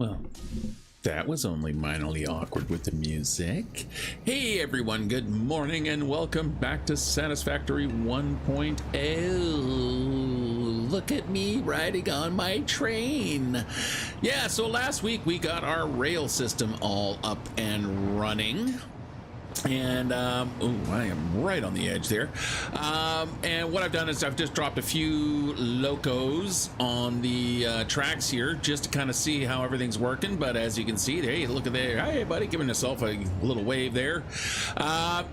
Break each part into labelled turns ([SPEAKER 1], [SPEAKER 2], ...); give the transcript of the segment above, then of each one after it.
[SPEAKER 1] Well, that was only minorly awkward with the music. Hey everyone, good morning and welcome back to Satisfactory 1.0. Look at me riding on my train. Yeah, so last week we got our rail system all up and running. And oh, I am right on the edge there. And what I've done is I've just dropped a few locos on the tracks here just to kind of see how everything's working. But as you can see, hey, look at there. Hey, buddy, giving yourself a little wave there.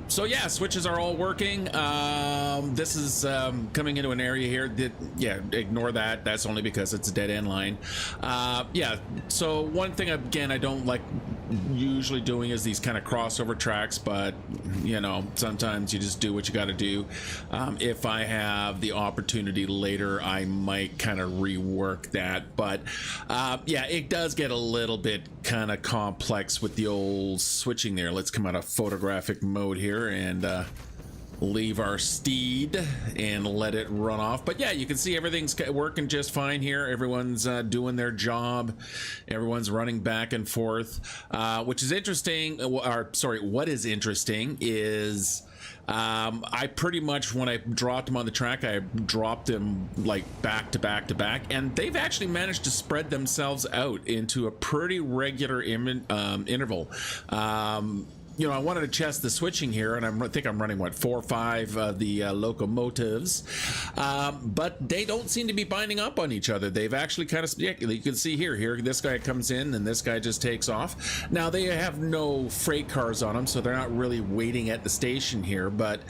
[SPEAKER 1] So yeah, switches are all working. This is coming into an area here that, yeah, ignore that. That's only because it's a dead end line. Yeah, so one thing, again, I don't like usually doing is these kind of crossover tracks, but you know, sometimes you just do what you got to do. If I have the opportunity later, I might kind of rework that, but yeah, it does get a little bit kind of complex with the old switching there. Let's come out of photographic mode here and leave our steed and let it run off. But yeah, you can see everything's working just fine here. Everyone's doing their job. Everyone's running back and forth, which is interesting. Or sorry, what is interesting is I pretty much, when I dropped them on the track, I dropped them like back to back to back, and they've actually managed to spread themselves out into a pretty regular interval. You know, I wanted to test the switching here, and I think I'm running, what, 4 or 5 of the locomotives, but they don't seem to be binding up on each other. They've actually kind of, yeah, you can see here, this guy comes in, and this guy just takes off. Now, they have no freight cars on them, so they're not really waiting at the station here, but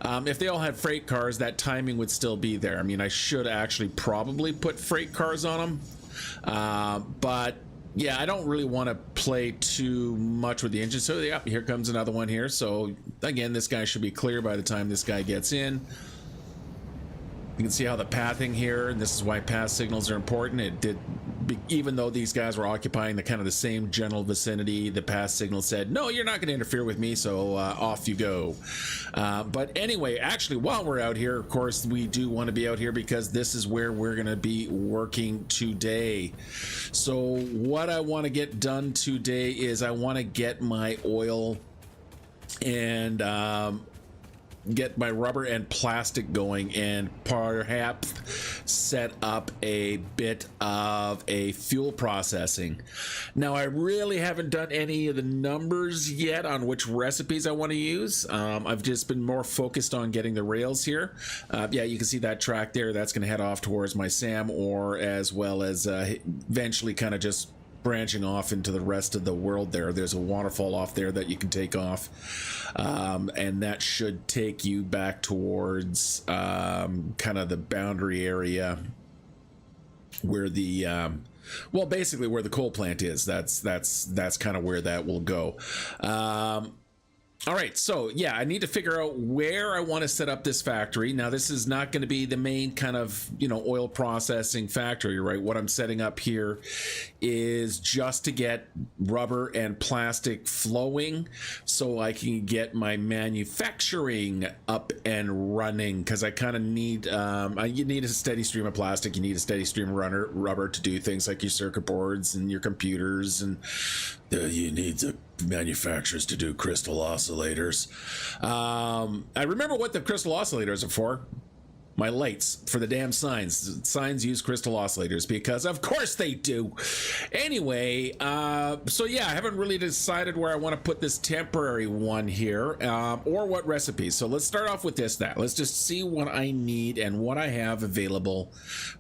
[SPEAKER 1] if they all had freight cars, that timing would still be there. I mean, I should actually probably put freight cars on them, but yeah, I don't really want to play too much with the engine. So yeah, here comes another one here. So again, this guy should be clear by the time this guy gets in. You can see how the pathing here, and this is why path signals are important. It did, even though these guys were occupying the kind of the same general vicinity, the path signal said, no, you're not going to interfere with me, so off you go. But anyway, actually, while we're out here, of course, we do want to be out here because this is where we're going to be working today. So what I want to get done today is I want to get my oil and get my rubber and plastic going, and perhaps set up a bit of a fuel processing. Now, I really haven't done any of the numbers yet on which recipes I want to use. I've just been more focused on getting the rails here. Yeah, you can see that track there. That's going to head off towards my SAM, or as well as eventually kind of just branching off into the rest of the world there. There's a waterfall off there that you can take off, and that should take you back towards kind of the boundary area where the well, basically where the coal plant is. That's kind of where that will go. All right, so yeah, I need to figure out where I want to set up this factory. Now, this is not going to be the main kind of, you know, oil processing factory, right? What I'm setting up here is just to get rubber and plastic flowing so I can get my manufacturing up and running, because I kind of need, you need a steady stream of plastic, you need a steady stream of rubber to do things like your circuit boards and your computers, and you need the manufacturers to do crystal oscillators. I remember what the crystal oscillators are for. My lights for the damn signs. Signs use crystal oscillators because of course they do. Anyway, so yeah, I haven't really decided where I want to put this temporary one here, or what recipes. So let's start off with this. Let's just see what I need and what I have available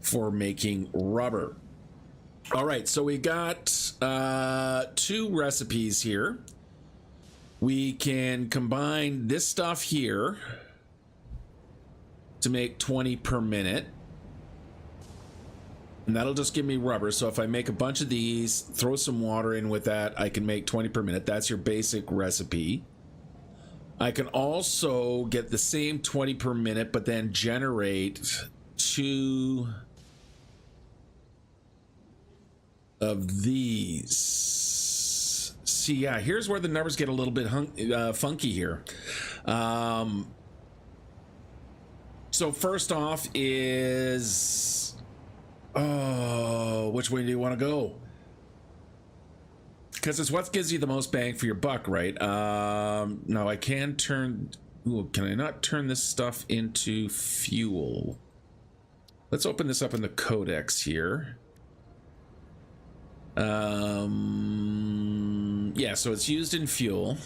[SPEAKER 1] for making rubber. All right, so we got 2 recipes here. We can combine this stuff here to make 20 per minute, and that'll just give me rubber. So if I make a bunch of these, throw some water in with that, I can make 20 per minute. That's your basic recipe. I can also get the same 20 per minute, but then generate 2 of these. See, yeah, here's where the numbers get a little bit funky here. So first off is, oh, which way do you want to go? Because it's what gives you the most bang for your buck, right? Now I can turn... Ooh, can I not turn this stuff into fuel? Let's open this up in the codex here. Yeah, so it's used in fuel.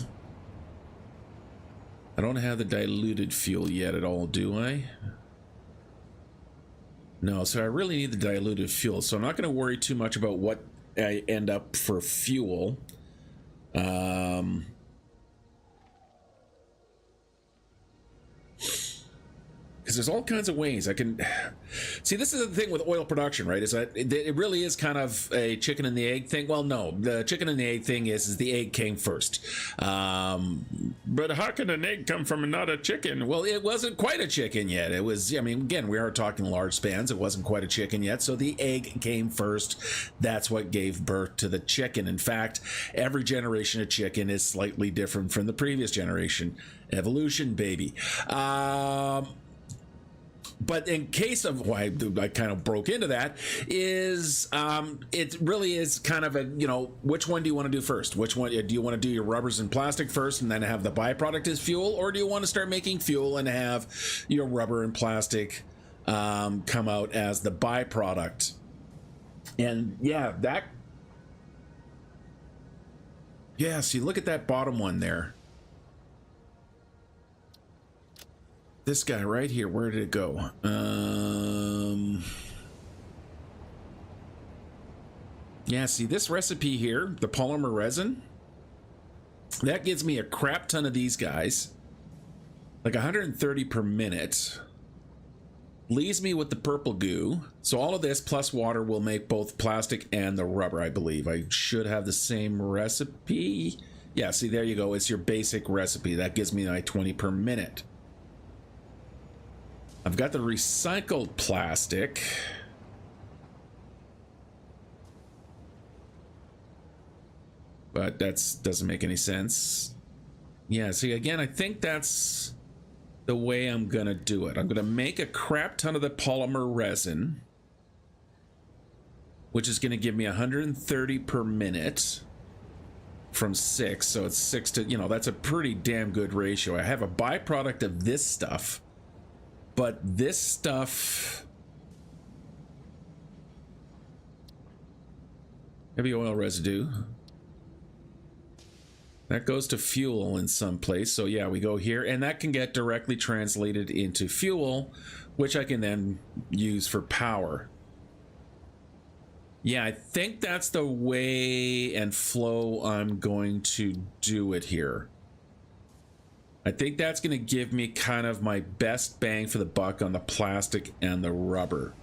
[SPEAKER 1] I don't have the diluted fuel yet at all, do I? No, so I really need the diluted fuel, so I'm not going to worry too much about what I end up for fuel. Because there's all kinds of ways I can see. This is the thing with oil production, right? Is that it really is kind of a chicken and the egg thing. Well, no, the chicken and the egg thing is the egg came first. But how can an egg come from not a chicken? Well, it wasn't quite a chicken yet. It was, I mean, again, we are talking large spans. It wasn't quite a chicken yet. So the egg came first. That's what gave birth to the chicken. In fact, every generation of chicken is slightly different from the previous generation. Evolution, baby. But in case of why I kind of broke into that is it really is kind of a, you know, which one do you want to do first? Which one do you want to do your rubbers and plastic first and then have the byproduct as fuel? Or do you want to start making fuel and have your rubber and plastic come out as the byproduct? And yeah, see, look at that bottom one there. This guy right here, where did it go? Yeah, see this recipe here, the polymer resin, that gives me a crap ton of these guys, like 130 per minute. Leaves me with the purple goo. So all of this plus water will make both plastic and the rubber, I believe. I should have the same recipe. Yeah, see, there you go. It's your basic recipe. That gives me like 20 per minute. I've got the recycled plastic. But that doesn't make any sense. Yeah, see, again, I think that's the way I'm gonna do it. I'm gonna make a crap ton of the polymer resin, which is gonna give me 130 per minute from 6. So it's 6 to, you know, that's a pretty damn good ratio. I have a byproduct of this stuff. But this stuff, heavy oil residue, that goes to fuel in some place. So yeah, we go here, and that can get directly translated into fuel, which I can then use for power. Yeah, I think that's the way and flow I'm going to do it here. I think that's going to give me kind of my best bang for the buck on the plastic and the rubber.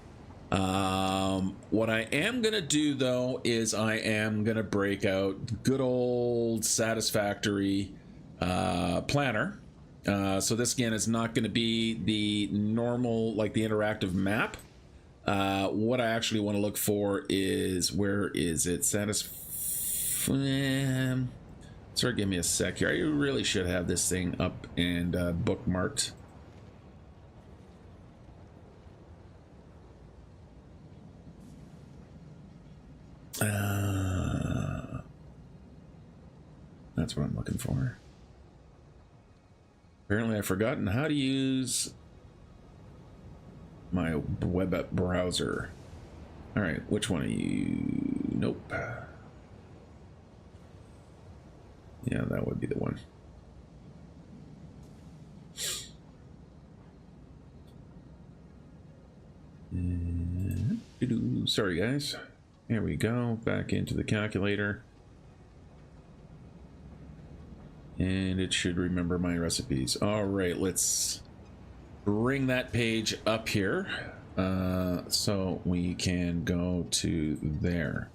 [SPEAKER 1] What I am going to do, though, is I am going to break out good old Satisfactory planner. So this, again, is not going to be the normal, like the interactive map. What I actually want to look for is, where is it? Sorry, give me a sec here. I really should have this thing up and bookmarked. That's what I'm looking for. Apparently I've forgotten how to use my web browser. All right, which one are you? Nope. Yeah, that would be the one. Sorry, guys. Here we go. Back into the calculator. And it should remember my recipes. All right, let's bring that page up here so we can go to there.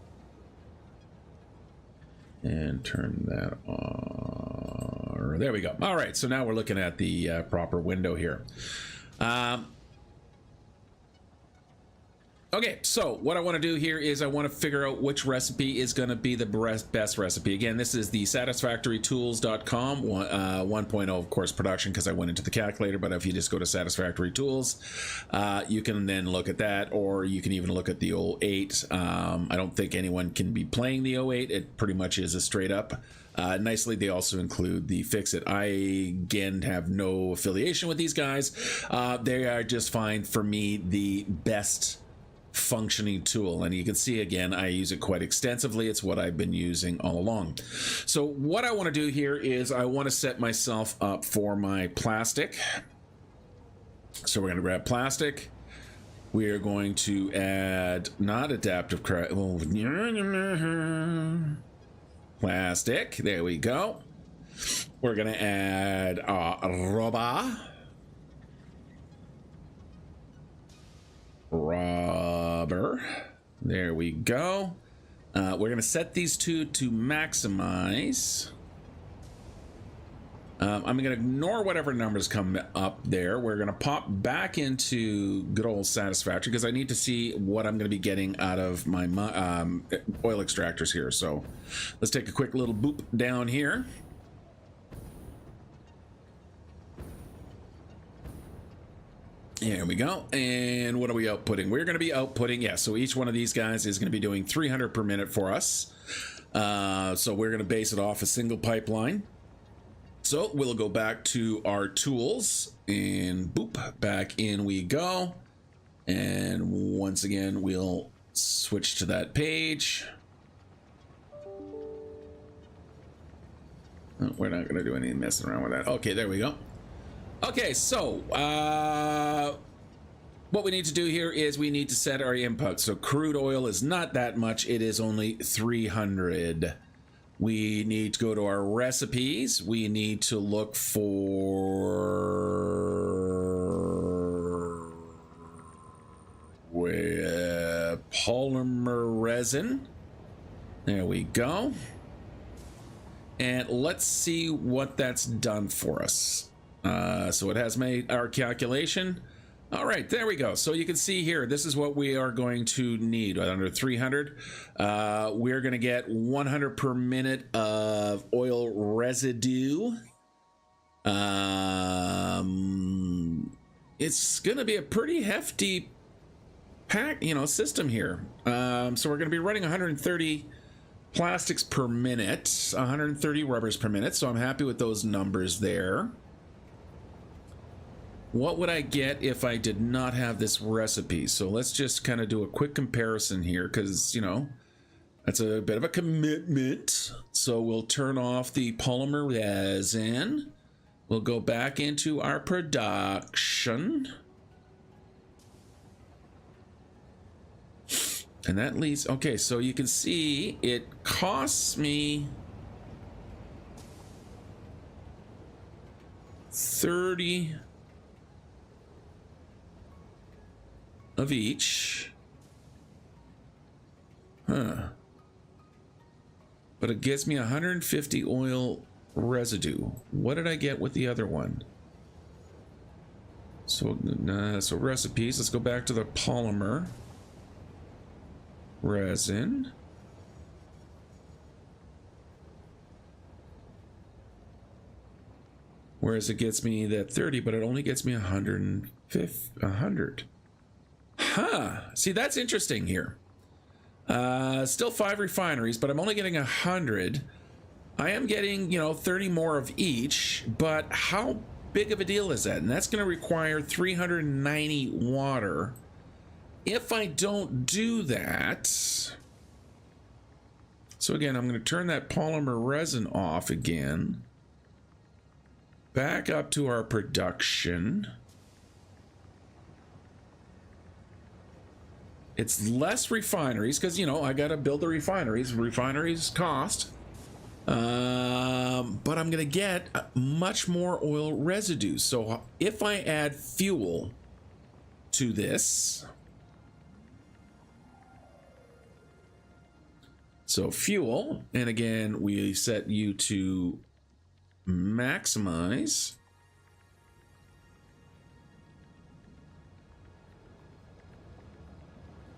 [SPEAKER 1] And turn that on. There we go. All right, so now we're looking at the proper window here. Okay, so what I want to do here is I want to figure out which recipe is going to be the best recipe. Again, this is the satisfactorytools.com 1.0, of course, production, because I went into the calculator. But if you just go to Satisfactory Tools, you can then look at that, or you can even look at the 08. I don't think anyone can be playing the 08. It pretty much is a straight up. Nicely, they also include the Fix-It. I, again, have no affiliation with these guys. They are just fine for me, the best functioning tool, and you can see again I use it quite extensively. It's what I've been using all along. So what I want to do here is I want to set myself up for my plastic. So we're going to grab plastic. We are going to add not adaptive plastic. There we go. We're going to add rubber. There we go. We're going to set these two to maximize. I'm going to ignore whatever numbers come up there. We're going to pop back into good old Satisfactory because I need to see what I'm going to be getting out of my oil extractors here. So let's take a quick little boop down here. There we go. And what are we outputting? We're going to be outputting, yeah, so each one of these guys is going to be doing 300 per minute for us. So we're going to base it off a single pipeline. So we'll go back to our tools and boop, back in we go. And once again, we'll switch to that page. Oh, we're not going to do any messing around with that. Okay, there we go. Okay, so what we need to do here is we need to set our input. So crude oil is not that much. It is only 300. We need to go to our recipes. We need to look for polymer resin. There we go. And let's see what that's done for us. So it has made our calculation. All right, there we go. So you can see here, this is what we are going to need under 300. We're going to get 100 per minute of oil residue. It's going to be a pretty hefty pack, system here. So we're going to be running 130 plastics per minute, 130 rubbers per minute. So I'm happy with those numbers there. What would I get if I did not have this recipe? So let's just kind of do a quick comparison here because, that's a bit of a commitment. So we'll turn off the polymer resin. We'll go back into our production. And that leaves, okay, so you can see it costs me 30 of each. But it gives me 150 oil residue. What did I get with the other one? So recipes, let's go back to the polymer resin. Whereas it gets me that 30, but it only gets me 100. See, that's interesting here. Still 5 refineries, but I'm only getting 100. I am getting, 30 more of each, but how big of a deal is that? And that's going to require 390 water. If I don't do that, so again, I'm going to turn that polymer resin off again. Back up to our production. It's less refineries because, I got to build the refineries. Refineries cost. But I'm going to get much more oil residue. So if I add fuel to this. So fuel. And again, we set you to maximize.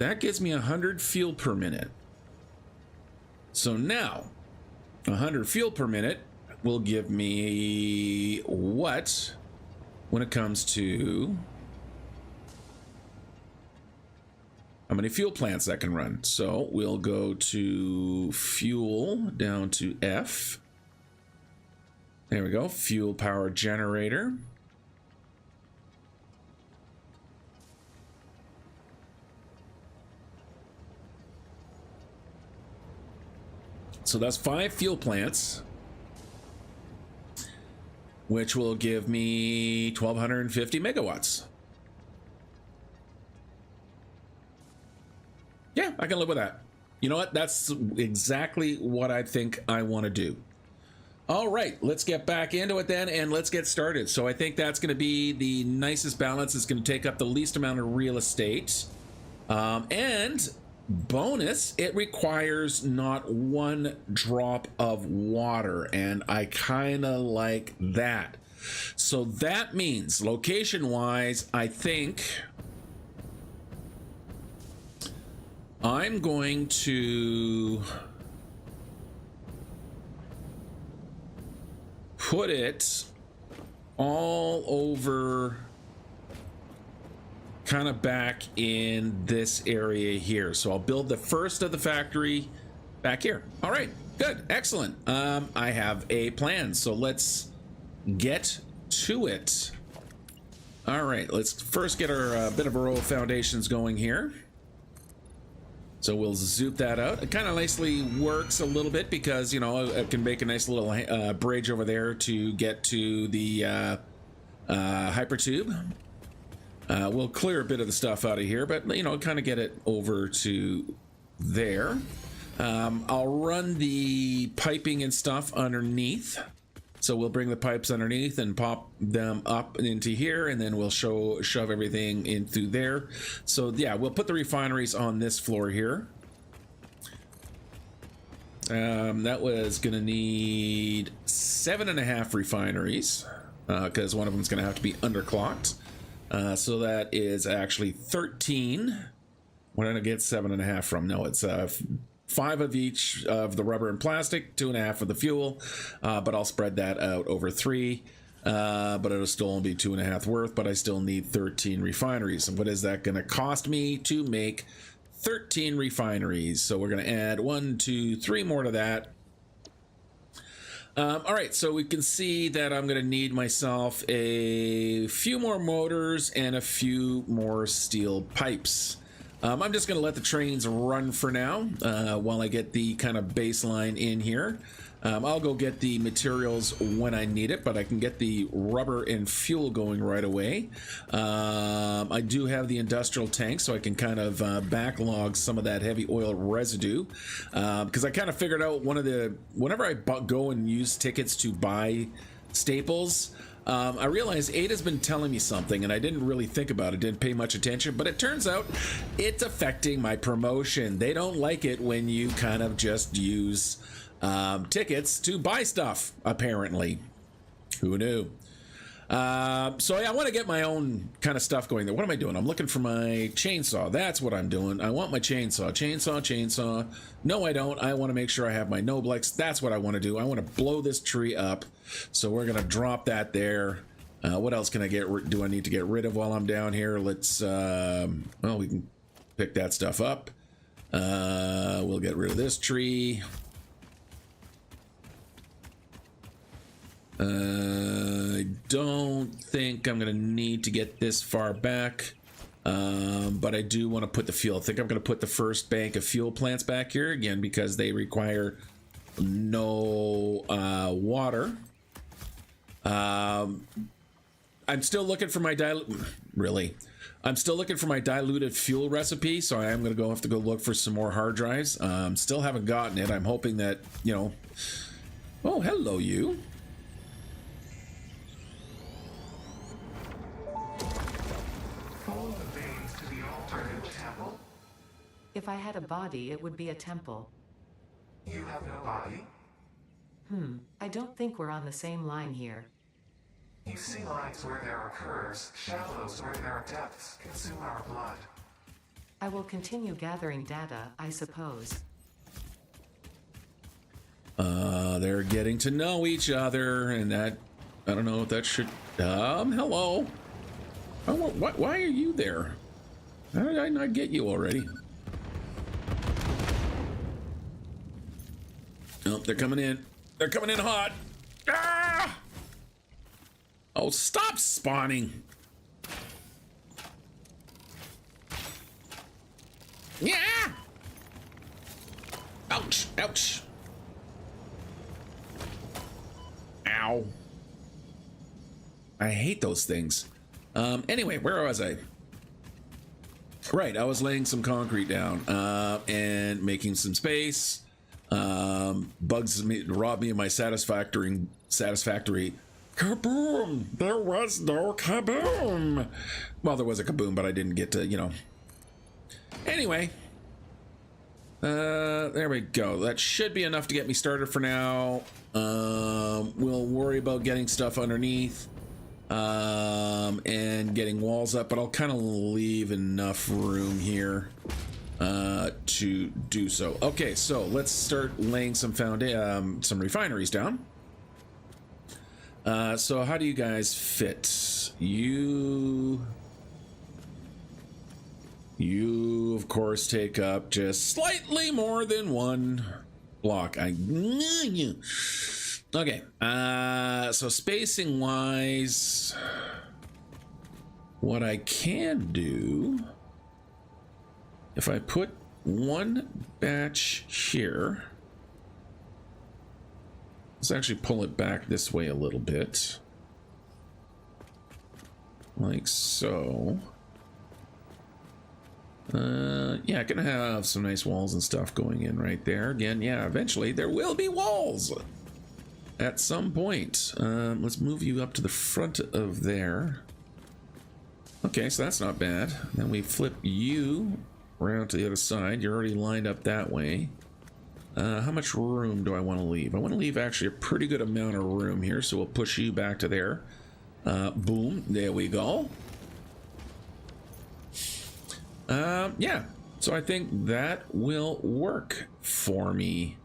[SPEAKER 1] That gives me 100 fuel per minute. So now, 100 fuel per minute will give me what when it comes to how many fuel plants that can run. So we'll go to fuel down to F. There we go, fuel power generator. So that's 5 fuel plants, which will give me 1,250 megawatts. Yeah, I can live with that. You know what? That's exactly what I think I want to do. All right, let's get back into it then, and let's get started. So I think that's going to be the nicest balance. It's going to take up the least amount of real estate. And bonus, it requires not one drop of water, and I kind of like that. So that means, location-wise, I think I'm going to put it all over kind of back in this area here. So I'll build the first of the factory back here. All right, good, excellent. I have a plan, so let's get to it. All right, let's first get our bit of a row of foundations going here. So we'll zoop that out. It kind of nicely works a little bit because, you know, I can make a nice little bridge over there to get to the hypertube. We'll clear a bit of the stuff out of here, but, you know, kind of get it over to there. I'll run the piping and stuff underneath. So we'll bring the pipes underneath and pop them up into here, and then we'll shove everything in through there. So yeah, we'll put the refineries on this floor here. That was gonna need 7.5 refineries because one of them is gonna have to be underclocked. So that is actually 13. Where did I get 7.5 from? No, it's 5 of each of the rubber and plastic, 2.5 of the fuel, but I'll spread that out over 3. But it'll still only be 2.5 worth, but I still need 13 refineries. And what is that going to cost me to make 13 refineries? So we're going to add 1, 2, 3 more to that. All right, so we can see that I'm going to need myself a few more motors and a few more steel pipes. I'm just going to let the trains run for now while I get the kind of baseline in here. I'll go get the materials when I need it, but I can get the rubber and fuel going right away. I do have the industrial tank, so I can kind of backlog some of that heavy oil residue. Because I kind of figured out whenever I go and use tickets to buy staples, I realized Ada's been telling me something and I didn't really think about it, didn't pay much attention, but it turns out it's affecting my promotion. They don't like it when you kind of just use tickets to buy stuff, apparently. Who knew? So yeah, I want to get my own kind of stuff going there. What am I doing? I'm looking for my chainsaw. That's what I'm doing. I want my chainsaw. Chainsaw. No, I don't. I want to make sure I have my Noblex. That's what I want to do. I want to blow this tree up. So we're going to drop that there. What else can I do I need to get rid of while I'm down here? Let's, well, we can pick that stuff up. We'll get rid of this tree. I don't think I'm going to need to get this far back, but I do want to put the fuel. I think I'm going to put the first bank of fuel plants back here again because they require no water. I'm still looking for my I'm still looking for my diluted fuel recipe, so I am going to have to go look for some more hard drives. Still haven't gotten it. I'm hoping that, you know... Oh, hello, you.
[SPEAKER 2] If I had a body, it would be a temple.
[SPEAKER 3] You have no body?
[SPEAKER 2] I don't think we're on the same line here.
[SPEAKER 3] You see lines where there are curves, shallows where there are depths. Consume our blood.
[SPEAKER 2] I will continue gathering data, I suppose.
[SPEAKER 1] They're getting to know each other, and that, I don't know if that should, hello. Oh, why are you there? How did I not get you already? Oh, they're coming in. They're coming in hot. Ah! Oh, stop spawning. Yeah! Ouch, ouch. Ow. I hate those things. Anyway, where was I? Right, I was laying some concrete down and making some space. Bugs robbed me of my satisfactory. Kaboom! There was no kaboom. Well, there was a kaboom, but I didn't get to, you know. Anyway, there we go. That should be enough to get me started for now. We'll worry about getting stuff underneath and getting walls up, but I'll kind of leave enough room here to do so. Okay, so let's start laying some refineries down. So how do you guys fit? You of course take up just slightly more than one block. Okay, so spacing wise, what I can do, if I put one batch here, let's actually pull it back this way a little bit, like so. Yeah, gonna have some nice walls and stuff going in right there. Again, yeah, eventually there will be walls at some point. Let's move you up to the front of there. Okay, so that's not bad. Then we flip you around to the other side. You're already lined up that way. How much room do I want to leave? I want to leave actually a pretty good amount of room here, so we'll push you back to there. Boom, there we go. Yeah, so I think that will work for me.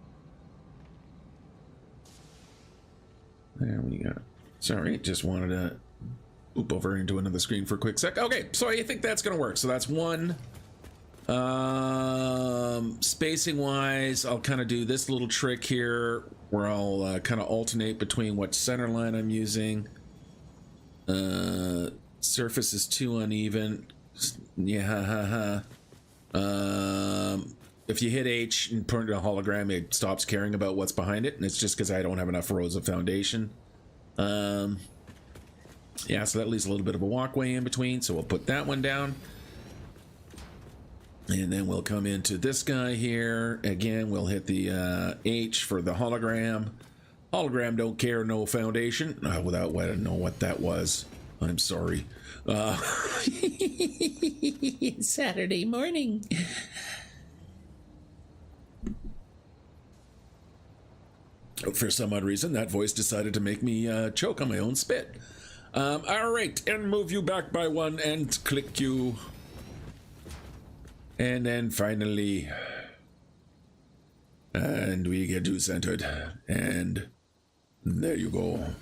[SPEAKER 1] There we go. Sorry, just wanted to oop over into another screen for a quick sec. Okay, so I think that's gonna work. So that's one. Spacing wise, I'll kind of do this little trick here where I'll kind of alternate between what center line I'm using. Surface is too uneven. Yeah, if you hit H and put it in a hologram, it stops caring about what's behind it, and it's just because I don't have enough rows of foundation. Yeah, so that leaves a little bit of a walkway in between, so we'll put that one down. And then we'll come into this guy here. Again, we'll hit the H for the hologram. Hologram don't care, no foundation. Without what I don't know what that was. I'm sorry. Saturday morning. For some odd reason, that voice decided to make me choke on my own spit. All right, and move you back by one and click you. And then finally, and we get you centered. And there you go.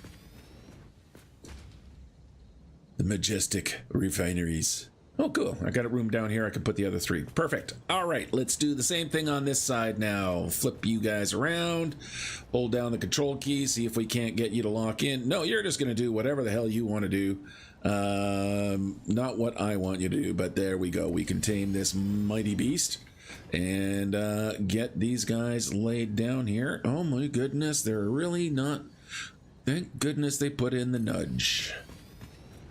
[SPEAKER 1] The majestic refineries. Oh, cool. I got a room down here. I can put the other three. Perfect. All right, let's do the same thing on this side now. Flip you guys around. Hold down the control key. See if we can't get you to lock in. No, you're just going to do whatever the hell you want to do. Not what I want you to do, but there we go. We can tame this mighty beast and get these guys laid down here. Oh, my goodness. They're really not... Thank goodness they put in the nudge.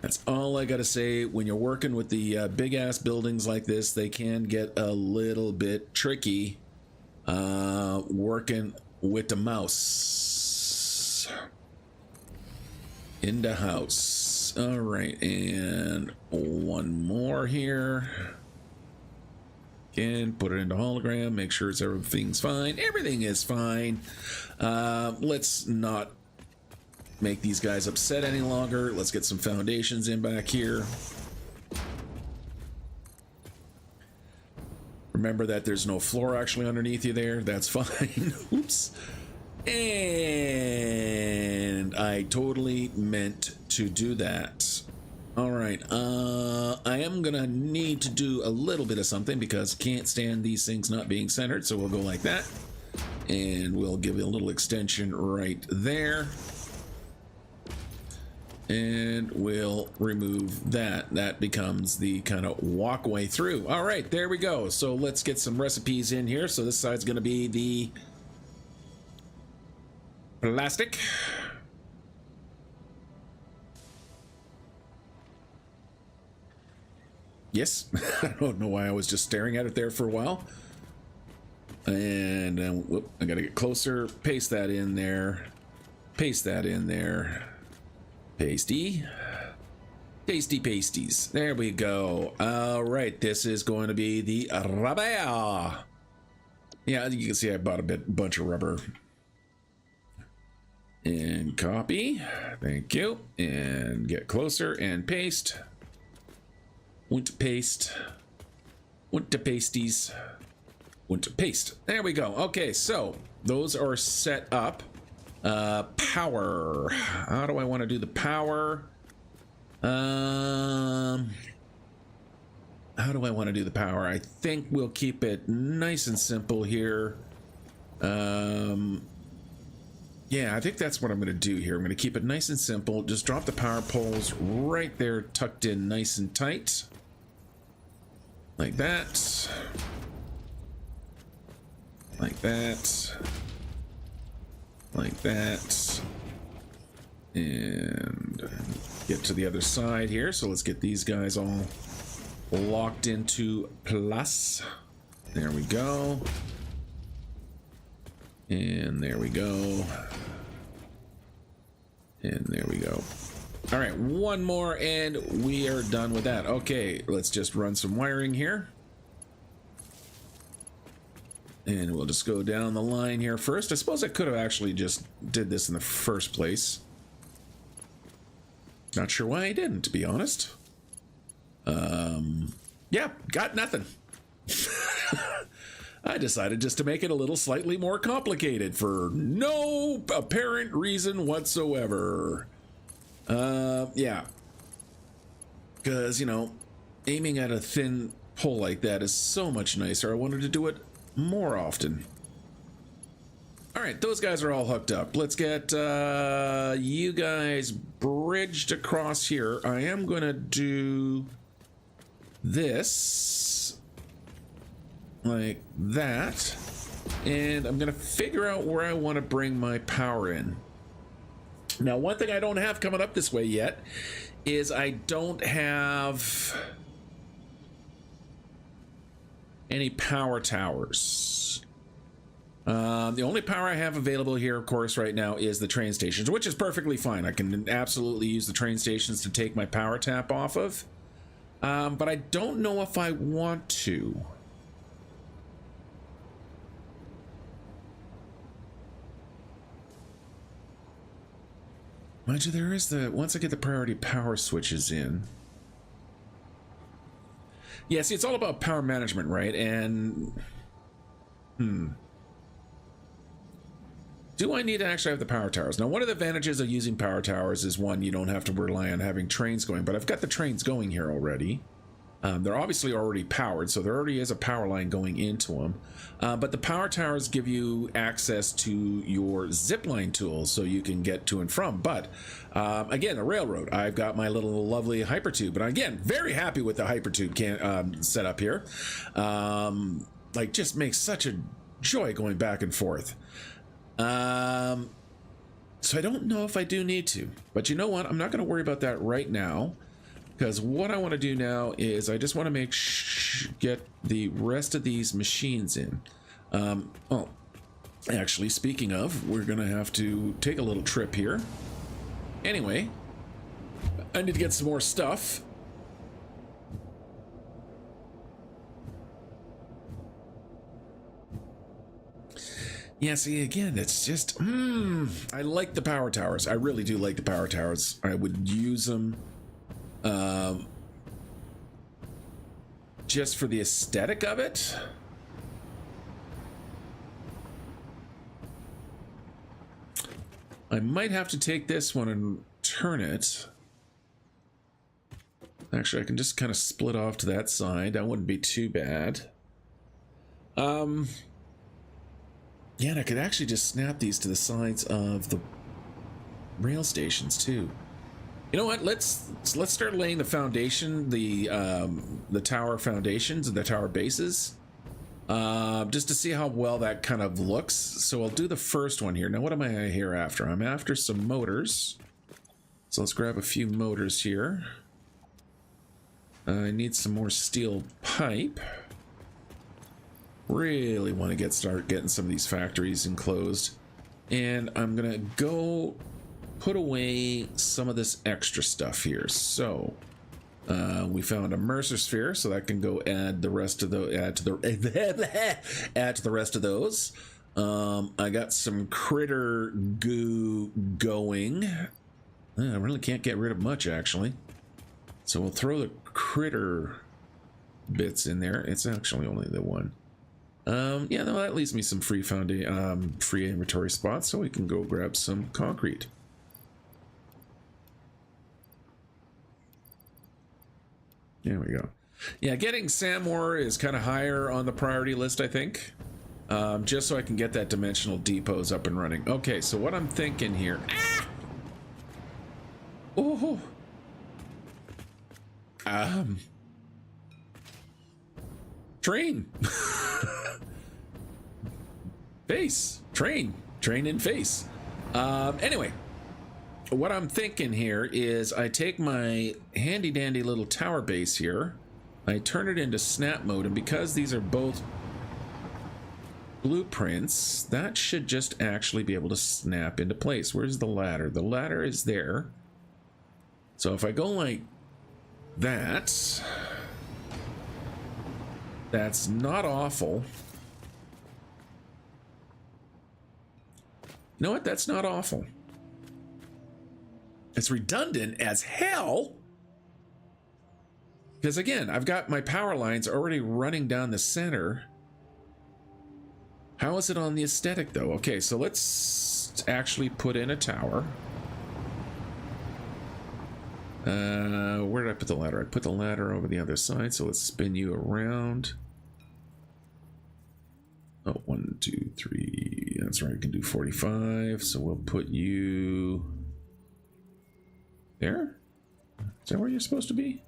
[SPEAKER 1] That's all I gotta say. When you're working with the big ass buildings like this, they can get a little bit tricky working with the mouse in the house. All right, and one more here. Again, put it into hologram, make sure everything's fine. Everything is fine. Let's not make these guys upset any longer. Let's get some foundations in back here. Remember that there's no floor actually underneath you there. That's fine. Oops. And I totally meant to do that. All right. I am going to need to do a little bit of something because can't stand these things not being centered. So we'll go like that. And we'll give it a little extension right there. And we'll remove that. That becomes the kind of walkway through. All right, there we go. So let's get some recipes in here. So this side's going to be the plastic. Yes, I don't know why I was just staring at it there for a while. And whoop, I got to get closer. Paste that in there. Paste that in there. Pasty. Tasty pasties. There we go. All right, this is going to be the rubber. Yeah, you can see I bought a bunch of rubber. And copy. Thank you. And get closer and paste. Want to paste. Want to pasties. Want to paste. There we go. Okay, so those are set up. Power. How do I want to do the power? How do I want to do the power? I think we'll keep it nice and simple here. Yeah, I think that's what I'm going to do here. I'm going to keep it nice and simple. Just drop the power poles right there, tucked in nice and tight. Like that. Like that. Like that. And get to the other side here. So let's get these guys all locked into plus. There we go. And there we go. And there we go. All right, one more and we are done with that. Okay, let's just run some wiring here. And we'll just go down the line here first. I suppose I could have actually just did this in the first place. Not sure why I didn't, to be honest. Yeah, got nothing. I decided just to make it a little slightly more complicated for no apparent reason whatsoever. Yeah. Because, you know, aiming at a thin pole like that is so much nicer. I wanted to do it more often. All right, those guys are all hooked up. Let's get you guys bridged across here. I am going to do this like that. And I'm going to figure out where I want to bring my power in. Now, one thing I don't have coming up this way yet is I don't have any power towers. The only power I have available here, of course, right now is the train stations, which is perfectly fine. I can absolutely use the train stations to take my power tap off of. But I don't know if I want to. Mind you, there is the, once I get the priority power switches in. Yeah, see, it's all about power management, right? And, do I need to actually have the power towers? Now, one of the advantages of using power towers is, one, you don't have to rely on having trains going, but I've got the trains going here already. They're obviously already powered, so there already is a power line going into them. But the power towers give you access to your zipline tools so you can get to and from. But again, the railroad, I've got my little lovely hypertube. And again, very happy with the hypertube setup here. Like, just makes such a joy going back and forth. So I don't know if I do need to. But you know what? I'm not going to worry about that right now. Because what I want to do now is I just want to get the rest of these machines in. Oh, actually, speaking of, we're going to have to take a little trip here. Anyway, I need to get some more stuff. Yeah, see, again, it's just, I like the power towers. I really do like the power towers. I would use them. Just for the aesthetic of it. I might have to take this one and turn it. Actually, I can just kind of split off to that side. That wouldn't be too bad. Yeah, and I could actually just snap these to the sides of the rail stations too. You know what? Let's start laying the foundation, the tower foundations and the tower bases, just to see how well that kind of looks. So I'll do the first one here. Now, what am I here after? I'm after some motors. So let's grab a few motors here. I need some more steel pipe. Really want to start getting some of these factories enclosed. And I'm gonna go put away some of this extra stuff here. So we found a Mercer sphere, so that can go add the rest of the add to the rest of those. I got some critter goo going. I really can't get rid of much, actually. So we'll throw the critter bits in there. It's actually only the one. Yeah, no, that leaves me some free free inventory spots, so we can go grab some concrete. There we go. Yeah, getting sand ore is kind of higher on the priority list, I think. Just so I can get that dimensional depots up and running. Okay, so what I'm thinking here. Ah! Oh. Train. Face. Train in face. Anyway, what I'm thinking here is I take my handy dandy little tower base here, I turn it into snap mode, and because these are both blueprints, that should just actually be able to snap into place. Where's the ladder? The ladder is there. So if I go like that, that's not awful. You know what? That's not awful. It's redundant as hell. Because again, I've got my power lines already running down the center. How is it on the aesthetic though? Okay, so let's actually put in a tower. Where did I put the ladder? I put the ladder over the other side, so let's spin you around. Oh, 1, 2, 3. That's right, I can do 45. So we'll put you there. Is that where you're supposed to be?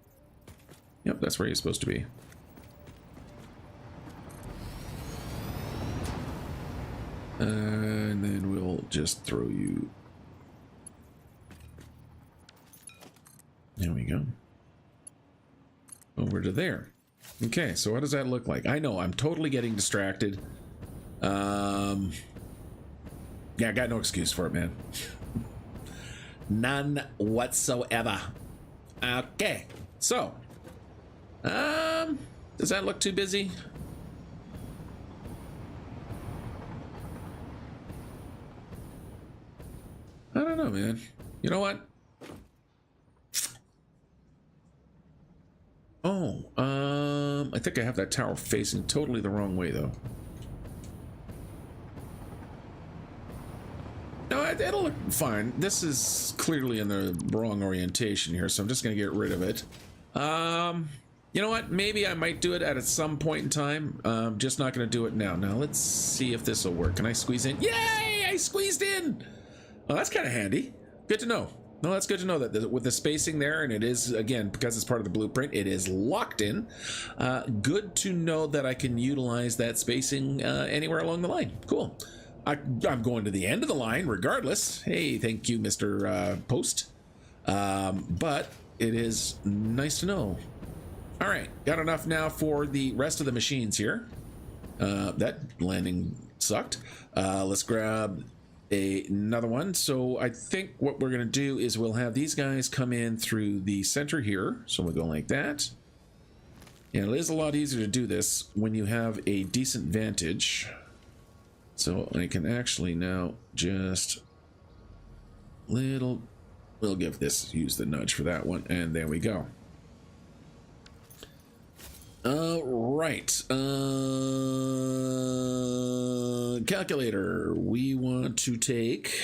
[SPEAKER 1] Yep, that's where you're supposed to be. And then we'll just throw you. There we go. Over to there. Okay, so what does that look like? I know, I'm totally getting distracted. Yeah, I got no excuse for it, man. None whatsoever. Okay, so does that look too busy? I don't know, man. You know what? Oh, I think I have that tower facing totally the wrong way, though. No, it'll look fine. This is clearly in the wrong orientation here, so I'm just going to get rid of it. You know what? Maybe I might do it at some point in time. Just not going to do it now. Now, let's see if this will work. Can I squeeze in? Yay! I squeezed in! Well, that's kind of handy. Good to know. No, that's good to know that with the spacing there, and it is, again, because it's part of the blueprint, it is locked in. Good to know that I can utilize that spacing anywhere along the line. Cool. I'm going to the end of the line regardless. Hey, thank you, Mr. Post. But it is nice to know. All right, got enough now for the rest of the machines here. That landing sucked. Let's grab another one. So I think what we're going to do is we'll have these guys come in through the center here. So we'll go like that. And it is a lot easier to do this when you have a decent vantage. So I can actually now just we'll give this, use the nudge for that one, and there we go. Right. Calculator. We want to take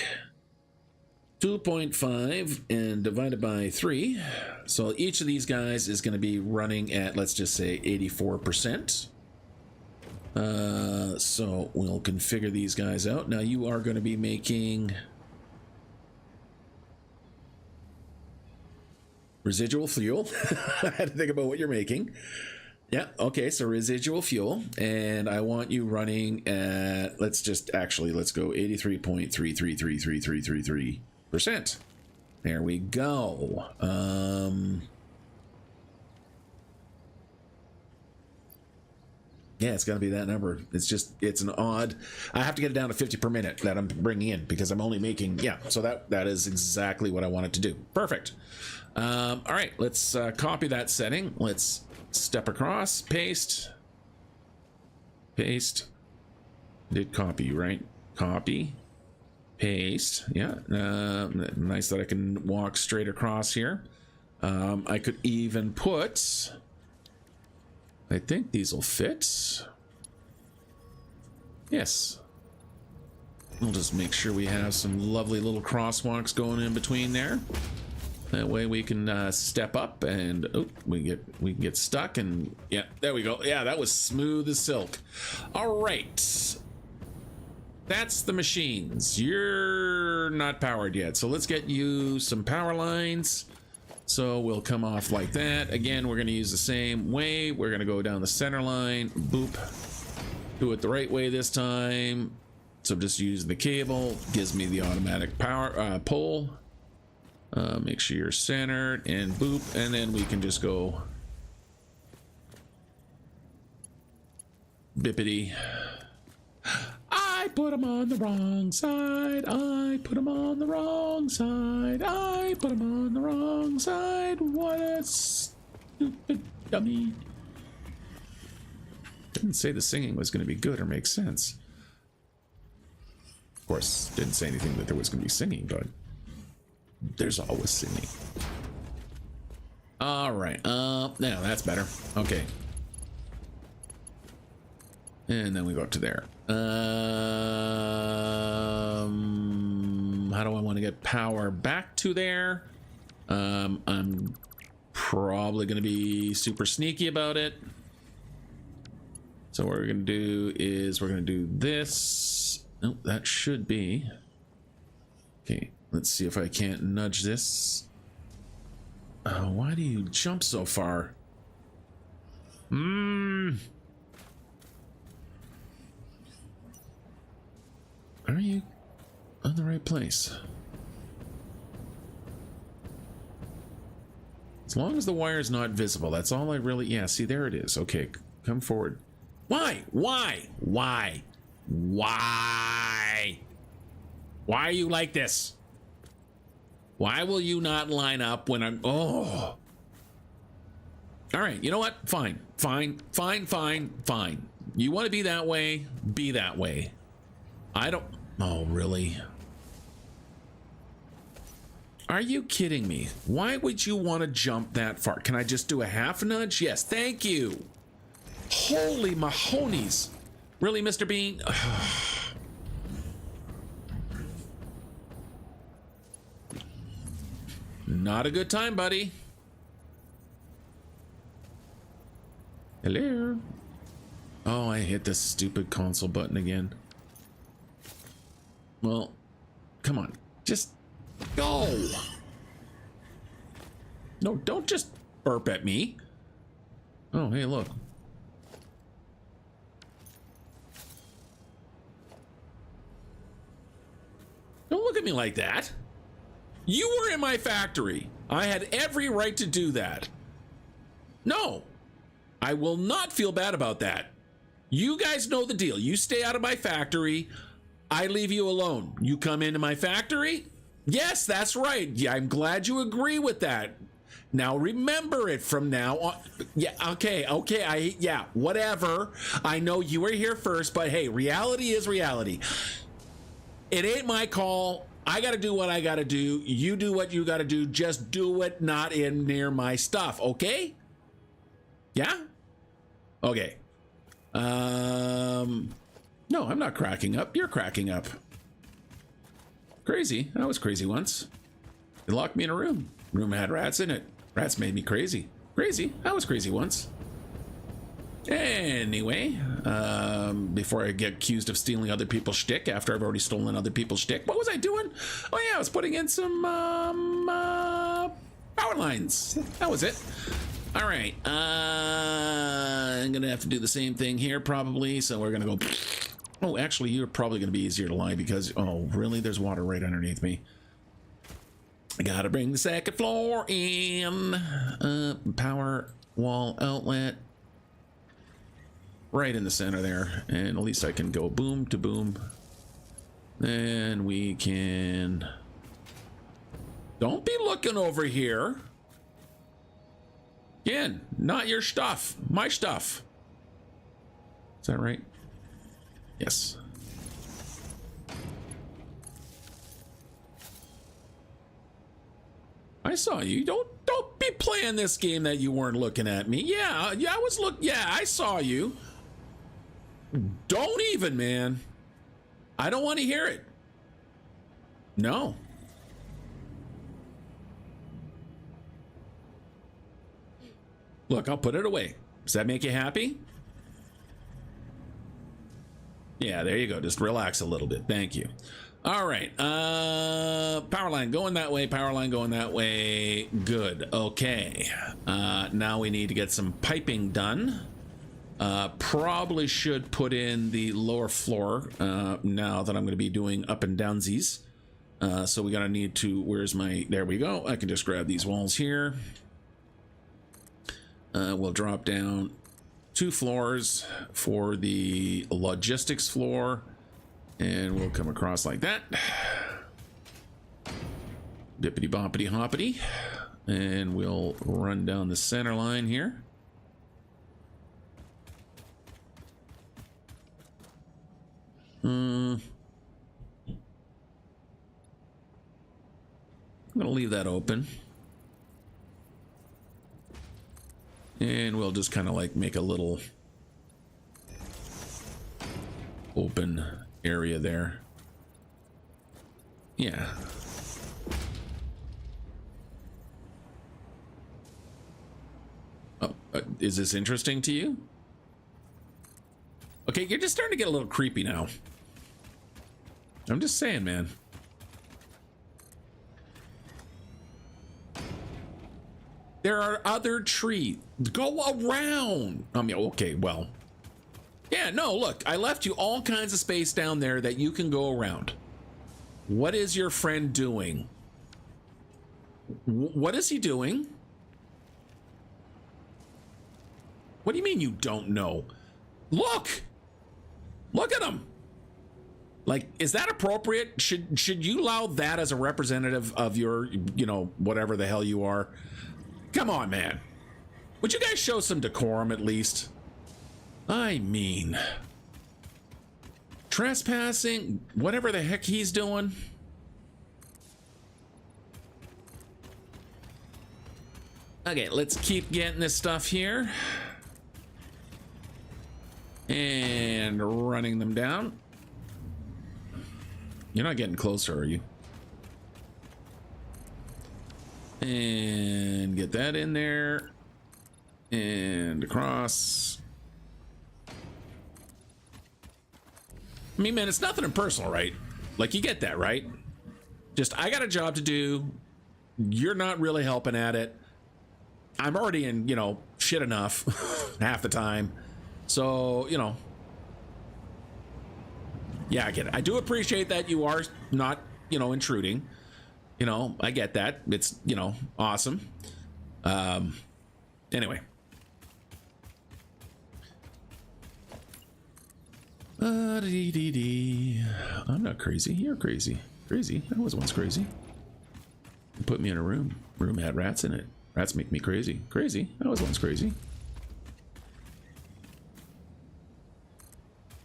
[SPEAKER 1] 2.5 and divided by 3. So each of these guys is going to be running at, let's just say, 84%. So we'll configure these guys out. Now you are going to be making residual fuel. I had to think about what you're making. Yeah, okay, so residual fuel, and I want you running at, let's go 83.3333333%. There we go. Yeah, it's got to be that number. It's an odd. I have to get it down to 50 per minute that I'm bringing in because I'm only making, yeah, so that is exactly what I wanted to do. Perfect. All right, let's copy that setting. Let's step across, paste. Did copy, right? Copy, paste. Yeah, nice that I can walk straight across here. I could even put, I think these will fit. Yes. We'll just make sure we have some lovely little crosswalks going in between there. That way we can step up and we can get stuck, and yeah, there we go. Yeah, that was smooth as silk. All right, that's the machines. You're not powered yet, so let's get you some power lines. So we'll come off like that. Again, we're going to use the same way. We're going to go down the center line. Boop. Do it the right way this time. So just use the cable. Gives me the automatic power pull. Make sure you're centered and boop, and then we can just go bippity. I put him on the wrong side. I put him on the wrong side. I put him on the wrong side. What a stupid dummy. Didn't say the singing was going to be good or make sense. Of course, didn't say anything that there was going to be singing, but there's always singing. All right. Now that's better. Okay. And then we go up to there. How do I want to get power back to there? I'm probably going to be super sneaky about it. So what we're going to do is we're going to do this. Nope, that should be. Okay, let's see if I can't nudge this. Why do you jump so far? Are you on the right place? As long as the wire is not visible, that's all I really... Yeah, see, there it is. Okay, come forward. Why? Why? Why? Why? Why are you like this? Why will you not line up when I'm... Oh. All right, you know what? Fine. Fine. Fine, fine, fine. You want to be that way? Be that way. I don't... Oh, really? Are you kidding me? Why would you want to jump that far? Can I just do a half nudge? Yes, thank you. Holy mahonies. Really, Mr. Bean? Not a good time, buddy. Hello? Oh, I hit the stupid console button again. Well, come on. Just go. No, don't just burp at me. Oh, hey, look. Don't look at me like that. You were in my factory. I had every right to do that. No, I will not feel bad about that. You guys know the deal. You stay out of my factory. I leave you alone. You come into my factory? Yes, that's right. Yeah, I'm glad you agree with that. Now remember it from now on. Yeah, okay, yeah, whatever. I know you were here first, but hey, reality is reality. It ain't my call. I gotta do what I gotta do. You do what you gotta do. Just do it not in near my stuff, okay? Yeah? Okay. No, I'm not cracking up. You're cracking up. Crazy. I was crazy once. They locked me in a room. Room had rats in it. Rats made me crazy. Crazy. I was crazy once. Anyway, before I get accused of stealing other people's shtick after I've already stolen other people's shtick, what was I doing? Oh yeah, I was putting in some power lines. That was it. All right, I'm gonna have to do the same thing here probably. So we're gonna go. Oh, actually, you're probably gonna be easier to lie because oh, really? There's water right underneath me. I gotta bring the second floor in. Power wall outlet. Right in the center there, and at least I can go boom to boom. Then we can... Don't be looking over here. Again, not your stuff, my stuff. Is that right? Yes. I saw you. Don't be playing this game that you weren't looking at me. Yeah, I was yeah, I saw you. Don't even, man. I don't want to hear it. No. Look, I'll put it away. Does that make you happy? Yeah, there you go. Just relax a little bit. Thank you. All right. Power line going that way. Power line going that way. Good. Okay. Now we need to get some piping done. Probably should put in the lower floor now that I'm going to be doing up and downsies. So we gotta need to, where's my, there we go. I can just grab these walls here. We'll drop down 2 floors for the logistics floor, and we'll come across like that. Bippity boppity hoppity, and we'll run down the center line here. I'm gonna leave that open, and we'll just kind of like make a little open area there. Yeah. Oh, is this interesting to you? Okay, you're just starting to get a little creepy now. I'm just saying, man. There are other trees. Go around. I mean, okay, well. Yeah, no, look, I left you all kinds of space down there that you can go around. What is your friend doing? What is he doing? What do you mean you don't know? Look! Look at him! Like, is that appropriate? Should you allow that as a representative of your, you know, whatever the hell you are? Come on, man. Would you guys show some decorum at least? I mean, trespassing, whatever the heck he's doing. Okay, let's keep getting this stuff here. And running them down. You're not getting closer, are you? And get that in there. And across. I mean, man, it's nothing impersonal, right? Like, you get that, right? Just, I got a job to do. You're not really helping at it. I'm already in, you know, shit enough half the time. So, you know. Yeah, I get it. I do appreciate that you are not, you know, intruding. You know, I get that. It's, you know, awesome. Anyway. I'm not crazy. You're crazy. Crazy. I was once crazy. You put me in a room. Room had rats in it. Rats make me crazy. Crazy. I was once crazy.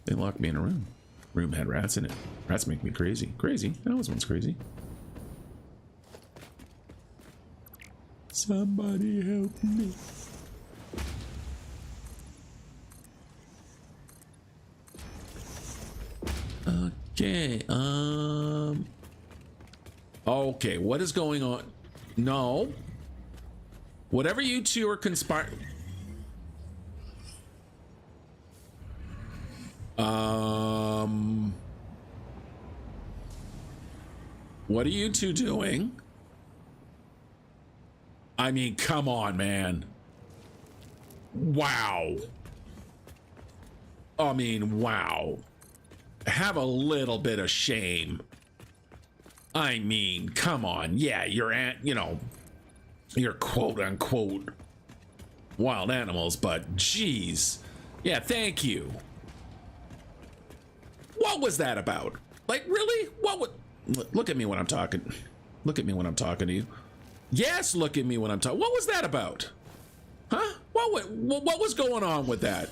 [SPEAKER 1] They locked me in a room. Room had rats in it. Rats make me crazy. Crazy. I was once crazy. Somebody help me. Okay, Okay, what is going on? No. Whatever you two are conspiring. What are you two doing? I mean, come on, man. Wow. I mean, wow. Have a little bit of shame. I mean, come on. Yeah, you're you're quote unquote wild animals, but geez. Yeah, thank you. What was that about? Like, really? What would... Look at me when I'm talking. Look at me when I'm talking to you. Yes, look at me when I'm talking. What was that about? Huh? What was going on with that?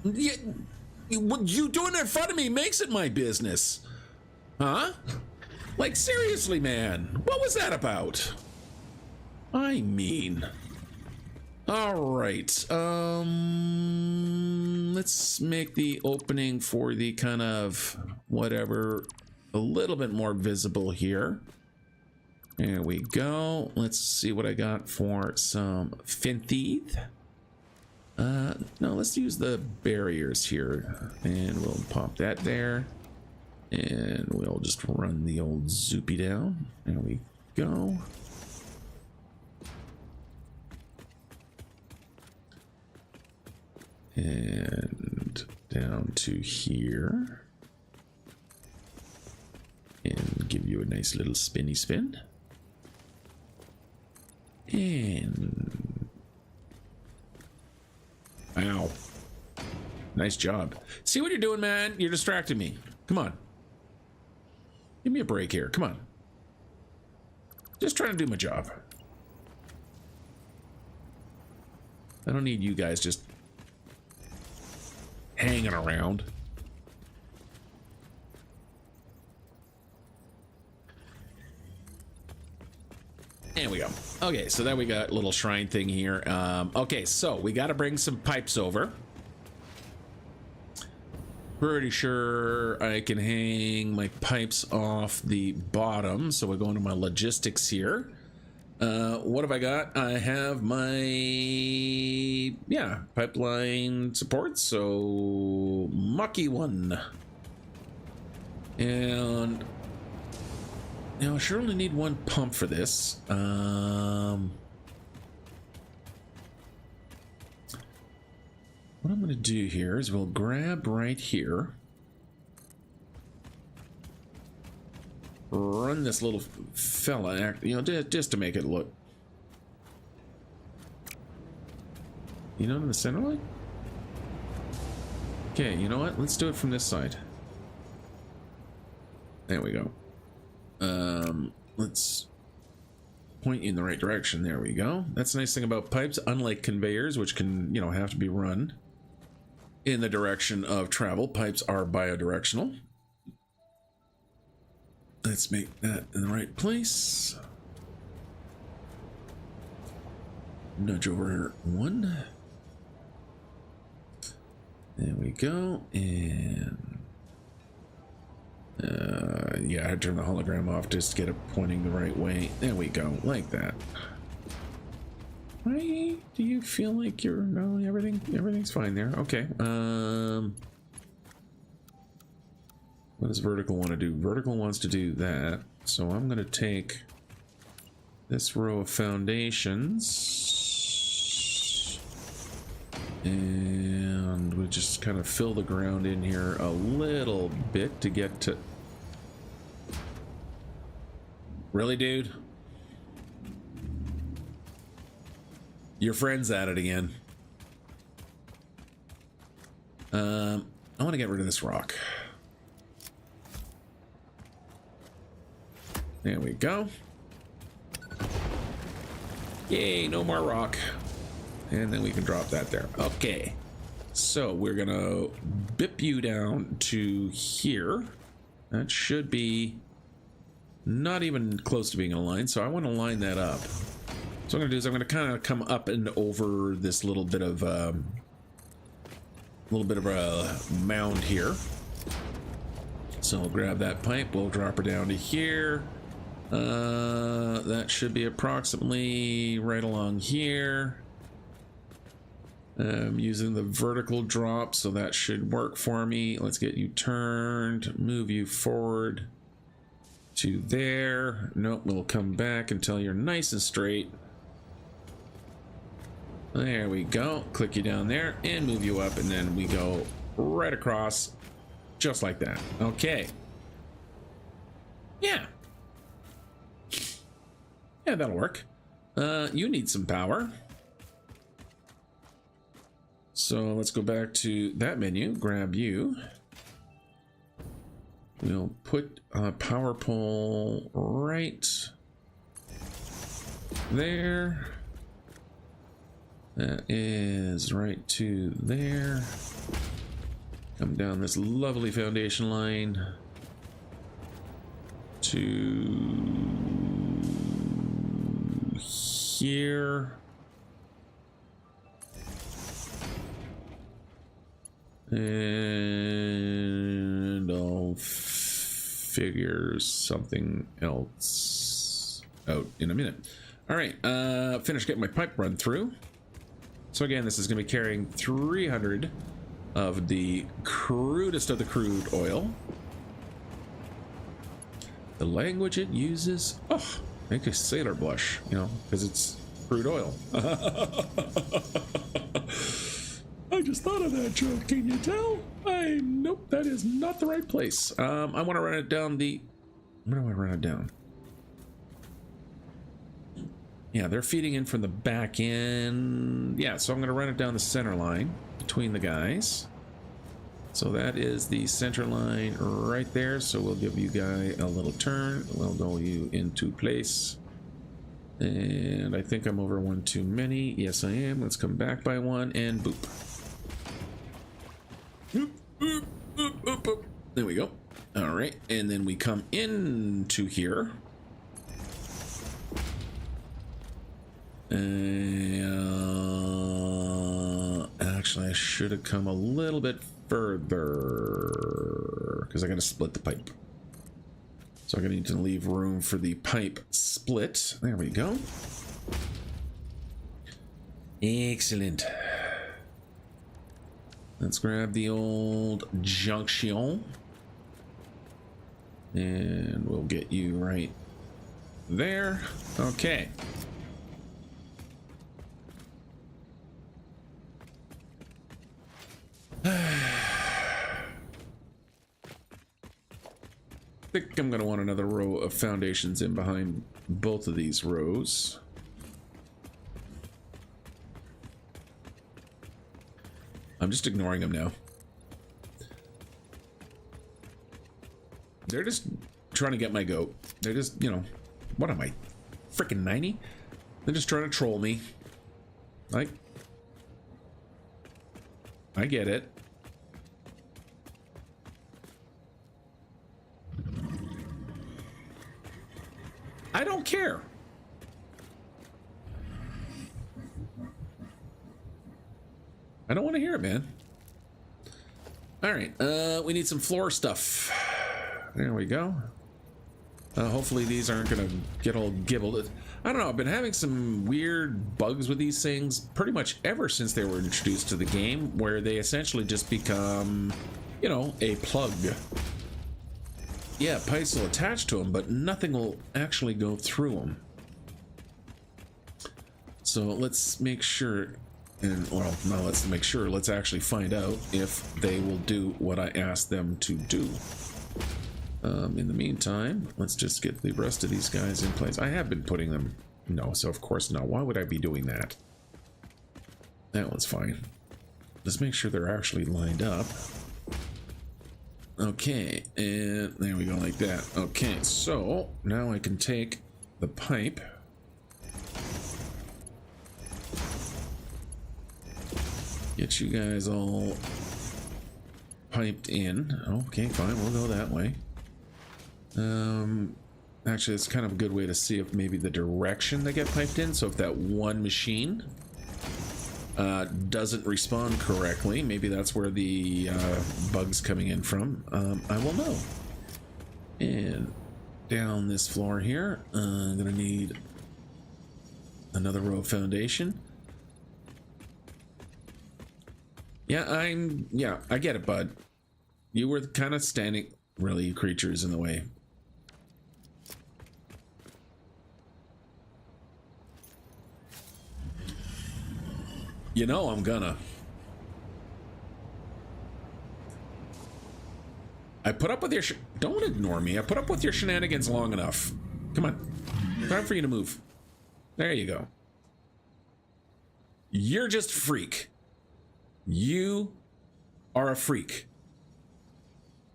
[SPEAKER 1] You doing it in front of me makes it my business. Huh? Like, seriously, man. What was that about? I mean... All right. Let's make the opening for the kind of whatever a little bit more visible here. There we go. Let's see what I got for some Fintheeth. No, let's use the barriers here, and we'll pop that there, and we'll just run the old Zoopy down. There we go. And down to here, and give you a nice little spinny spin. And ow, nice job. See what you're doing, man? You're distracting me. Come on, give me a break here. Come on, just trying to do my job. I don't need you guys just hanging around. There we go. Okay, so then we got a little shrine thing here. Okay, so we got to bring some pipes over. Pretty sure I can hang my pipes off the bottom. So we're going to my logistics here. What have I got? I have my, pipeline support. So mucky one. And now I sure only need one pump for this. What I'm gonna do here is we'll grab right here, run this little fella, just to make it look, in the center line. Okay, you know what? Let's do it from this side. There we go. Let's point you in the right direction. There we go. That's the nice thing about pipes, unlike conveyors, which can, have to be run in the direction of travel. Pipes are bidirectional. Let's make that in the right place. Nudge over one. There we go. And yeah, I had to turn the hologram off just to get it pointing the right way. There we go, like that. Why do you feel like you're no everything's fine there? Okay. What does vertical want to do? Vertical wants to do that. So I'm gonna take this row of foundations and we just kind of fill the ground in here a little bit to get to. Really, dude? Your friend's at it again. I want to get rid of this rock. There we go. Yay, no more rock. And then we can drop that there. Okay. So we're gonna bip you down to here. That should be not even close to being aligned, so I want to line that up. So what I'm gonna do is I'm gonna kind of come up and over this little bit of a mound here. So we'll grab that pipe, we'll drop her down to here, That should be approximately right along here. I'm using the vertical drop, so that should work for me. Let's get you turned, move you forward to there. Nope, we'll come back until you're nice and straight. There we go. Click you down there and move you up, and then we go right across just like that. Okay. Yeah, that'll work. You need some power. So let's go back to that menu, grab you. We'll put a power pole right there. That is right to there. Come down this lovely foundation line to here. And I'll figure something else out in a minute. All right, finish getting my pipe run through. So again, this is going to be carrying 300 of the crudest of the crude oil. The language it uses, oh, make a sailor blush, you know, because it's crude oil. I just thought of that joke. Can you tell? Nope, that is not the right place. I want to run it down the. Where do I run it down? Yeah, they're feeding in from the back end. Yeah, so I'm going to run it down the center line between the guys. So that is the center line right there. So we'll give you guy a little turn. We'll go you into place. And I think I'm over one too many. Yes, I am. Let's come back by one and boop. Boop, boop, boop, boop, boop. There we go. All right, and then we come into here. Actually, I should have come a little bit further because I got to split the pipe. So I'm going to need to leave room for the pipe split. There we go. Excellent. Let's grab the old junction. And we'll get you right there. Okay. I think I'm going to want another row of foundations in behind both of these rows. I'm just ignoring them now. They're just trying to get my goat. They're just, you know, what am I, freaking 90? They're just trying to troll me. Like, I get it. I don't care. I don't want to hear it, man. All right, we need some floor stuff. There we go. Hopefully these aren't gonna get all gibbled. I don't know, I've been having some weird bugs with these things pretty much ever since they were introduced to the game, where they essentially just become, you know, a plug. Yeah, pipes will attach to them, but nothing will actually go through them. So let's make sure, and well, no, let's make sure, let's actually find out if they will do what I asked them to do. In the meantime, let's just get the rest of these guys in place. I have been putting them, no, so of course no. Why would I be doing that? That one's fine. Let's make sure they're actually lined up. Okay, and there we go, like that. Okay, so now I can take the pipe. Get you guys all piped in. Okay, fine, we'll go that way. Actually, it's kind of a good way to see if maybe the direction they get piped in. So if that one machine doesn't respond correctly, maybe that's where the bug's coming in from. I will know. And down this floor here. I'm gonna need another row of foundation. Yeah, I get it, bud. You were kind of standing, really, creatures in the way. You know I'm gonna. I put up with your don't ignore me. I put up with your shenanigans long enough. Come on. Time for you to move. There you go. You're just a freak. You are a freak.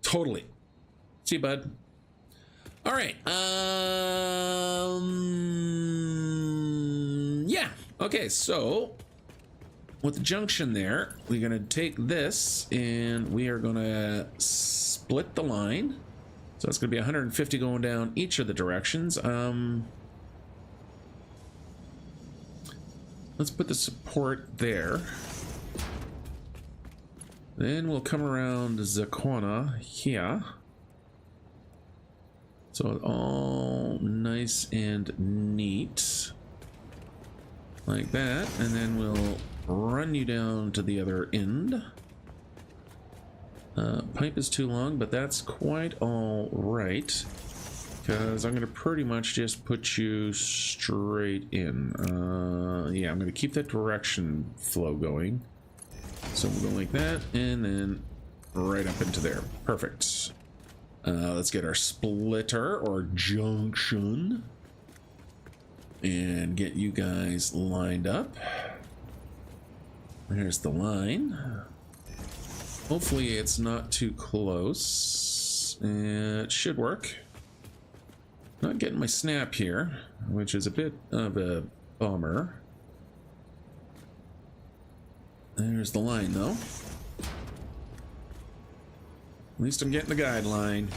[SPEAKER 1] Totally. See you, bud. All right. Yeah. Okay, so with the junction there, we're gonna take this and we are gonna split the line. So it's gonna be 150 going down each of the directions. Let's put the support there. Then we'll come around the corner here. So all nice and neat. Like that. And then we'll run you down to the other end. Pipe is too long, but that's quite all right. Because I'm going to pretty much just put you straight in. Yeah, I'm going to keep that direction flow going. So we'll go like that, and then right up into there. Perfect. Let's get our splitter or junction. And get you guys lined up. There's the line. Hopefully it's not too close. It should work. Not getting my snap here, which is a bit of a bummer. There's the line, though. At least I'm getting the guideline.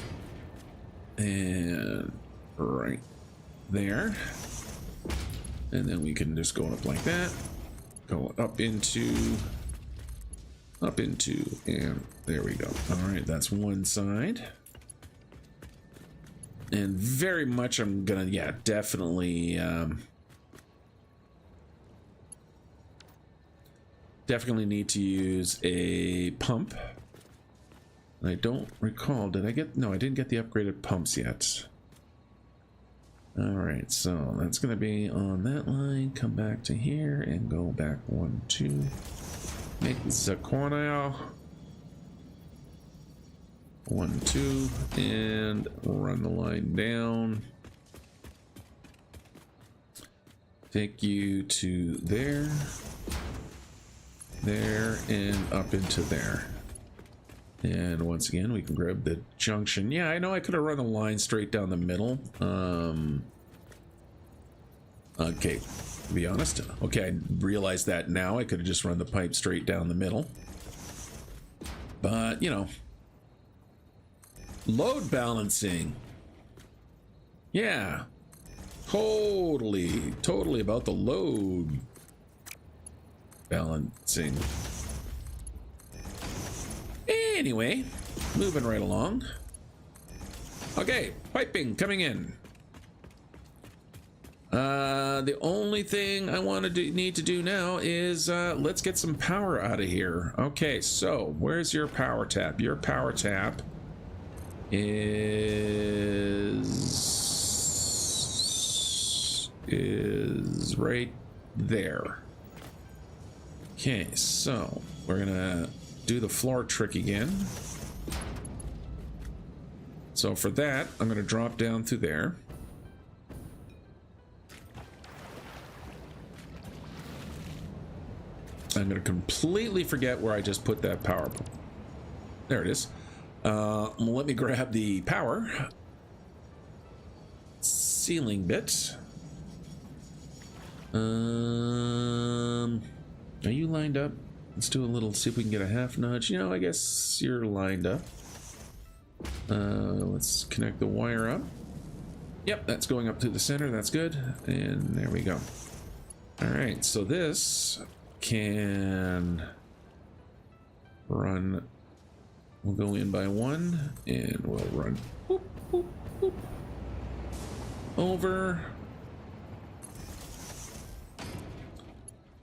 [SPEAKER 1] And right there. And then we can just go up like that. Go up into, and there we go. All right, that's one side. And very much I'm gonna, yeah, definitely, definitely need to use a pump. I don't recall, did I get, no, I didn't get the upgraded pumps yet. All right, so that's gonna be on that line, come back to here and go back 1, 2, make the corner. 1, 2, and run the line down. Take you to there, there, and up into there. And once again, we can grab the junction. Yeah, I know I could have run the line straight down the middle. Okay, to be honest. Okay, I realize that now. I could have just run the pipe straight down the middle. But, you know. Load balancing. Yeah. Totally about the load balancing. Anyway, moving right along. Okay, piping coming in. The only thing I want to need to do now is let's get some power out of here. Okay, so where's your power tap? Your power tap is right there. Okay, so we're gonna do the floor trick again. So for that, I'm gonna drop down through there. I'm gonna completely forget where I just put that power. There it is. Let me grab the power ceiling bit. Are you lined up? Let's do a little, see if we can get a half nudge. You know, I guess you're lined up. Let's connect the wire up. Yep, that's going up to the center. That's good. And there we go. All right, so this can run. We'll go in by one and we'll run. Boop, boop, boop. over.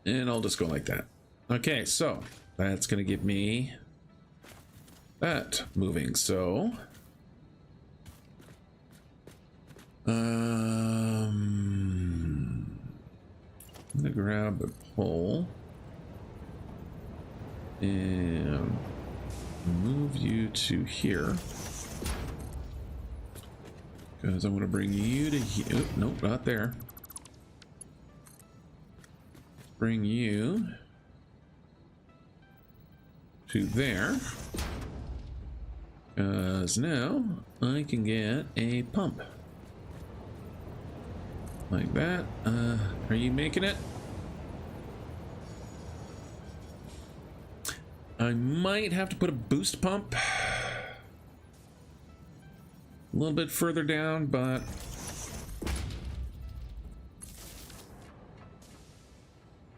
[SPEAKER 1] And I'll just go like that. Okay, so that's going to give me that moving. So I'm going to grab a pole and move you to here. Because I want to bring you to here. Oh, nope, not there. Bring you to there. Because now I can get a pump. Like that. Are you making it? I might have to put a boost pump a little bit further down, but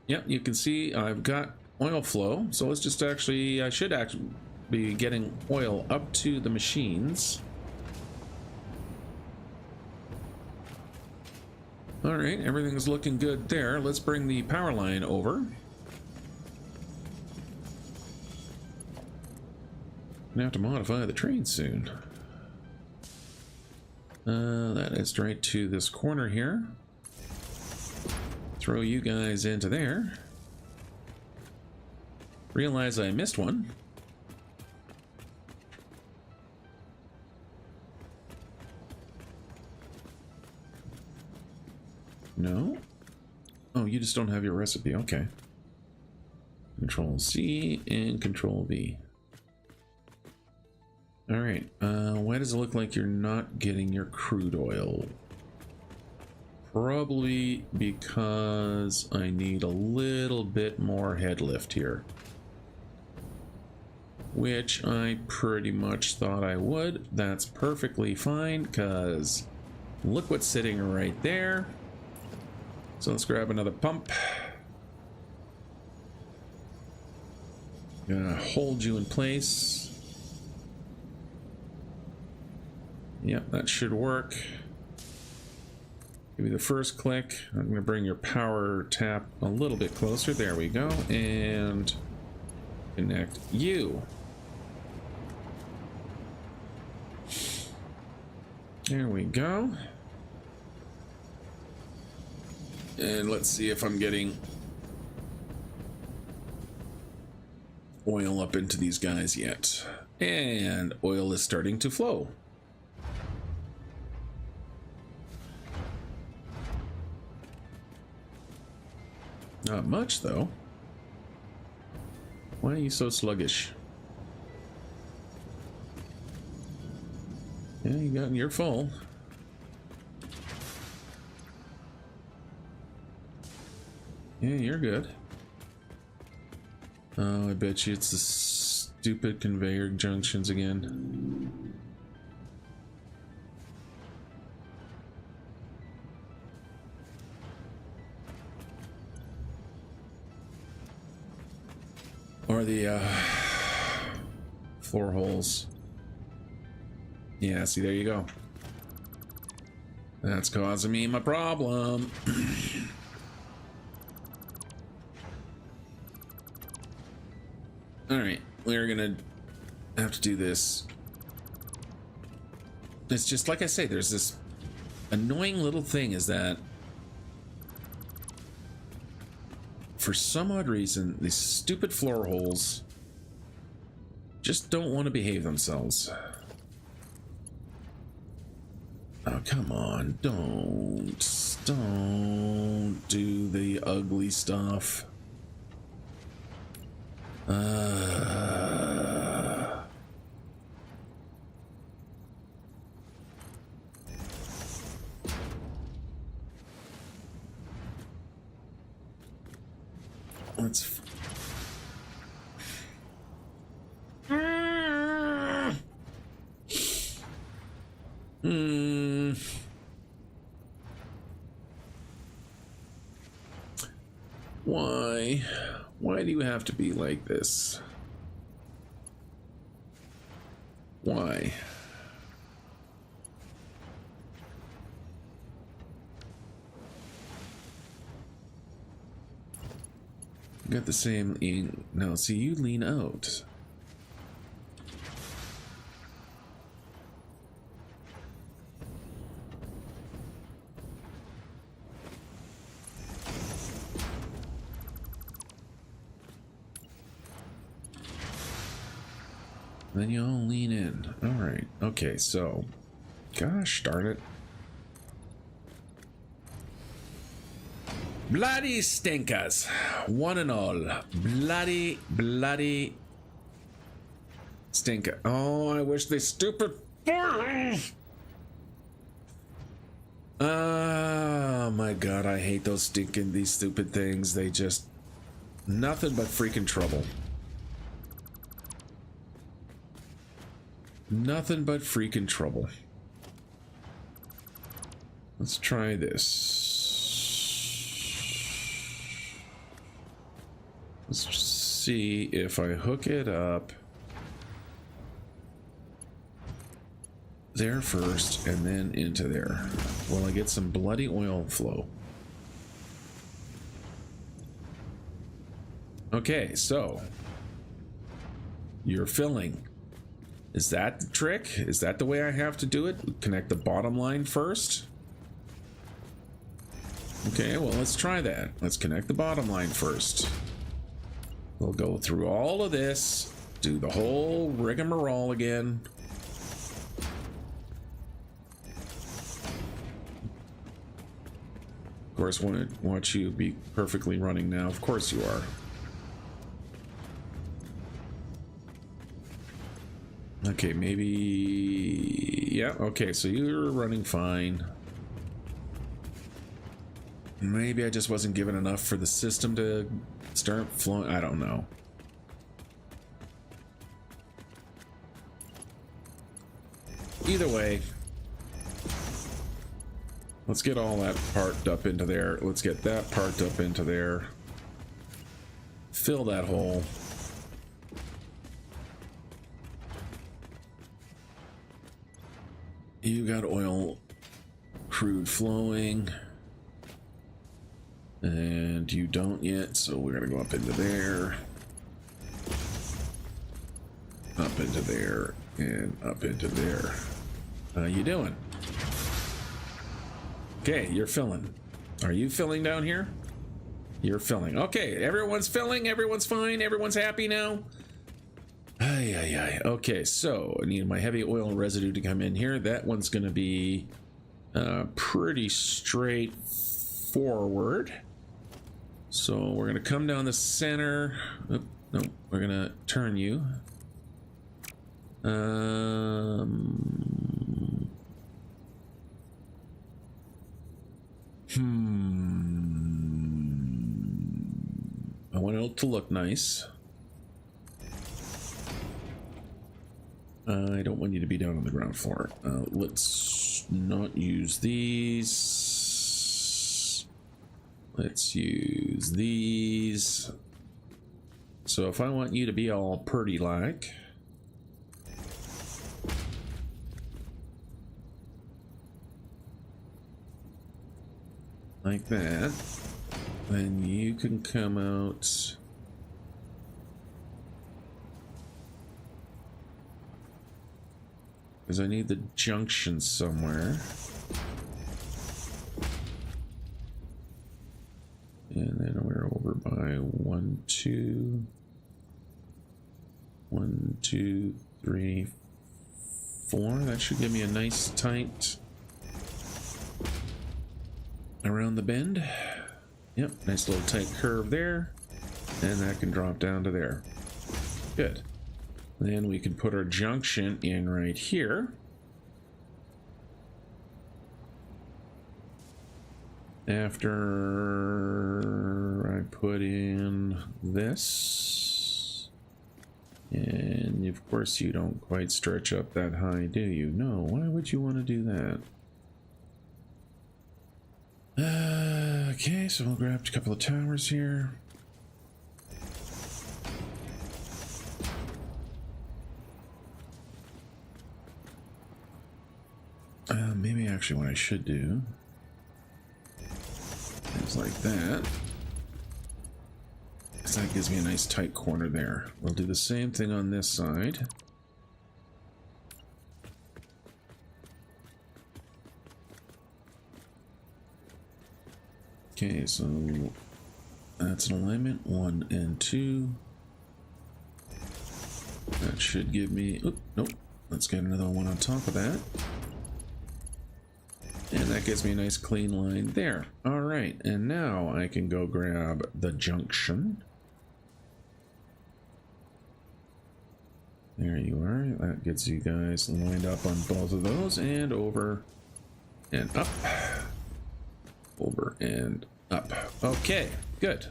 [SPEAKER 1] yep, you can see I've got oil flow. So let's just actually, I should actually be getting oil up to the machines. All right, everything's looking good there. Let's bring the power line over. Gonna have to modify the train soon. That is right to this corner here. Throw you guys into there. Realize I missed one. No? Oh, you just don't have your recipe. Okay. Control C and Control V. All right. Why does it look like you're not getting your crude oil? Probably because I need a little bit more head lift here. Which I pretty much thought I would. That's perfectly fine, because look what's sitting right there. So let's grab another pump. Gonna hold you in place. Yep, that should work. Give me the first click. I'm going to bring your power tap a little bit closer. There we go. And connect you. There we go. And let's see if I'm getting oil up into these guys yet. And oil is starting to flow. Not much, though. Why are you so sluggish? Yeah, you're full. Yeah, you're good. Oh, I bet you it's the stupid conveyor junctions again. Or the floor holes. Yeah, see, there you go. That's causing me my problem. All right, we're gonna have to do this. It's just like I say, there's this annoying little thing is that for some odd reason, these stupid floor holes just don't want to behave themselves. Oh, come on, don't do the ugly stuff. Let's Why do you have to be like this? Why? Got the same. No, see, you lean out. Then you all lean in. All right. Okay, so, gosh darn it. Bloody stinkers, one and all. Bloody stinker. Oh, I wish they stupid. Oh my god, I hate these stupid things. They just, nothing but freaking trouble. Nothing but freaking trouble. Let's try this. Let's see if I hook it up there first and then into there. Will I get some bloody oil flow? Okay, so you're filling. Is that the trick? Is that the way I have to do it? Connect the bottom line first? Okay, well, let's try that. Let's connect the bottom line first. We'll go through all of this, do the whole rigmarole again. Of course, want you be perfectly running now. Of course you are. Okay, maybe... Yeah, okay, so you're running fine. Maybe I just wasn't given enough for the system to start flowing. I don't know. Either way, let's get all that parked up into there. Let's get that parked up into there. Fill that hole. You got oil, crude flowing. And you don't yet, so we're gonna go up into there, up into there, and up into there. How you doing? Okay, you're filling. Are you filling down here? You're filling. Okay, everyone's filling, everyone's fine, everyone's happy now. Ay, ay, ay. Okay, so I need my heavy oil residue to come in here. That one's gonna be pretty straightforward. So we're gonna come down the center. Oh, no, we're gonna turn you. I want it to look nice. I don't want you to be down on the ground floor. Let's not use these. Let's use these. So if I want you to be all pretty like that, then you can come out because I need the junction somewhere. And then we're over by 1, 2, 1, 2, 3, 4. That should give me a nice tight around the bend. Yep, nice little tight curve there. And that can drop down to there. Good. Then we can put our junction in right here. After I put in this, and of course you don't quite stretch up that high, do you? No, why would you want to do that? Okay, so we'll grab a couple of towers here. Maybe actually what I should do is like that. because that gives me a nice tight corner there. We'll do the same thing on this side. Okay, so that's an alignment 1 and 2. That should give me, oop, nope, let's get another one on top of that. And that gives me a nice clean line there. All right, and now I can go grab the junction. There you are. That gets you guys lined up on both of those, and over and up. Over and up. Okay, good.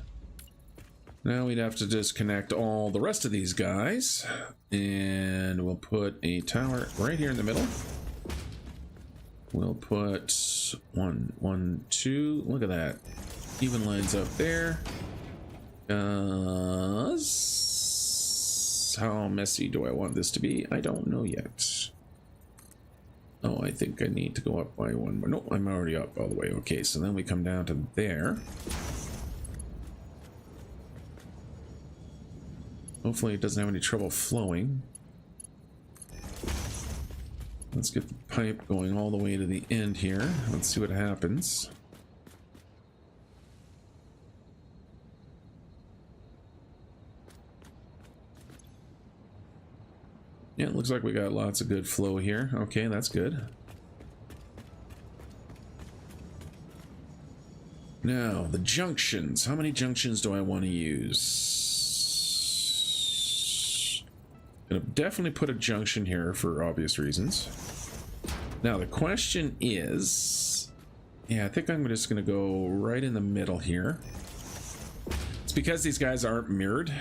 [SPEAKER 1] Now we'd have to disconnect all the rest of these guys, and we'll put a tower right here in the middle. We'll put 1, 1, 2. Look at that. Even lines up there. How messy do I want this to be? I don't know yet. Oh, I think I need to go up by 1 more. No, I'm already up all the way. Okay, so then we come down to there. Hopefully it doesn't have any trouble flowing. Let's get the pipe going all the way to the end here. Let's see what happens. Yeah, it looks like we got lots of good flow here. Okay, that's good. Now, the junctions. How many junctions do I want to use? Gonna definitely put a junction here for obvious reasons. Now, the question is... Yeah, I think I'm just gonna go right in the middle here. Because these guys aren't mirrored,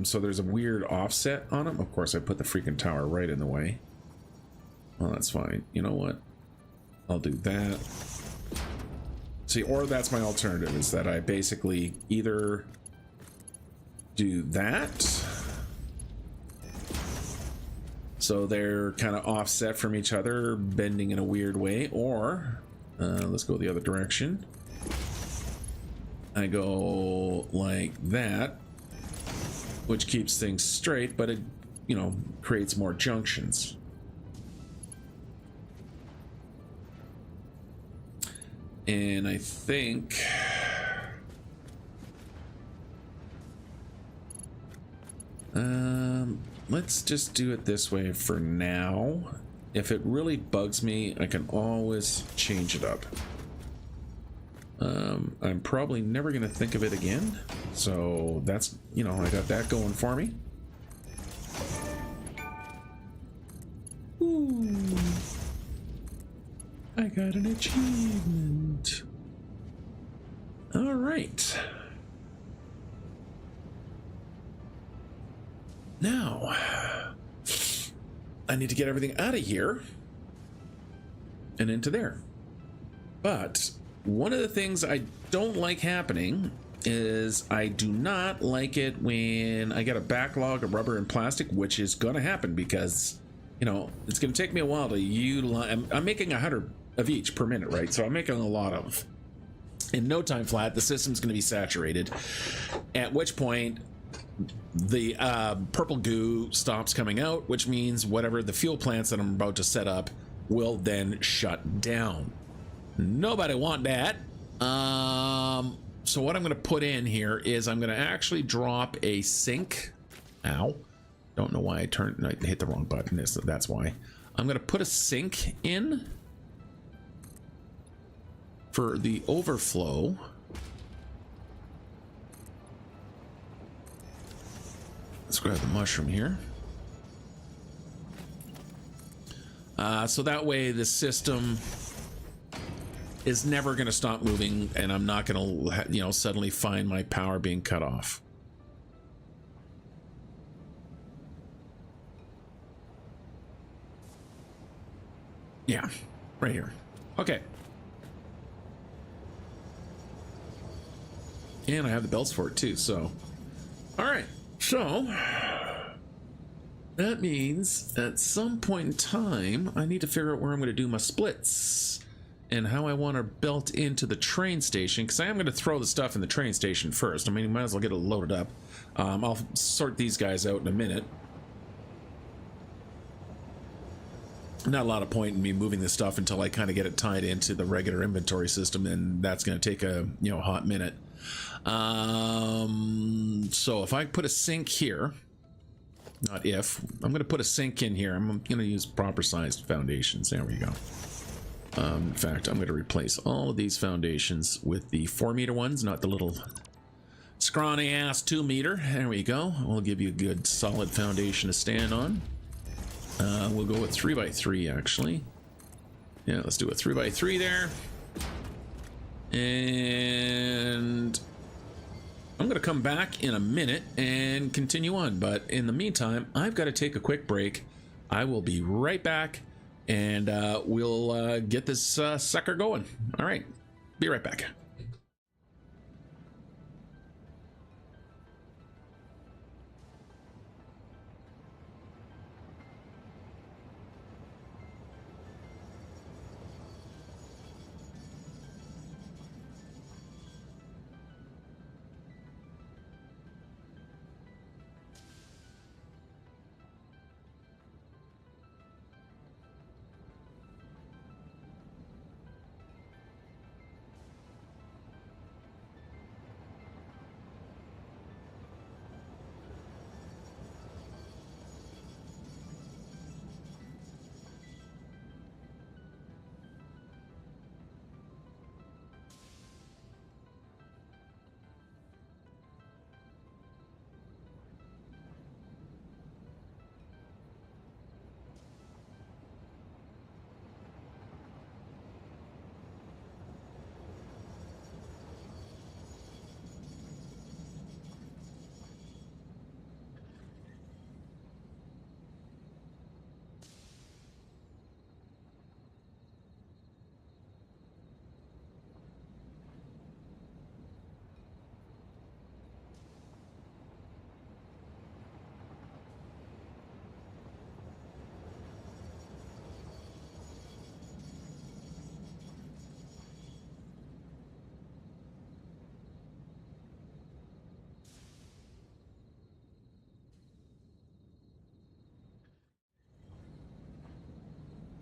[SPEAKER 1] so there's a weird offset on them. Of course, I put the freaking tower right in the way. Well, that's fine. You know what? I'll do that. See, or that's my alternative, is that I basically either do that, so they're kind of offset from each other, bending in a weird way, or let's go the other direction. I go like that, which keeps things straight, but it, you know, creates more junctions. And I think let's just do it this way for now. If it really bugs me, I can always change it up. I'm probably never going to think of it again. So that's, you know, I got that going for me. Ooh. I got an achievement. All right. Now, I need to get everything out of here and into there. But one of the things I don't like happening is I do not like it when I get a backlog of rubber and plastic, which is going to happen because, you know, it's going to take me a while to utilize. I'm making 100 of each per minute, right? So I'm making a lot of. In no time flat, the system's going to be saturated, at which point the purple goo stops coming out, which means whatever the fuel plants that I'm about to set up will then shut down. Nobody want that. So what I'm going to put in here is I'm going to actually drop a sink. Ow. Don't know why I hit the wrong button. That's why. I'm going to put a sink in for the overflow. Let's grab the mushroom here. So that way the system is never going to stop moving, and I'm not going to, you know, suddenly find my power being cut off. Yeah, right here. Okay. And I have the belts for it too, so. All right, so that means at some point in time, I need to figure out where I'm going to do my splits. and how I want it built into the train station, because I am going to throw the stuff in the train station first. I mean, you might as well get it loaded up. I'll sort these guys out in a minute. Not a lot of point in me moving this stuff until I kind of get it tied into the regular inventory system, and that's going to take a hot minute. So if I put a sink here, not if, I'm going to put a sink in here. I'm going to use proper sized foundations. There we go. In fact, I'm going to replace all of these foundations with the 4-meter ones, not the little scrawny ass 2-meter. There we go. We'll give you a good solid foundation to stand on. We'll go with 3x3 actually. Yeah, let's do a 3x3 there. And I'm going to come back in a minute and continue on. But in the meantime, I've got to take a quick break. I will be right back, and we'll get this sucker going. All right, be right back.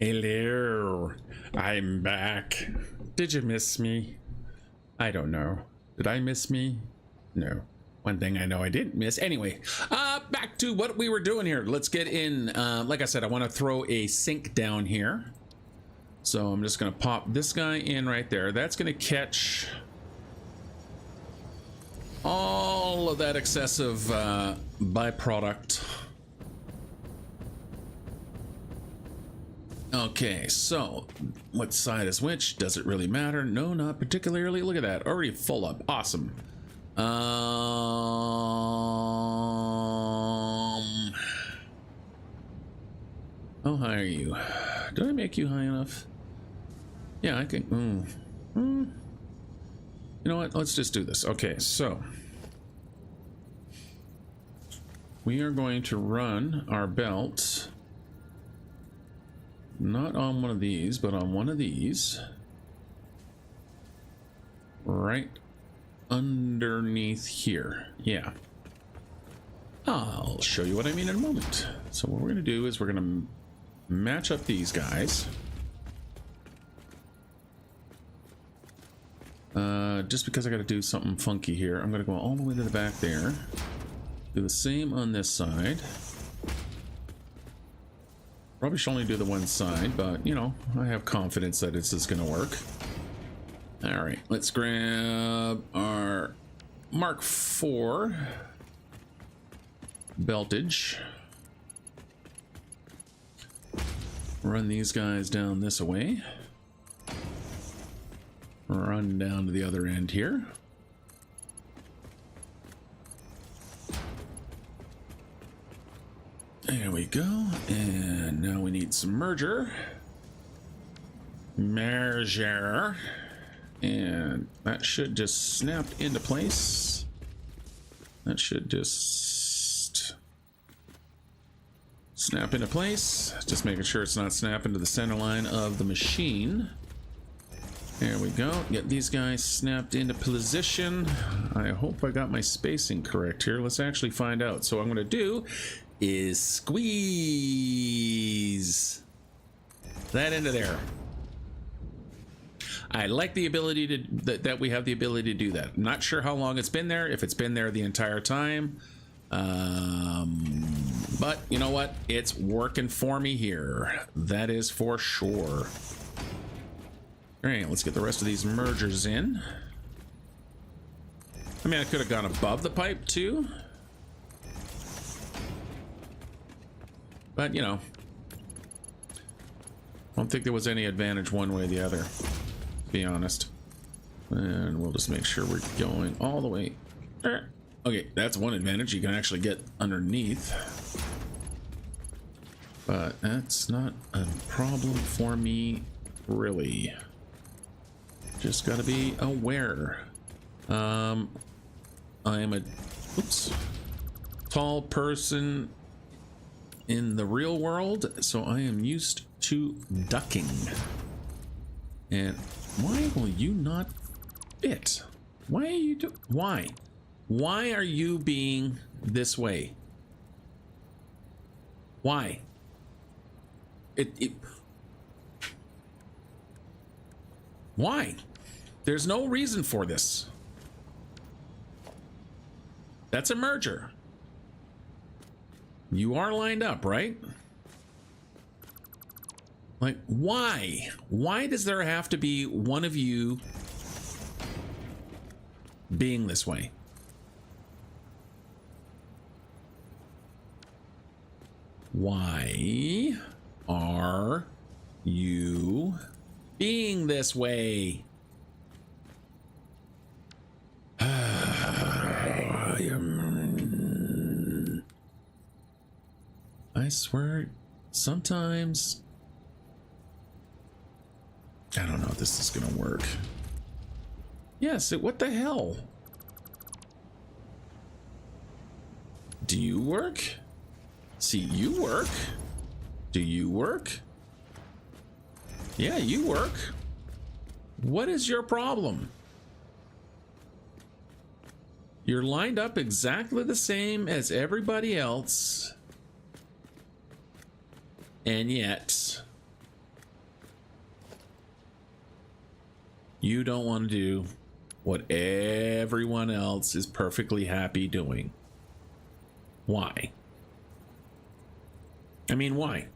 [SPEAKER 1] Hello, I'm back. Did you miss me? I don't know. Did I miss me? No. One thing I know I didn't miss. Anyway, back to what we were doing here. Let's get in. Like I said, I want to throw a sink down here. So I'm just going to pop this guy in right there. That's going to catch all of that excessive byproduct. Okay, so what side is which? Does it really matter? No, not particularly. Look at that, already full up. Awesome. How high are you? Did I make you high enough? Yeah, I can. You know what? Let's just do this. Okay, so we are going to run our belt. Not on one of these, but on one of these. Right underneath here. Yeah. I'll show you what I mean in a moment. So what we're going to do is we're going to match up these guys. Just because I got to do something funky here, I'm going to go all the way to the back there. Do the same on this side. Probably should only do the one side, but you know, I have confidence that it's just gonna work. All right, let's grab our Mark IV beltage. Run these guys down this way. Run down to the other end here. There we go, and now we need some merger, and that should just snap into place. That should just snap into place. Just making sure it's not snapping to the center line of the machine. There we go. Get these guys snapped into position. I hope I got my spacing correct here. Let's actually find out. So what I'm going to do is squeeze that into there. I like the ability to that we have the ability to do that. I'm not sure how long it's been there, if it's been there the entire time. But you know what? It's working for me here. That is for sure. All right, let's get the rest of these mergers in. I mean, I could have gone above the pipe too. But, you know, I don't think there was any advantage one way or the other, to be honest. And we'll just make sure we're going all the way. Okay, that's one advantage. You can actually get underneath. But that's not a problem for me, really. Just gotta be aware. I am a tall person in the real world, so I am used to ducking. And why will you not fit? Why are you why are you being this way? Why? Why? There's no reason for this. That's a merger. You are lined up, right? Like, why? Why does there have to be one of you being this way? Why are you being this way? I swear, sometimes I don't know if this is gonna work. Yes, what the hell? Do you work? See, you work. Do you work? Yeah, you work. What is your problem? You're lined up exactly the same as everybody else. And yet, you don't want to do what everyone else is perfectly happy doing. Why? I mean, why?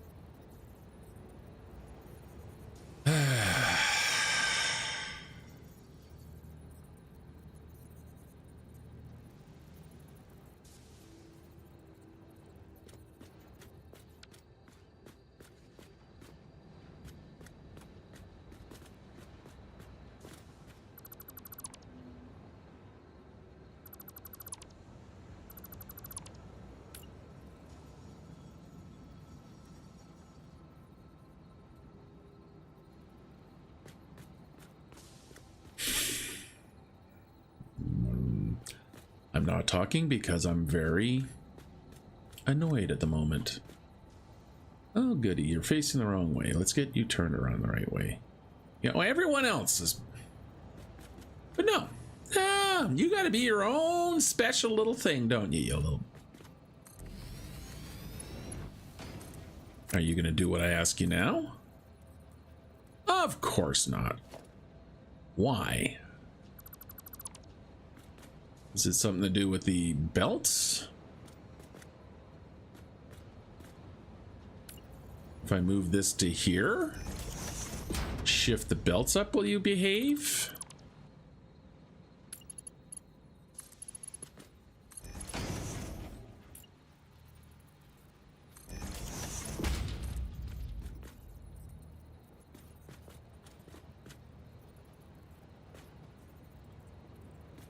[SPEAKER 1] I'm not talking because I'm very annoyed at the moment. Oh, goody, you're facing the wrong way. Let's get you turned around the right way. You know, everyone else is... But no. You gotta be your own special little thing, don't you, you little... Are you gonna do what I ask you now? Of course not. Why? Is it something to do with the belts? If I move this to here, shift the belts up, will you behave?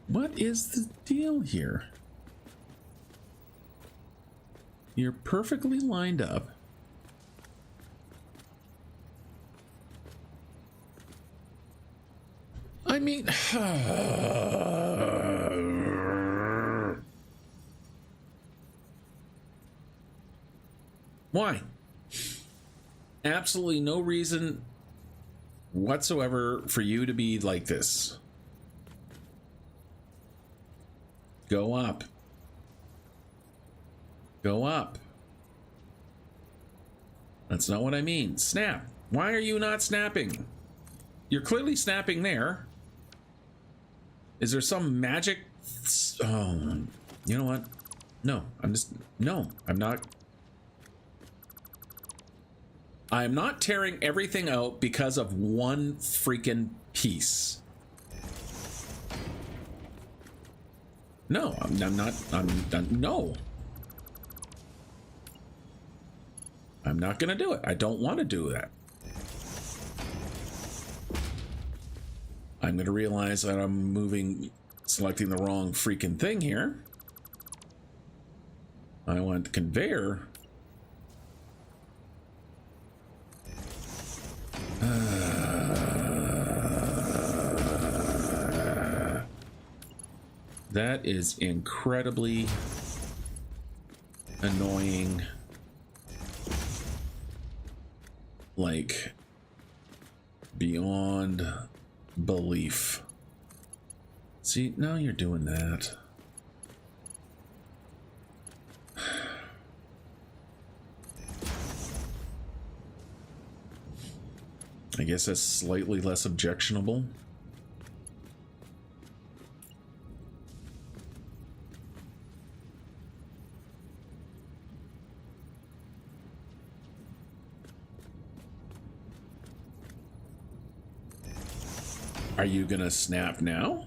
[SPEAKER 1] What is the deal here? You're perfectly lined up. I mean, why? Absolutely no reason whatsoever for you to be like this. Go up. Go up. That's not what I mean. Snap. Why are you not snapping? You're clearly snapping there. Is there some magic? Oh, you know what? No, no, I'm not. I'm not tearing everything out because of one freaking piece. No, I'm not, no. I'm not gonna do it. I don't want to do that. I'm gonna realize that I'm selecting the wrong freaking thing here. I want the conveyor. That is incredibly annoying. Like, beyond belief. See, now you're doing that. I guess that's slightly less objectionable. Are you gonna snap now?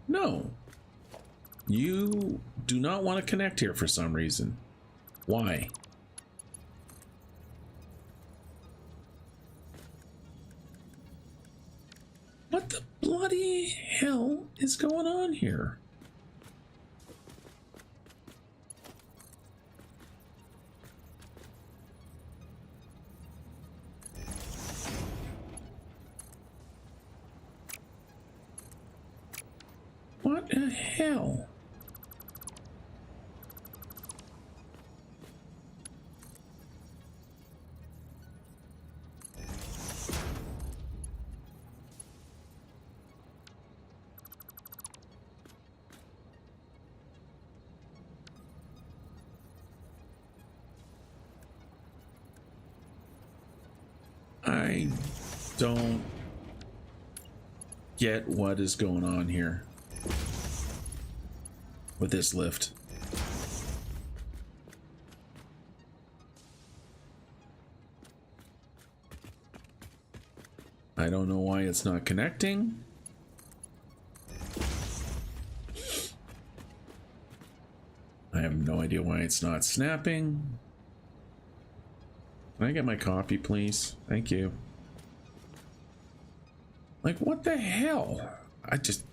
[SPEAKER 1] No. You do not want to connect here for some reason. Why? What the bloody hell is going on here? What the hell? I don't get what is going on here with this lift. I don't know why it's not connecting. I have no idea why it's not snapping. Can I get my copy, please? Thank you. Like, what the hell? I just...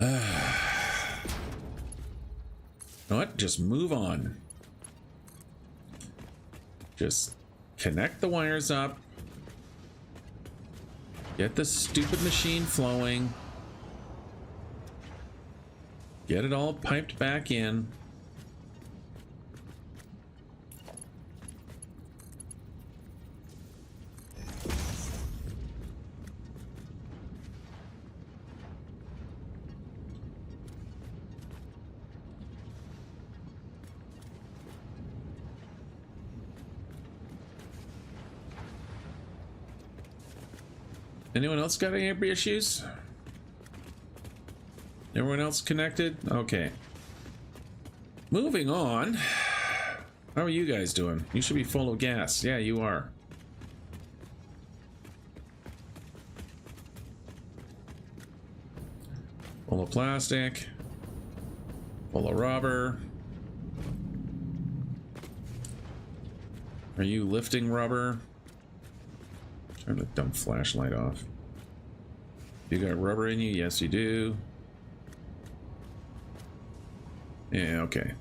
[SPEAKER 1] You know what? Just move on. Just connect the wires up. Get the stupid machine flowing. Get it all piped back in. Anyone else got any issues? Everyone else connected? Okay. Moving on. How are you guys doing? You should be full of gas. Yeah, you are. Full of plastic. Full of rubber. Are you lifting rubber? Turn the dumb flashlight off. You got rubber in you? Yes, you do. Yeah, okay.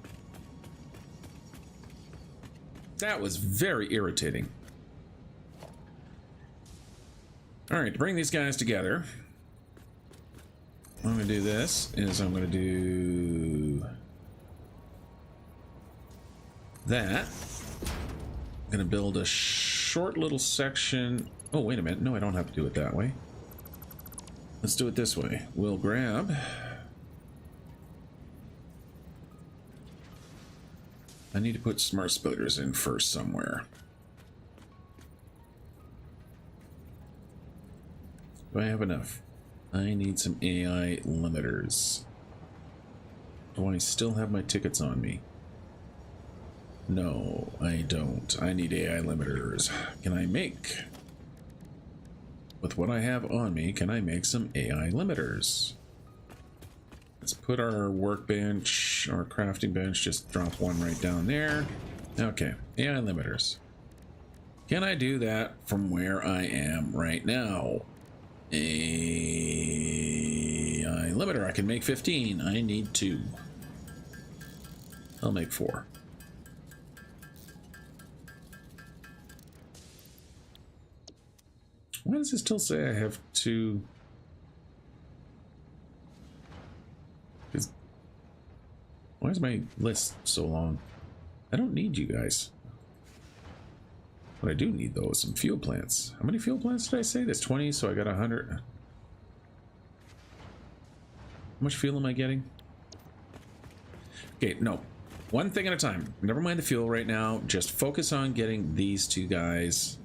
[SPEAKER 1] That was very irritating. Alright, to bring these guys together, what I'm going to do this is I'm going to do that. I'm gonna build a short little section. Oh, wait a minute. No, I don't have to do it that way. Let's do it this way. We'll grab... I need to put smart splitters in first somewhere. Do I have enough? I need some AI limiters. Do I still have my tickets on me? No, I don't. I need AI limiters. Can I make... With what I have on me, can I make some AI limiters? Let's put our workbench, our crafting bench, just drop one right down there. Okay, AI limiters. Can I do that from where I am right now? AI limiter, I can make 15. I need 2. I'll make 4. Why does it still say I have 2? Why is my list so long? I don't need you guys. What I do need, though, is some fuel plants. How many fuel plants did I say? There's 20, so I got 100. How much fuel am I getting? Okay, no. One thing at a time. Never mind the fuel right now. Just focus on getting these 2 guys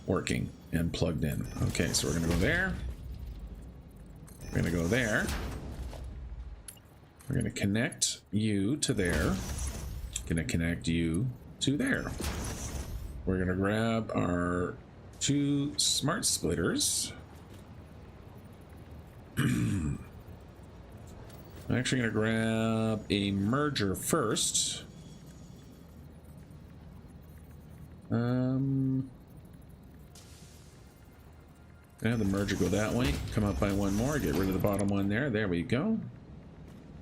[SPEAKER 1] working and plugged in. Okay, so we're going to go there. We're going to go there. We're going to connect you to there. Going to connect you to there. We're going to grab our 2 smart splitters. I'm actually going to grab a merger first. Have the merger go that way. Come up by 1 more. Get rid of the bottom one there. There we go.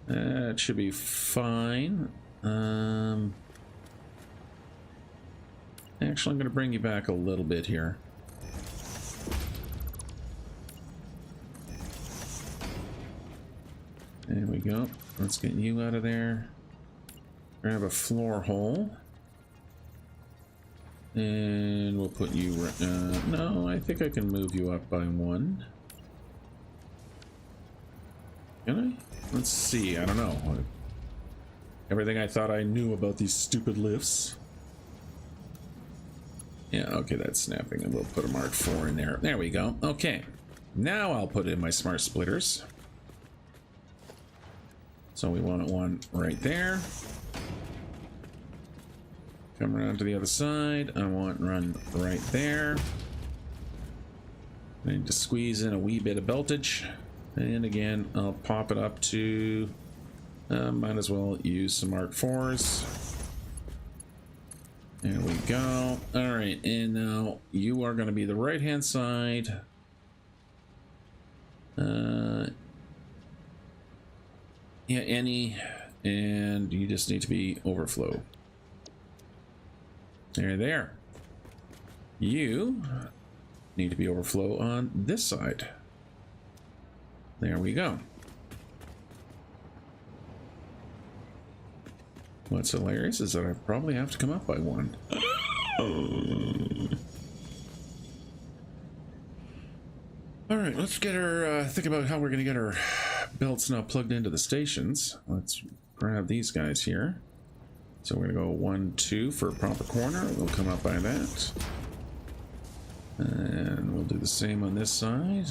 [SPEAKER 1] That should be fine. Actually, I'm going to bring you back a little bit here. There we go. Let's get you out of there. Grab a floor hole. And we'll put you... no, I think I can move you up by 1. Can I? Let's see. I don't know. Everything I thought I knew about these stupid lifts. Yeah, okay, that's snapping, and we'll put a Mark 4 in there. There we go. Okay. Now I'll put in my smart splitters. So we want one right there. Come around to the other side. I want run right there. I need to squeeze in a wee bit of beltage. And again, I'll pop it up to... might as well use some Mark 4s. There we go. Alright, and now you are going to be the right-hand side. Yeah, any. And you just need to be overflow. There. You need to be overflow on this side. There we go. What's hilarious is that I probably have to come up by 1. Alright, let's get her, think about how we're going to get our belts now plugged into the stations. Let's grab these guys here. So we're going to go 1, 2 for a proper corner. We'll come up by that. And we'll do the same on this side.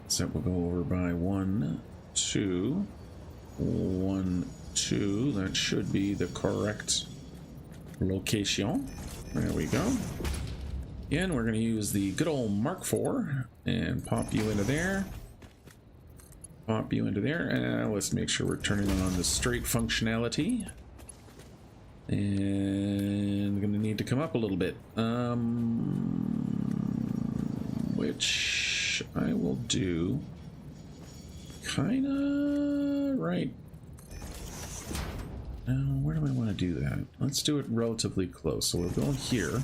[SPEAKER 1] Except we'll go over by 1, 2, 1, 2. That should be the correct location. There we go. Again, we're going to use the good old Mark 4 and pop you into there. Pop you into there. And let's make sure we're turning on the straight functionality. And I'm going to need to come up a little bit. Which I will do kind of right. Now, where do I want to do that? Let's do it relatively close. So we'll go here.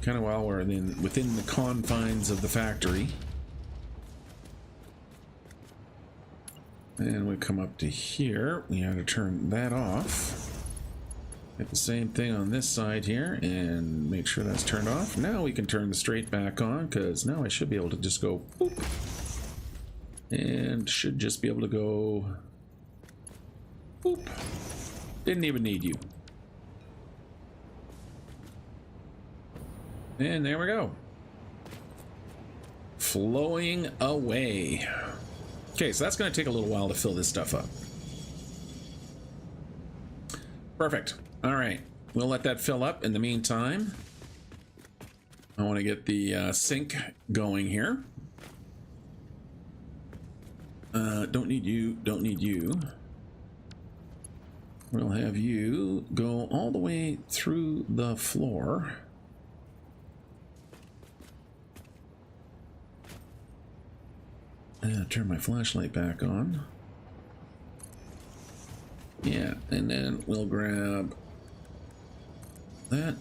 [SPEAKER 1] Kind of while we're within the confines of the factory. And we come up to here. We have to turn that off. Hit the same thing on this side here and make sure that's turned off. Now we can turn the straight back on, because now I should be able to just go boop. And should just be able to go boop. Didn't even need you. And there we go. Flowing away. Okay, so that's going to take a little while to fill this stuff up. Perfect. All right, we'll let that fill up. In the meantime, I want to get the sink going here. Don't need you, don't need you. We'll have you go all the way through the floor. Turn my flashlight back on. Yeah, and then we'll grab that.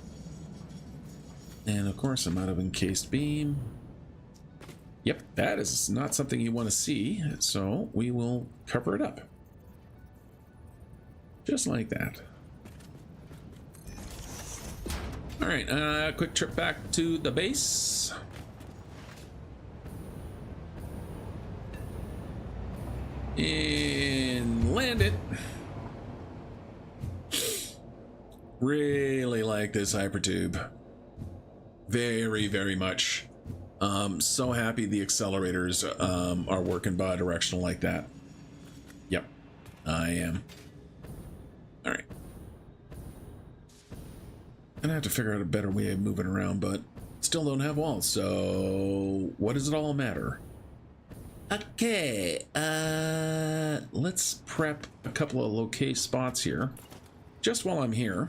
[SPEAKER 1] And of course, I'm out of encased beam. Yep, that is not something you want to see, so we will cover it up. Just like that. All right, quick trip back to the base. And land it. Really like this hypertube. Very, very much. So happy the accelerators are working bi-directional like that. Yep, I am. All right. Gonna have to figure out a better way of moving around, but still don't have walls, so what does it all matter? Okay, let's prep a couple of location spots here, just while I'm here.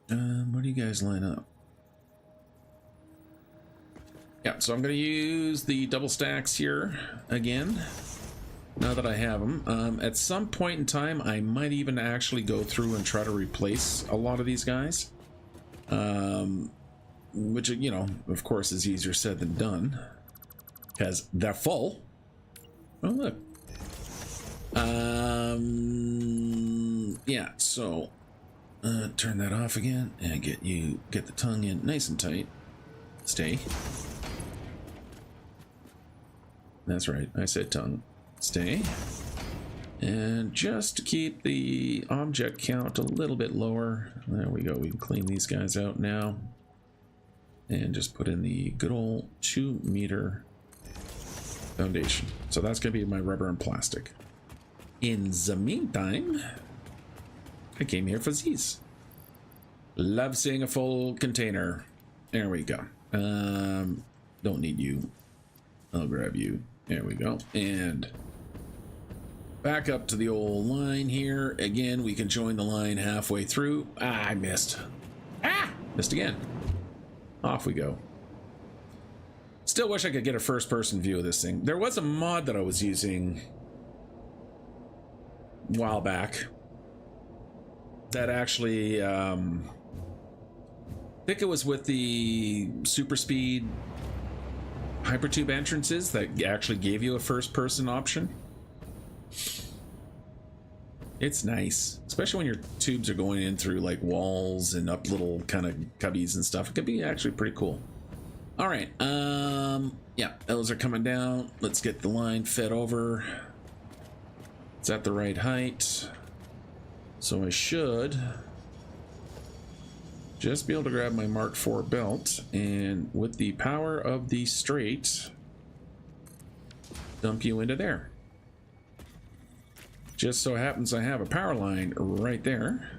[SPEAKER 1] Where do you guys line up? Yeah, so I'm going to use the double stacks here again, now that I have them. At some point in time, I might even actually go through and try to replace a lot of these guys. Which, you know, of course is easier said than done, because they're full. Oh, look. Yeah, so turn that off again and get the tongue in nice and tight. Stay. That's right, I said tongue. Stay. And just to keep the object count a little bit lower, there we go. We can clean these guys out now. And just put in the good old 2-meter foundation. So that's going to be my rubber and plastic. In the meantime, I came here for these. Love seeing a full container. There we go. Don't need you. I'll grab you. There we go. And back up to the old line here. Again, we can join the line halfway through. Ah, I missed. Ah! Missed again. Off we go. Still wish I could get a first-person view of this thing. There was a mod that I was using a while back that actually, I think it was with the super speed hypertube entrances that actually gave you a first-person option. It's nice, especially when your tubes are going in through like walls and up little kind of cubbies and stuff. It could be actually pretty cool. All right, yeah, those are coming down. Let's get the line fed over. It's at the right height, so I should just be able to grab my Mark IV belt and with the power of the straight, dump you into there. Just so happens I have a power line right there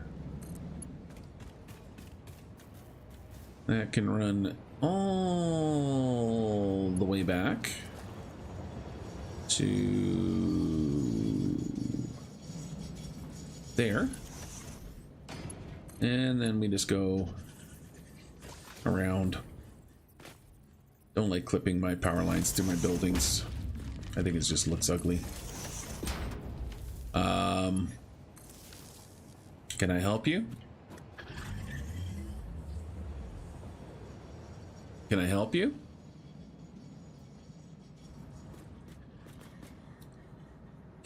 [SPEAKER 1] that can run all the way back to there. And then we just go around. Don't like clipping my power lines through my buildings. I think it just looks ugly. Can I help you? Can I help you?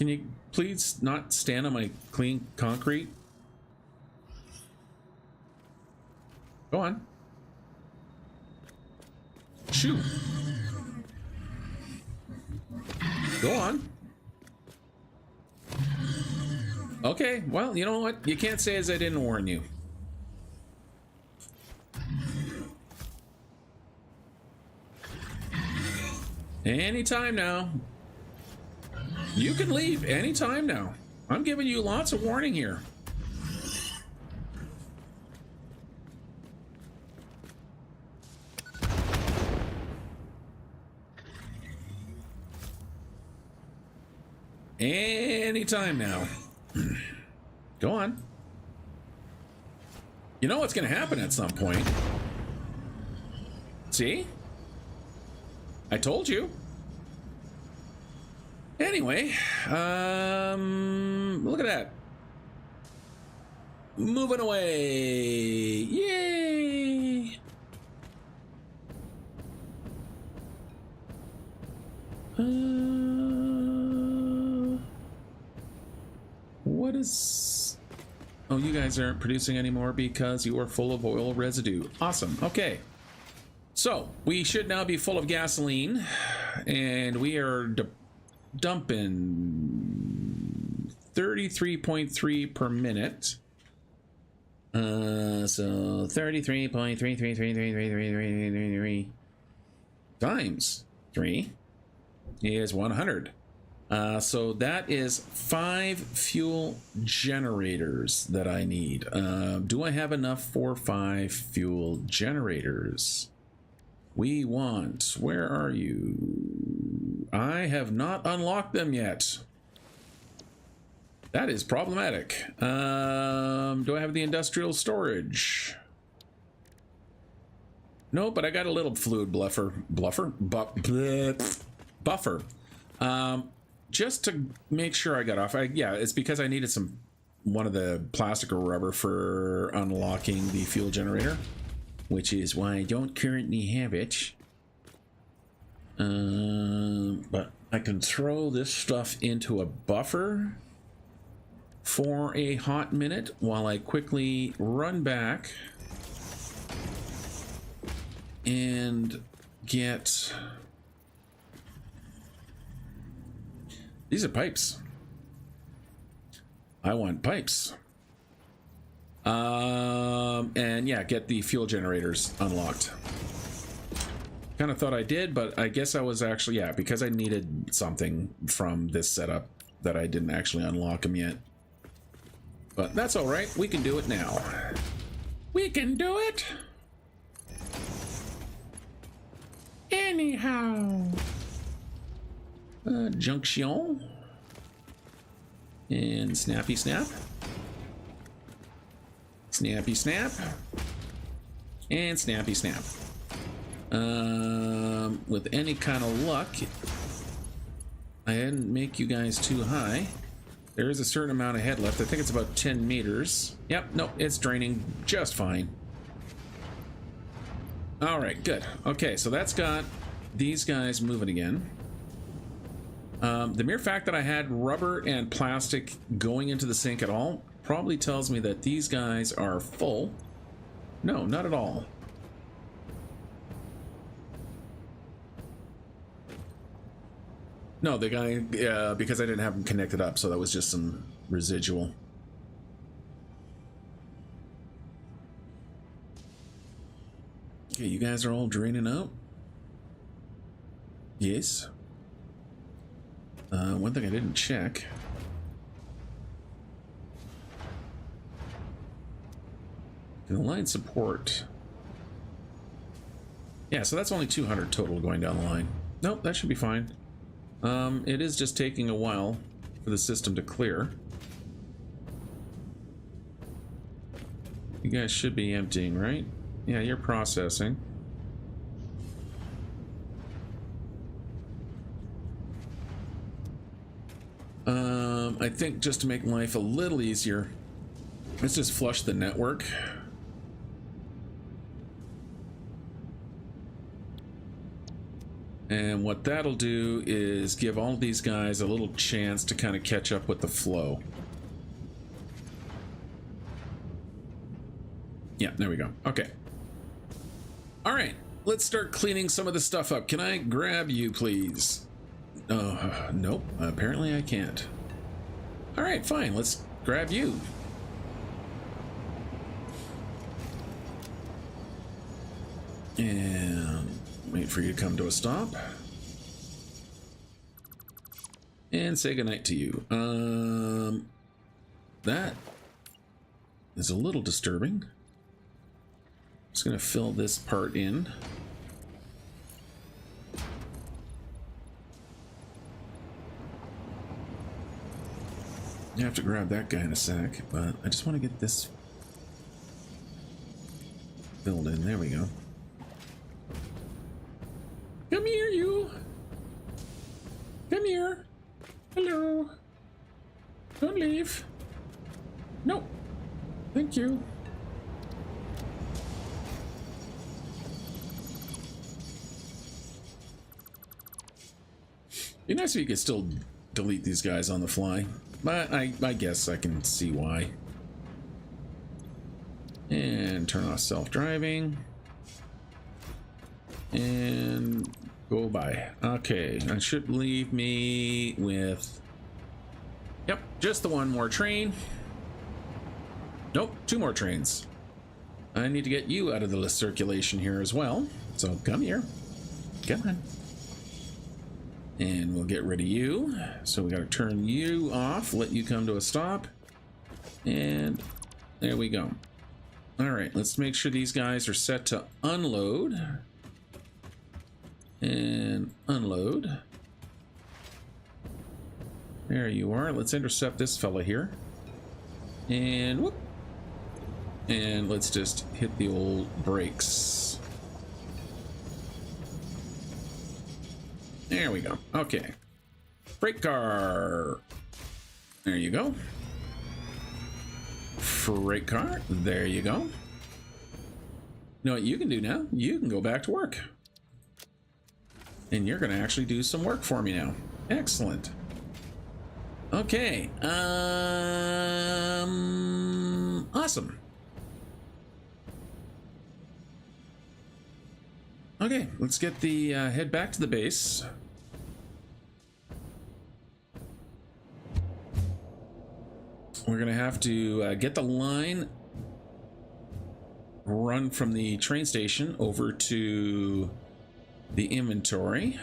[SPEAKER 1] Can you please not stand on my clean concrete? Go on. Shoot. Go on. Okay, well, you know what? You can't say as I didn't warn you. Anytime now. You can leave anytime now. I'm giving you lots of warning here. Anytime now. Go on. You know what's going to happen at some point. See? I told you. Anyway, look at that. Moving away. Yay! What is... Oh, you guys aren't producing anymore because you are full of oil residue. Awesome. Okay. So, we should now be full of gasoline, and we are dumping 33.3 per minute. So 33.3333333 times 3 is 100. So that is 5 fuel generators that I need. Do I have enough for 5 fuel generators? We want... Where are you? I have not unlocked them yet. That is problematic. Do I have the industrial storage? No, but I got a little fluid buffer. Just to make sure I got off. Yeah, it's because I needed one of the plastic or rubber for unlocking the fuel generator, which is why I don't currently have it. But I can throw this stuff into a buffer for a hot minute while I quickly run back and get... These are pipes. I want pipes. And yeah, get the fuel generators unlocked. Kind of thought I did, but I guess I was actually, yeah, because I needed something from this setup that I didn't actually unlock them yet. But that's all right. We can do it now. We can do it. Anyhow. Junction. And snappy snap. Snappy snap. And snappy snap. With any kind of luck, I didn't make you guys too high. There is a certain amount of head left. I think it's about 10 meters. Yep, nope, it's draining just fine. All right, good. Okay, so that's got these guys moving again. The mere fact that I had rubber and plastic going into the sink at all probably tells me that these guys are full. No, not at all. No, the guy, because I didn't have them connected up, so that was just some residual. Okay, you guys are all draining out? Yes. One thing I didn't check. The line support. Yeah, so that's only 200 total going down the line. Nope, that should be fine. It is just taking a while for the system to clear. You guys should be emptying, right? Yeah, you're processing. I think just to make life a little easier, let's just flush the network. And what that'll do is give all of these guys a little chance to kind of catch up with the flow. Yeah, there we go. Okay. All right, let's start cleaning some of the stuff up. Can I grab you, please? Nope, apparently I can't. All right, fine, let's grab you. And wait for you to come to a stop. And say goodnight to you. That is a little disturbing. Just gonna fill this part in. You have to grab that guy in a sec, but I just want to get this filled in. There we go. Come here, you. Come here. Hello. Don't leave. No. Thank you. Be nice if you could still delete these guys on the fly, but I guess I can see why. And turn off self-driving. And go by. Okay, that should leave me with... Yep, just the one more train. Nope, 2 more trains. I need to get you out of the circulation here as well. So come here. Come on. And we'll get rid of you. So we got to turn you off, let you come to a stop. And there we go. All right, let's make sure these guys are set to unload. And unload. There you are. Let's intercept this fella here. And whoop. And let's just hit the old brakes. There we go. Okay. Freight car. There you go. Freight car. There you go. You know what you can do now? You can go back to work. And you're going to actually do some work for me now. Excellent. Okay. Awesome. Okay, let's get the head back to the base. We're gonna have to get the line run from the train station over to the inventory,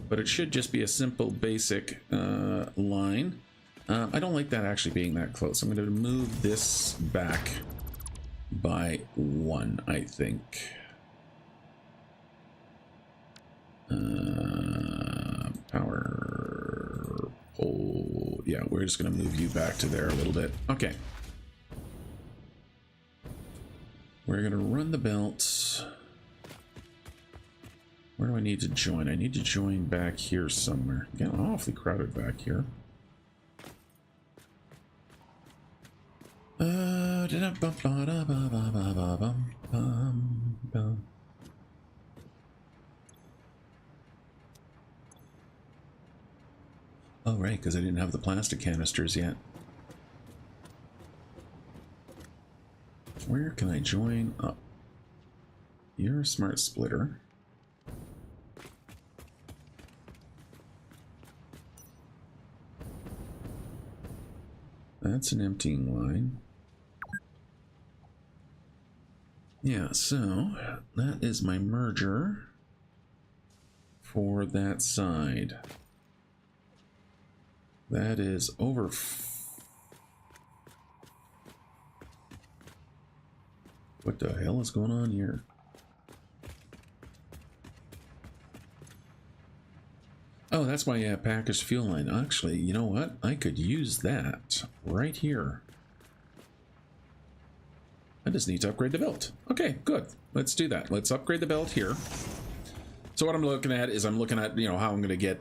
[SPEAKER 1] but it should just be a simple basic line. I don't like that actually being that close. I'm going to move this back by 1, I think. Power pole. Yeah, we're just going to move you back to there a little bit. Okay. We're going to run the belts. Where do I need to join? I need to join back here somewhere. Getting awfully crowded back here. Oh, right, because I didn't have the plastic canisters yet. Where can I join up? You're a smart splitter. That's an emptying line. Yeah, so that is my merger for that side. That is over. What the hell is going on here? Oh, that's my packaged fuel line. Actually, you know what? I could use that right here. I just need to upgrade the belt. Okay, good. Let's do that. Let's upgrade the belt here. So what I'm looking at is I'm looking at, you know, how I'm going to get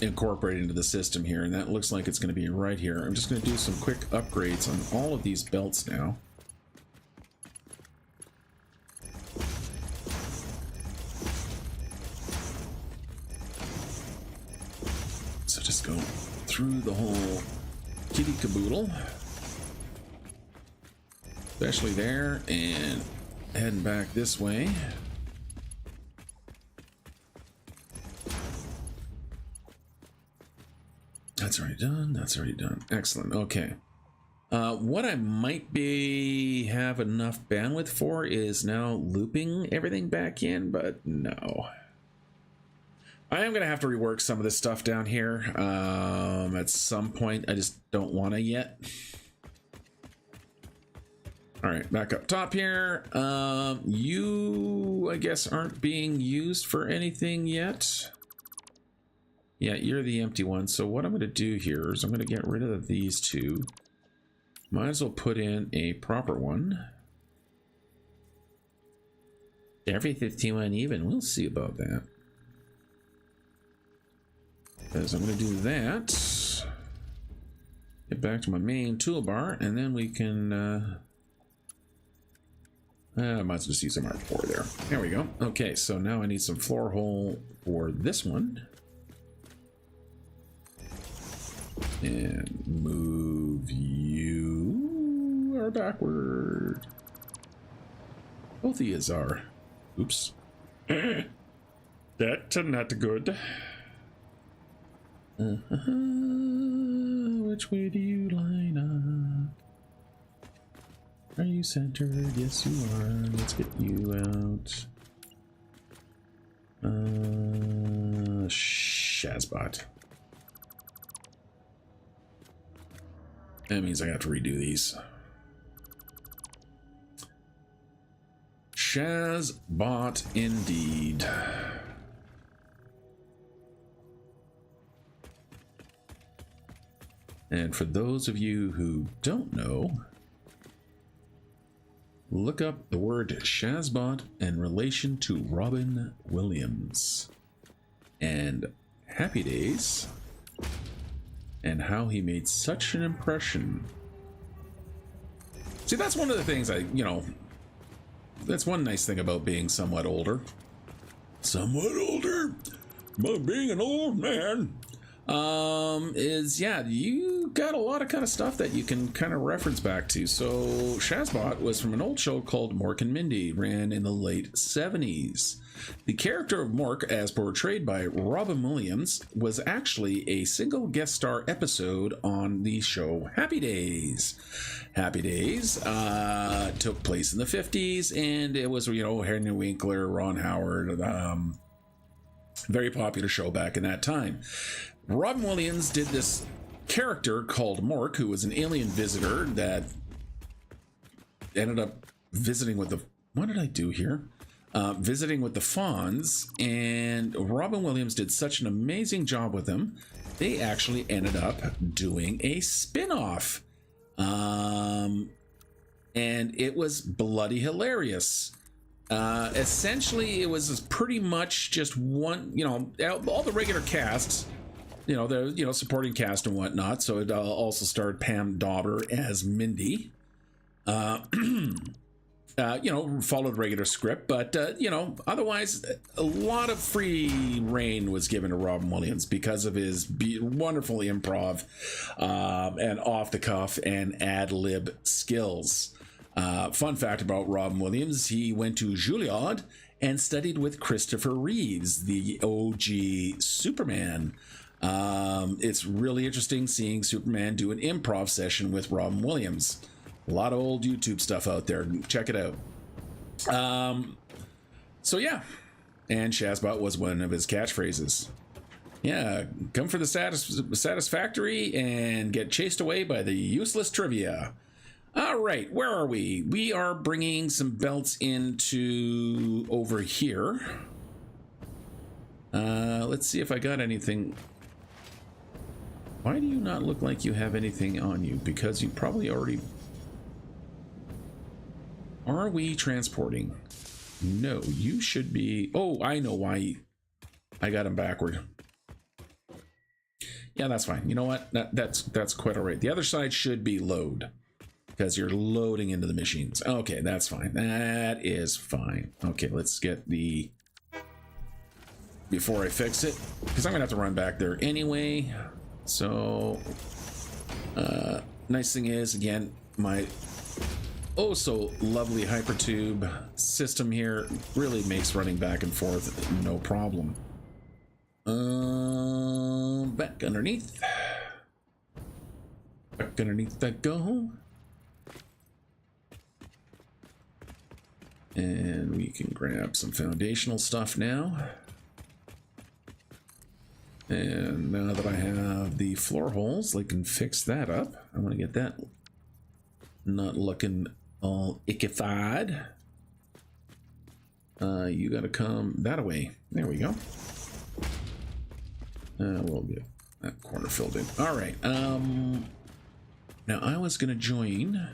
[SPEAKER 1] incorporated into the system here, and that looks like it's going to be right here. I'm just going to do some quick upgrades on all of these belts now. So just go through the whole kitty caboodle, especially there, and heading back this way. That's already done. That's already done. Excellent. Okay. What I might have enough bandwidth for is now looping everything back in, but no. I am going to have to rework some of this stuff down here at some point. I just don't want to yet. All right, back up top here. You, I guess, aren't being used for anything yet. Yeah, you're the empty one. So what I'm going to do here is I'm going to get rid of these two. Might as well put in a proper one. Every 51 even. We'll see about that. Because I'm going to do that. Get back to my main toolbar, and then we can... I might as well just use a mark 4 there. There we go. Okay, so now I need some floor hole for this one. And move you are backward. Both of yous are. Oops. That's not good. Which way do you line up? Are you centered? Yes, you are. Let's get you out. Shazbot. That means I have to redo these. Shazbot indeed. And for those of you who don't know, look up the word Shazbot in relation to Robin Williams and Happy Days, and how he made such an impression. See, that's one of the things that's one nice thing about being somewhat older. Somewhat older? About being an old man. Is, yeah, you got a lot of kind of stuff that you can kind of reference back to. So Shazbot was from an old show called Mork and Mindy, ran in the late 70s. The character of Mork, as portrayed by Robin Williams, was actually a single guest star episode on the show Happy Days. Happy Days took place in the 50s, and it was, Henry Winkler, Ron Howard, very popular show back in that time. Robin Williams did this character called Mork, who was an alien visitor that ended up visiting with the... What did I do here? Visiting with the Fonz, and Robin Williams did such an amazing job with him, they actually ended up doing a spin-off. And it was bloody hilarious. Essentially, it was pretty much just one, all the regular casts, the supporting cast and whatnot. So it also starred Pam Dauber as Mindy. Followed regular script, but otherwise a lot of free reign was given to Robin Williams because of his wonderful improv and off the cuff and ad lib skills. Fun fact about Robin Williams: he went to Juilliard and studied with Christopher Reeves, the OG Superman. It's really interesting seeing Superman do an improv session with Robin Williams. A lot of old YouTube stuff out there. Check it out. So yeah, and Shazbot was one of his catchphrases. Yeah, come for the Satisfactory and get chased away by the useless trivia. All right, where are we? We are bringing some belts into over here. Let's see if I got anything. Why do you not look like you have anything on you? Because you probably already... Are we transporting? No, you should be... Oh, I know why I got him backward. Yeah, that's fine. You know what? That's quite all right. The other side should be load, because you're loading into the machines. Okay, that's fine. That is fine. Okay, let's get the before I fix it, because I'm gonna have to run back there anyway. So nice thing is, again, my oh so lovely hypertube system here really makes running back and forth no problem. Back underneath that go. And we can grab some foundational stuff now. And now that I have the floor holes, I can fix that up. I want to get that not looking all ickified. You gotta come that way. There we go. We'll get that corner filled in. All right. Now I was gonna join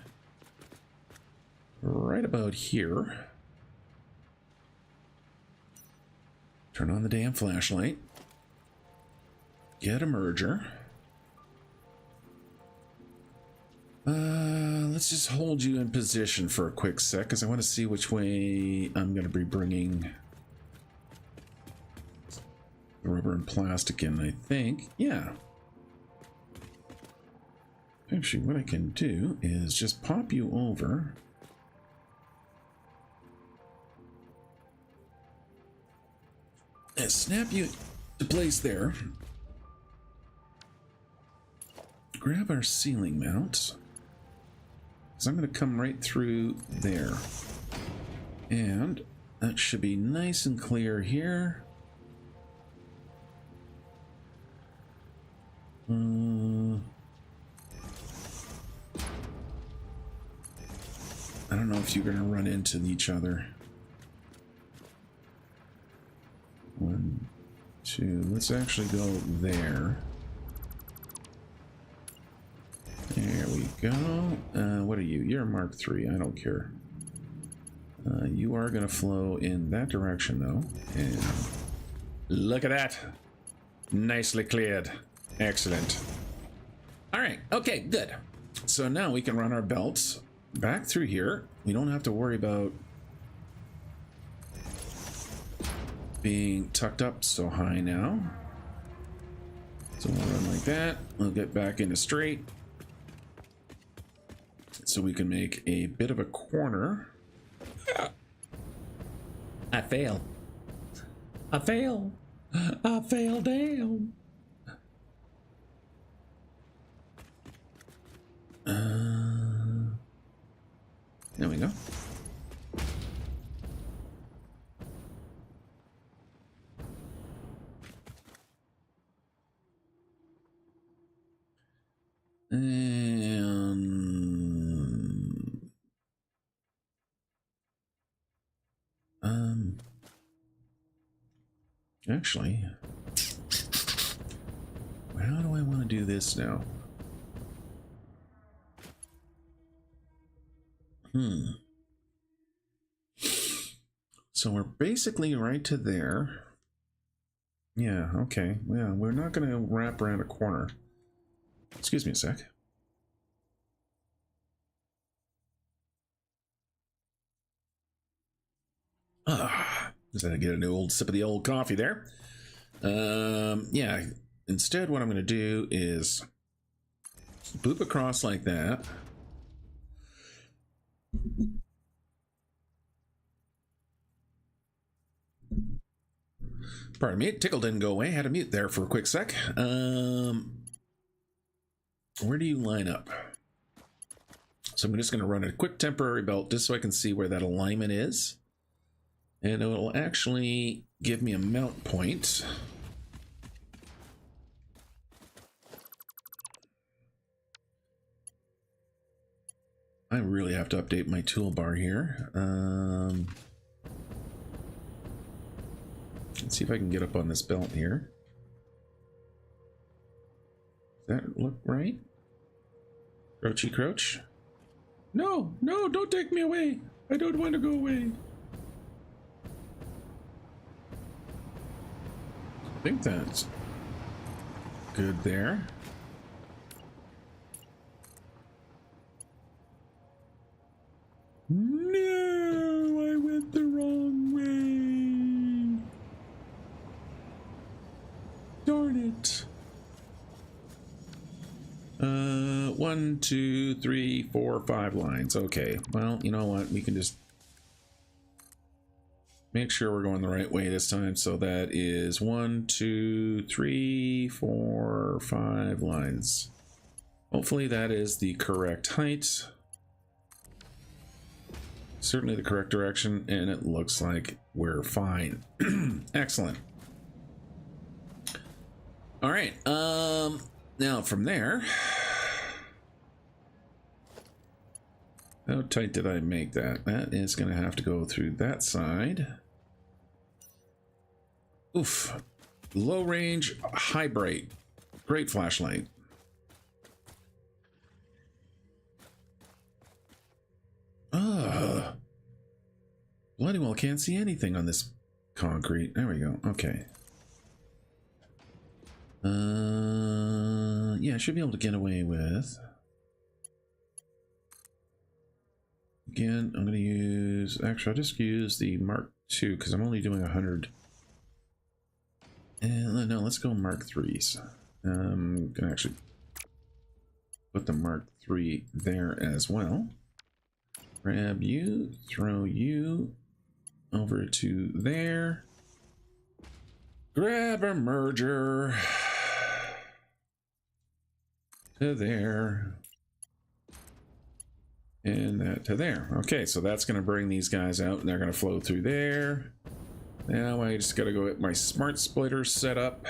[SPEAKER 1] right about here. Turn on the damn flashlight. Get a merger. Let's just hold you in position for a quick sec, because I want to see which way I'm going to be bringing the rubber and plastic in, I think. Yeah. Actually, what I can do is just pop you over. And snap you to place there. Grab our ceiling mount. So I'm going to come right through there. And that should be nice and clear here. I don't know if you're going to run into each other. 1, 2, let's actually go there. There we go. What are you? You're Mark III. I don't care. You are going to flow in that direction, though. And look at that. Nicely cleared. Excellent. All right. Okay, good. So now we can run our belts back through here. We don't have to worry about being tucked up so high now. So we'll run like that. We'll get back into straight. So we can make a bit of a corner. I fail. I fail. I fail down. There we go. And actually, how do I want to do this now? So we're basically right to there. Yeah, okay. Yeah, we're not going to wrap around a corner. Excuse me a sec. Just had to get an old sip of the old coffee there. Yeah, instead what I'm going to do is boop across like that. Pardon me, tickle didn't go away. Had to mute there for a quick sec. Where do you line up? So I'm just going to run a quick temporary belt just so I can see where that alignment is. And it will actually give me a mount point. I really have to update my toolbar here. Let's see if I can get up on this belt here. Does that look right? Crouchy crouch. No, no, don't take me away. I don't want to go away. I think that's good there. No, I went the wrong way. 1, 2, 3, 4, 5 lines. Okay, well, you know what? We can just make sure we're going the right way this time. So that is 1, 2, 3, 4, 5 lines. Hopefully that is the correct height. Certainly the correct direction, and it looks like we're fine. Excellent. All right. Now from there, how tight did I make that? That is going to have to go through that side. Oof. Low range, high bright. Great flashlight. Bloody well, can't see anything on this concrete. There we go. Okay. Yeah, I should be able to get away with. Again, I'm going to use. Actually, I'll just use the Mark II because I'm only doing 100. And no, let's go Mark IIIs. I'm going to actually put the Mark III there as well. Grab you, throw you over to there. Grab a merger to there. And that to there. Okay, so that's going to bring these guys out and they're going to flow through there. Now I just got to go get my smart splitter set up.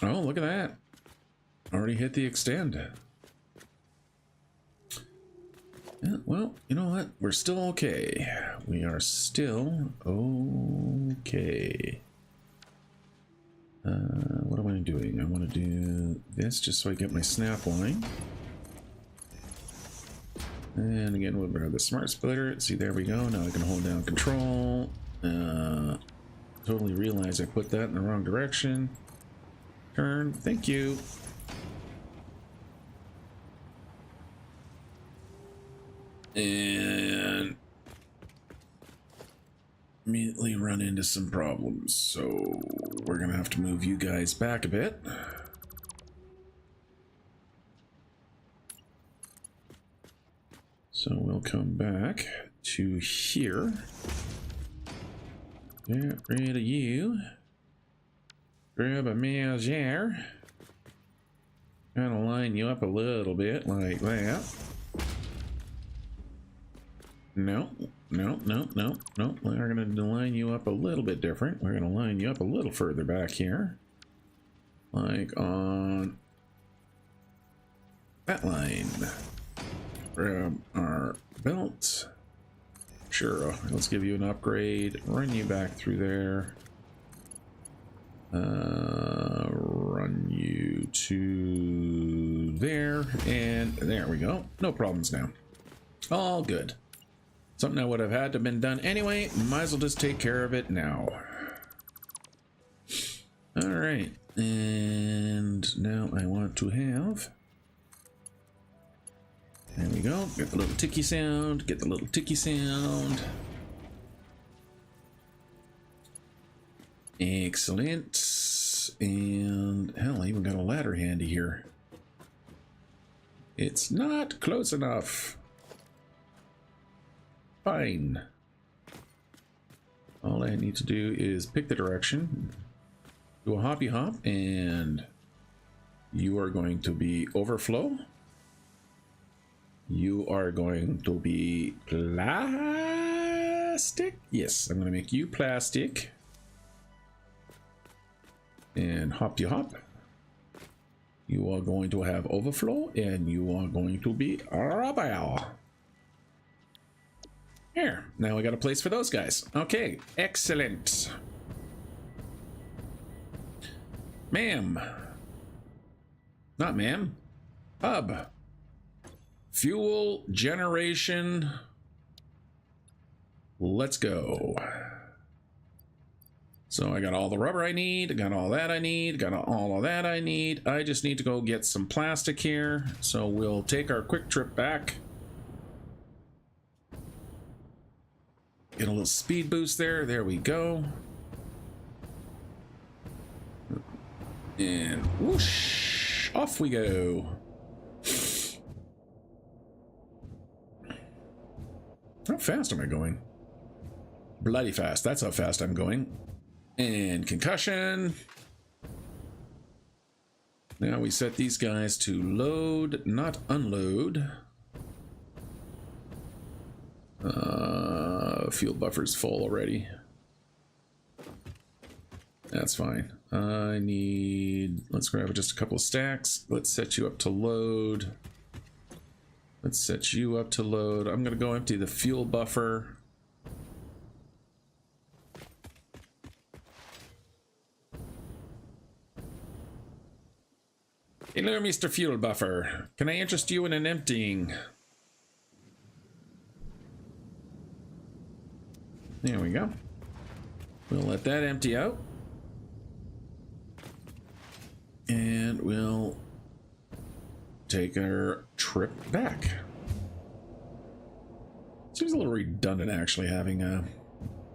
[SPEAKER 1] Oh, look at that. Already hit the extend. Yeah, well, you know what? We're still okay. We are still okay. What am I doing? I want to do this just so I get my snap line. And again, we'll grab the smart splitter. See, there we go. Now I can hold down control. Totally realize I put that in the wrong direction. Turn. Thank you. And immediately run into some problems. So we're gonna have to move you guys back a bit. So we'll come back to here. Get rid of you. Grab a measure. Kind of line you up a little bit like that. No, no, no, no, no. We're going to line you up a little bit different. We're going to line you up a little further back here. Like on that line. Grab our belt. Sure, let's give you an upgrade. Run you back through there. Run you to there. And there we go. No problems now. All good. Something that would have had to have been done anyway. Might as well just take care of it now. All right. And now I want to have... There we go. Get the little ticky sound. Get the little ticky sound. Excellent. And hell, I even got a ladder handy here. It's not close enough. Fine. All I need to do is pick the direction, do a hoppy hop, and you are going to be overflow. You are going to be plastic. Yes, I'm going to make you plastic. And hoppy hop. You are going to have overflow, and you are going to be rubber. Here, now we got a place for those guys. Okay, excellent. Ma'am. Not ma'am. Hub. Fuel generation. Let's go. So I got all the rubber I need, I got all that I need, got all of that I need. I just need to go get some plastic here. So we'll take our quick trip back. Get a little speed boost there. There we go. And whoosh, off we go. How fast am I going? Bloody fast. That's how fast I'm going. And concussion. Now we set these guys to load, not unload. Fuel buffer's full already. That's fine. I need, let's grab just a couple of stacks. Let's set you up to load. Let's set you up to load. I'm gonna go empty the fuel buffer. Hello, Mr. Fuel Buffer. Can I interest you in an emptying? There we go. We'll let that empty out. And we'll take our trip back. Seems a little redundant actually having a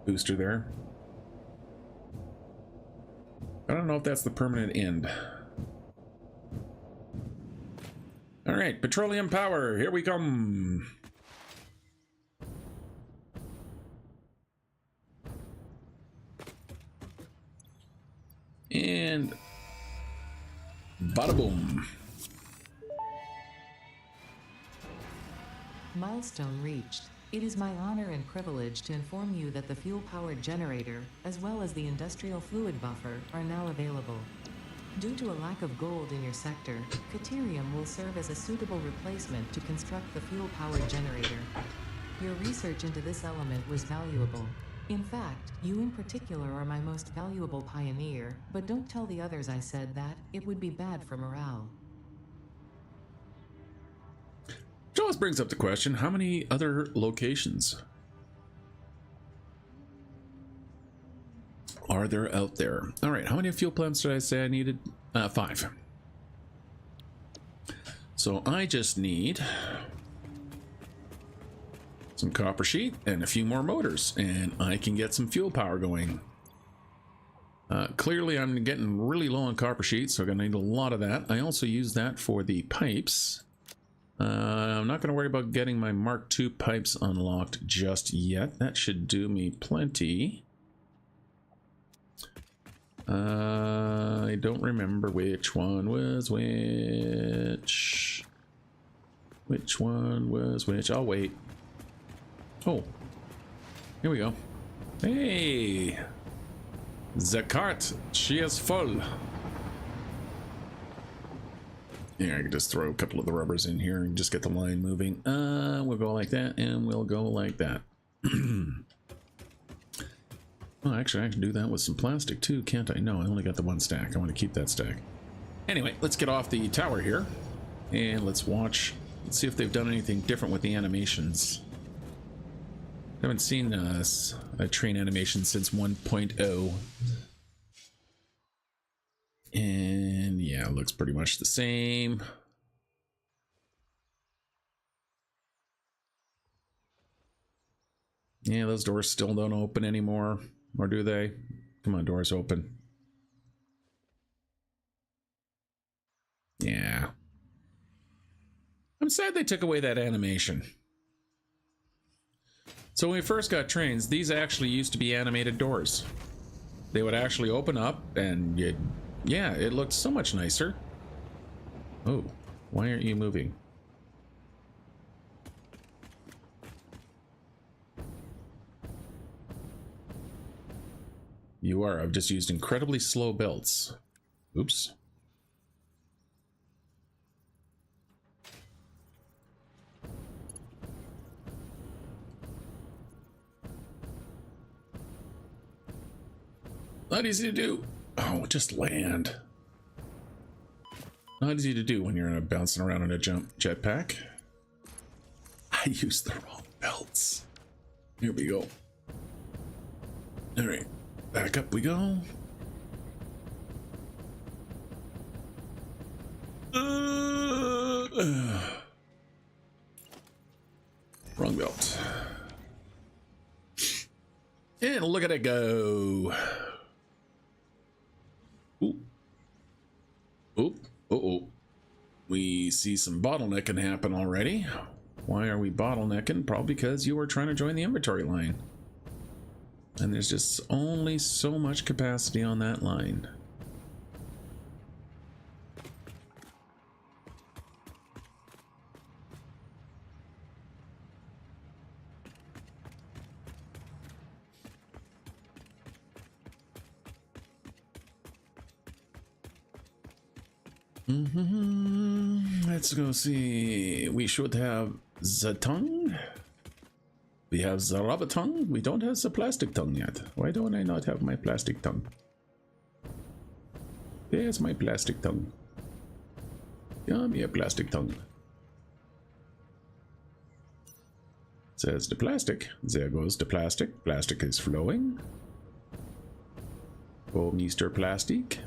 [SPEAKER 1] booster there. I don't know if that's the permanent end. All right, petroleum power, here we come. And bada boom.
[SPEAKER 2] Milestone reached. It is my honor and privilege to inform you that the fuel-powered generator, as well as the industrial fluid buffer, are now available. Due to a lack of gold in your sector, Caterium will serve as a suitable replacement to construct the fuel-powered generator. Your research into this element was valuable. In fact, you in particular are my most valuable pioneer, but don't tell the others I said that. It would be bad for morale.
[SPEAKER 1] Which always brings up the question, how many other locations are there out there? All right, how many fuel plants did I say I needed? 5. So I just need some copper sheet and a few more motors, and I can get some fuel power going. Clearly I'm getting really low on copper sheet, so I'm gonna need a lot of that. I also use that for the pipes. I'm not going to worry about getting my Mark II pipes unlocked just yet. That should do me plenty. I don't remember which one was which. Which one was which? I'll wait. Oh, here we go. Hey, the cart, she is full. Yeah, I can just throw a couple of the rubbers in here and just get the line moving. We'll go like that, and we'll go like that. Well, actually, I can do that with some plastic too, can't I? No, I only got the one stack. I want to keep that stack. Anyway, let's get off the tower here, and let's watch. Let's see if they've done anything different with the animations. I haven't seen a train animation since 1.0. And yeah, it looks pretty much the same. Yeah, those doors still don't open anymore, or do they? Come on, doors open. Yeah. I'm sad they took away that animation. So when we first got trains, these actually used to be animated doors. They would actually open up and you'd, yeah, it looked so much nicer. Oh, why aren't you moving? You are. I've just used incredibly slow belts. Oops. Not easy to do. Oh, just land. Not easy to do when you're bouncing around in a jetpack. I used the wrong belts. Here we go. All right, back up we go. Wrong belt. And look at it go. Ooh. Oop. Uh-oh. We see some bottlenecking happen already. Why are we bottlenecking? Probably because you were trying to join the inventory line. And there's just only so much capacity on that line. Let's go see. We should have the tongue. We have the rubber tongue. We don't have the plastic tongue yet. Why don't I not have my plastic tongue? There's my plastic tongue. Give me a plastic tongue. Says the plastic. There goes the plastic. Plastic is flowing. Oh, Mr. Plastic.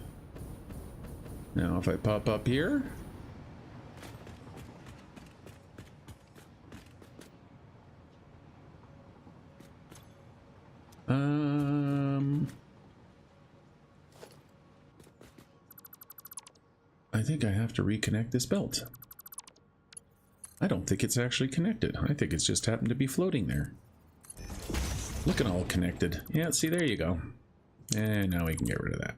[SPEAKER 1] Now if I pop up here. I think I have to reconnect this belt. I don't think it's actually connected. I think it's just happened to be floating there. Looking all connected. Yeah, see, there you go. And now we can get rid of that.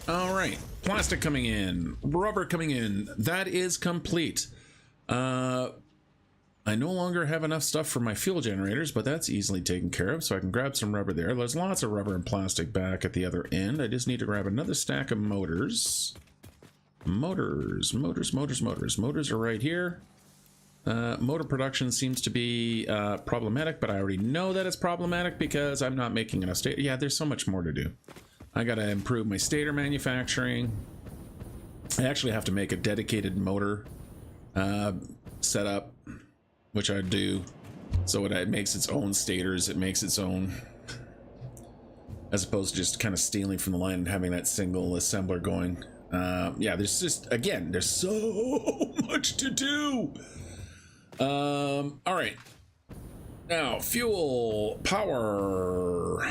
[SPEAKER 1] All right, plastic coming in, rubber coming in. That is complete. I no longer have enough stuff for my fuel generators, but that's easily taken care of, so I can grab some rubber there. There's lots of rubber and plastic back at the other end. I just need to grab another stack of motors. Motors are right here. Motor production seems to be problematic, but I already know that it's problematic because I'm not making enough stator. Yeah, there's so much more to do. I gotta improve my stator manufacturing. I actually have to make a dedicated motor setup, which I do. So it makes its own stators, it makes its own, as opposed to just kind of stealing from the line and having that single assembler going. Yeah, there's just, again, there's so much to do. All right. Now, fuel power.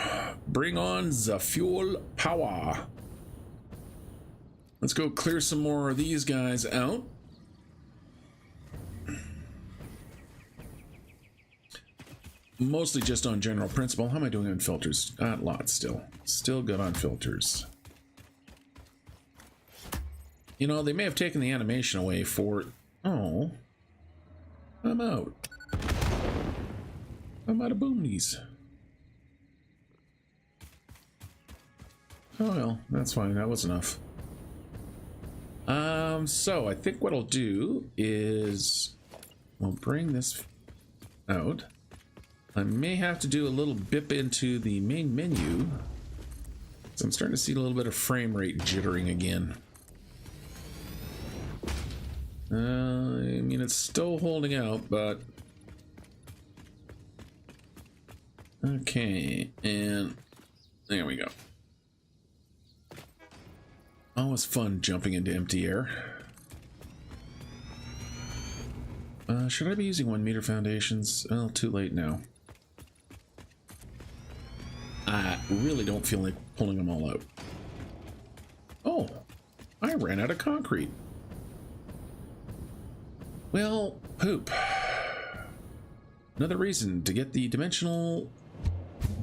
[SPEAKER 1] Bring on the fuel power. Let's go clear some more of these guys out. Mostly just on general principle. How am I doing on filters? Lots still. Still good on filters. You know, they may have taken the animation away for... Oh. I'm out. I'm out of boonies. Oh well, that's fine. That was enough. So I think what I'll do is we'll bring this out. I may have to do a little bip into the main menu. So I'm starting to see a little bit of frame rate jittering again. I mean, it's still holding out, but... Okay, and there we go. Always fun jumping into empty air. Should I be using 1 meter foundations? Well, too late now. I really don't feel like pulling them all out. Oh, I ran out of concrete. Well, poop. Another reason to get the dimensional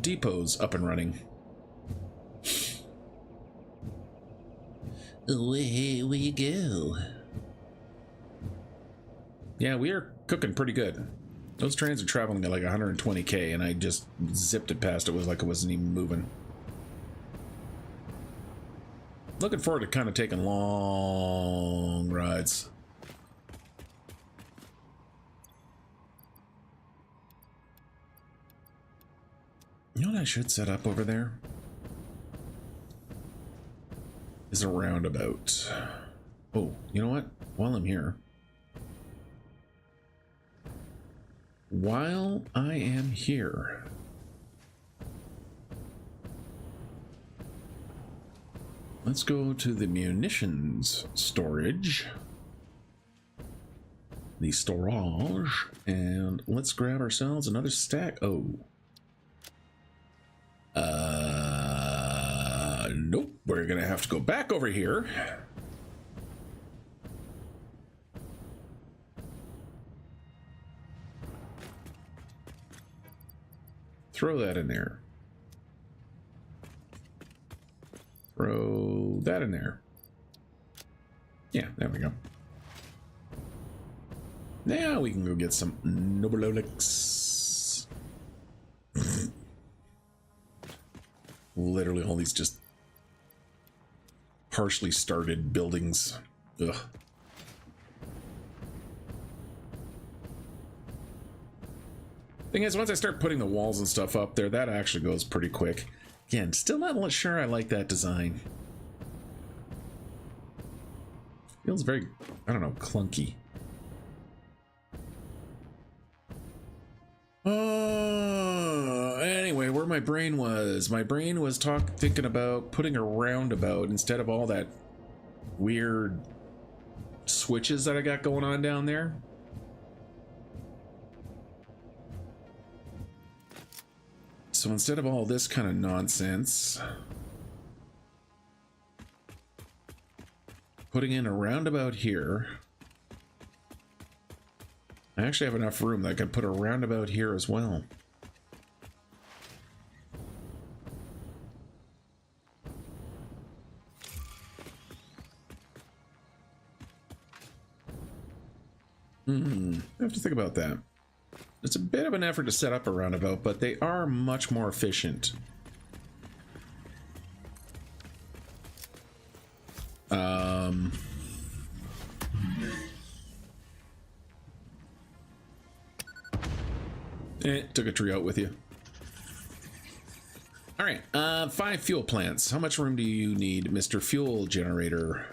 [SPEAKER 1] depots up and running. Away we go. Yeah, we are cooking pretty good. Those trains are traveling at like 120k, and I just zipped it past. It was like it wasn't even moving. Looking forward to kind of taking long rides. You know what I should set up over there? Is a roundabout. Oh, you know what? While I'm here. While I am here. Let's go to the munitions storage. the storage, and let's grab ourselves another stack. Oh. Nope. We're gonna have to go back over here. Throw that in there. Throw that in there. Yeah, there we go. Now we can go get some Nobololix. Literally all these just partially started buildings. Ugh. Thing is, once I start putting the walls and stuff up there, that actually goes pretty quick. Again, still not sure I like that design. Feels very, I don't know, clunky. Anyway, where my brain was thinking about putting a roundabout instead of all that weird switches that I got going on down there. So instead of all this kind of nonsense, putting in a roundabout here. I actually have enough room that I could put a roundabout here as well. I have to think about that. It's a bit of an effort to set up a roundabout, but they are much more efficient. Took a tree out with you. All right, 5 fuel plants. How much room do you need, Mr. Fuel Generator?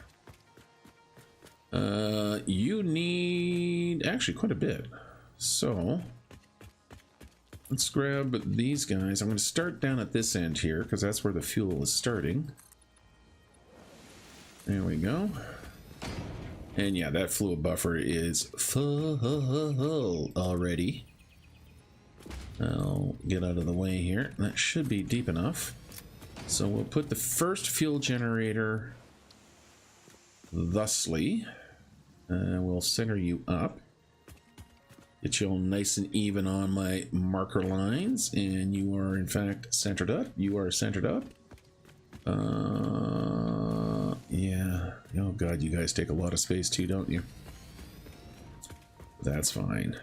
[SPEAKER 1] You need actually quite a bit. So let's grab these guys. I'm going to start down at this end here because that's where the fuel is starting. There we go. And yeah, that fluid buffer is full already. I'll get out of the way here. That should be deep enough. So we'll put the first fuel generator thusly. We'll center you up. Get you all nice and even on my marker lines. And you are in fact centered up. You are centered up. Yeah. Oh god, you guys take a lot of space too, don't you? That's fine.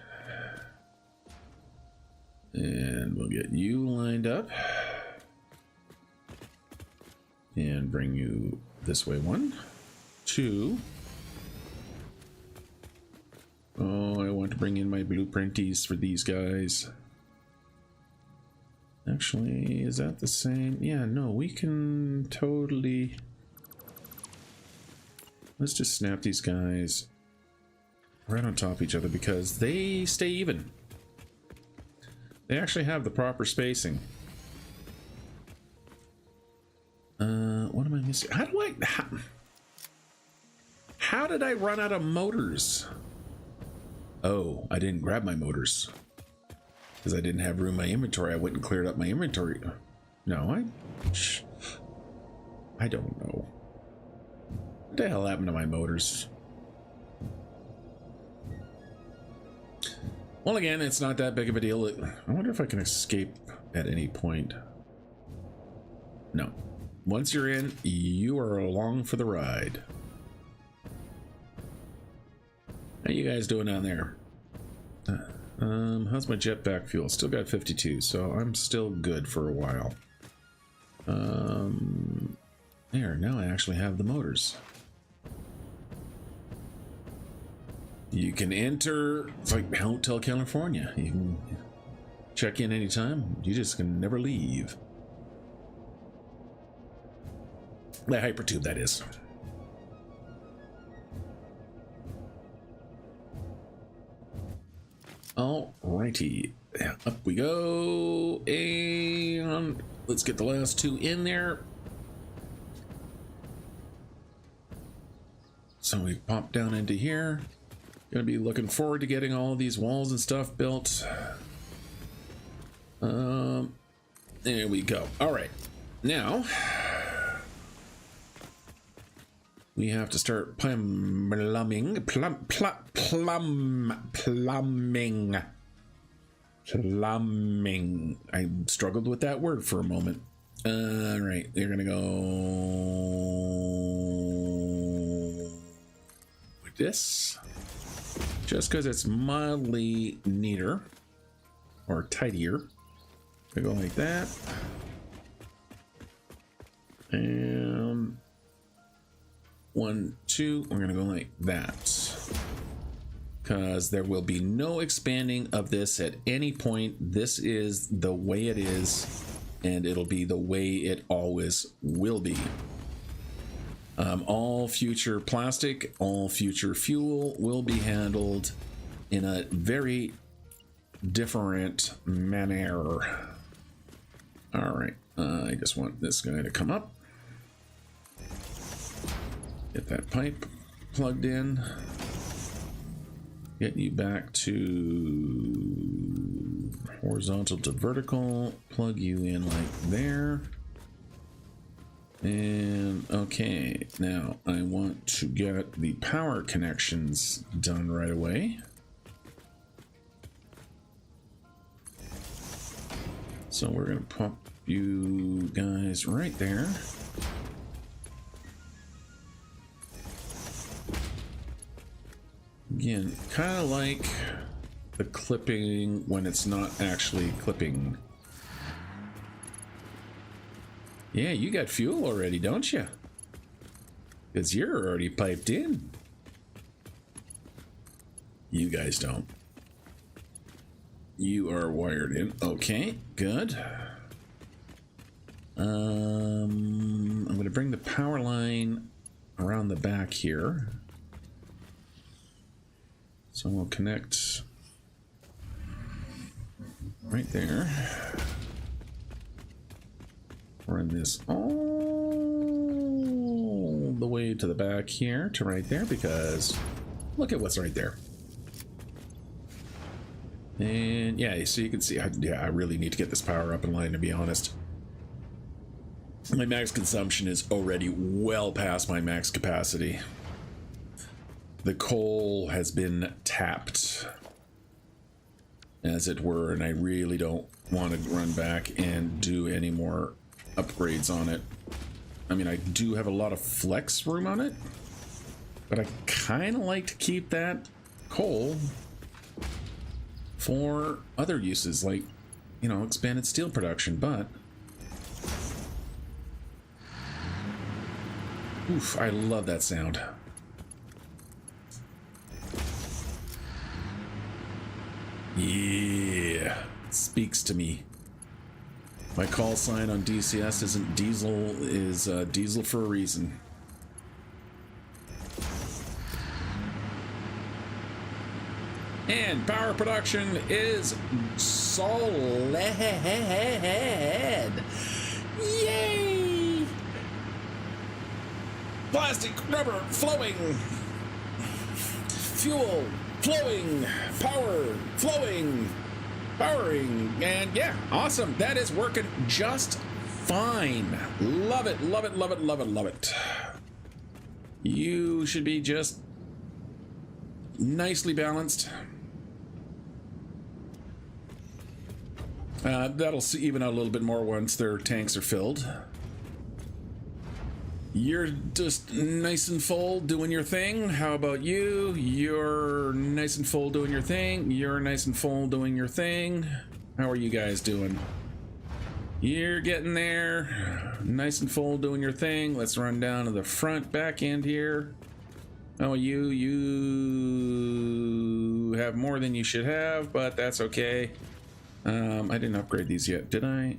[SPEAKER 1] And we'll get you lined up. And bring you this way. 1, 2. Oh, I want to bring in my blueprinties for these guys. Actually, is that the same? Yeah, no, we can totally... Let's just snap these guys right on top of each other because they stay even. They actually have the proper spacing. What am I missing? How did I run out of motors? Oh, I didn't grab my motors because I didn't have room in my inventory. I went and cleared up my inventory. No, I don't know. What the hell happened to my motors? Well, again, it's not that big of a deal. I wonder if I can escape at any point. No. Once you're in, you are along for the ride. How you guys doing down there? How's my jetpack fuel? Still got 52, so I'm still good for a while. There, now I actually have the motors. You can enter, it's like Hotel California. You can check in anytime. You just can never leave. The hypertube, that is. Alrighty, up we go, and let's get the last 2 in there. So we pop down into here. Gonna be looking forward to getting all of these walls and stuff built. There we go. All right, now we have to start plumbing. I struggled with that word for a moment. All right, we're gonna go with this, just because it's mildly neater or tidier. We go like that, and 1, 2. We're gonna go like that, because there will be no expanding of this at any point. This is the way it is, and it'll be the way it always will be. All future plastic, all future fuel will be handled in a very different manner. All right, I just want this guy to come up. Get that pipe plugged in. Get you back to horizontal to vertical. Plug you in like there. And okay, now I want to get the power connections done right away. So we're gonna pop you guys right there. Again, kind of like the clipping when it's not actually clipping. Yeah, you got fuel already, don't you? Because you're already piped in. You guys don't. You are wired in. Okay, good. I'm going to bring the power line around the back here. So we'll connect right there. Run this all the way to the back here to right there, because look at what's right there. And yeah, so you can see, I really need to get this power up and line, to be honest. My max consumption is already well past my max capacity. The coal has been tapped, as it were, and I really don't want to run back and do any more upgrades on it. I mean, I do have a lot of flex room on it, but I kind of like to keep that coal for other uses, like, you know, expanded steel production. But oof, I love that sound. Yeah, it speaks to me. My call sign on DCS isn't diesel, is diesel for a reason. And power production is solid. Yay! Plastic, rubber, flowing. Fuel, flowing. Power, flowing. Powering. And yeah, awesome. That is working just fine. Love it, love it, love it, love it, love it. You should be just nicely balanced. That'll even out a little bit more once their tanks are filled. You're just nice and full doing your thing. How about you? You're nice and full doing your thing. You're nice and full doing your thing. How are you guys doing? You're getting there. Nice and full doing your thing. Let's run down to the front back end here. Oh, you have more than you should have, but that's okay. I didn't upgrade these yet, did I?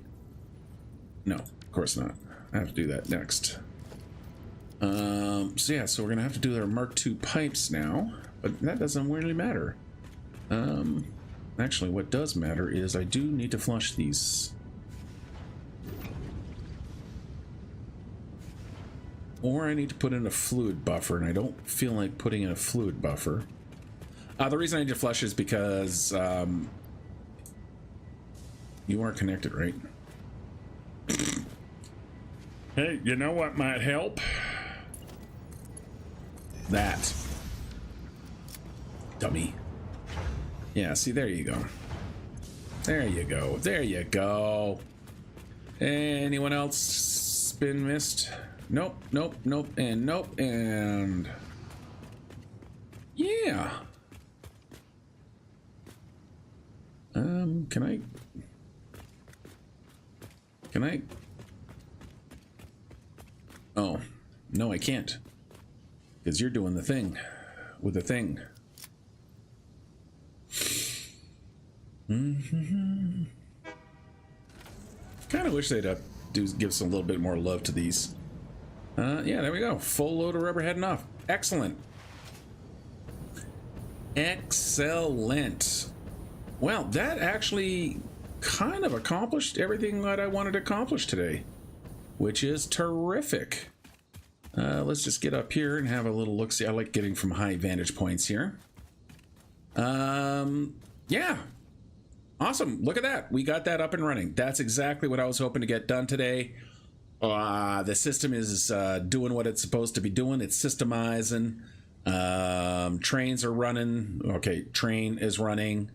[SPEAKER 1] No, of course not. I have to do that next. So yeah, so we're gonna have to do our Mark II pipes now, but that doesn't really matter. Actually, what does matter is I do need to flush these. Or I need to put in a fluid buffer, and I don't feel like putting in a fluid buffer. The reason I need to flush is because you are connected, right? Hey, you know what might help? That. Dummy. Yeah, see, there you go. There you go. There you go. Anyone else been missed? Nope, nope, nope, and nope, and... Yeah. Can I? Oh, no, I can't. Because you're doing the thing with the thing. Kind of wish they'd give us a little bit more love to these. Yeah, there we go. Full load of rubber heading off. Excellent. Excellent. Well, that actually kind of accomplished everything that I wanted to accomplish today, which is terrific. Let's just get up here and have a little look. See, I like getting from high vantage points here. Yeah. Awesome. Look at that. We got that up and running. That's exactly what I was hoping to get done today. The system is doing what it's supposed to be doing. It's systemizing. Trains are running. Okay, train is running.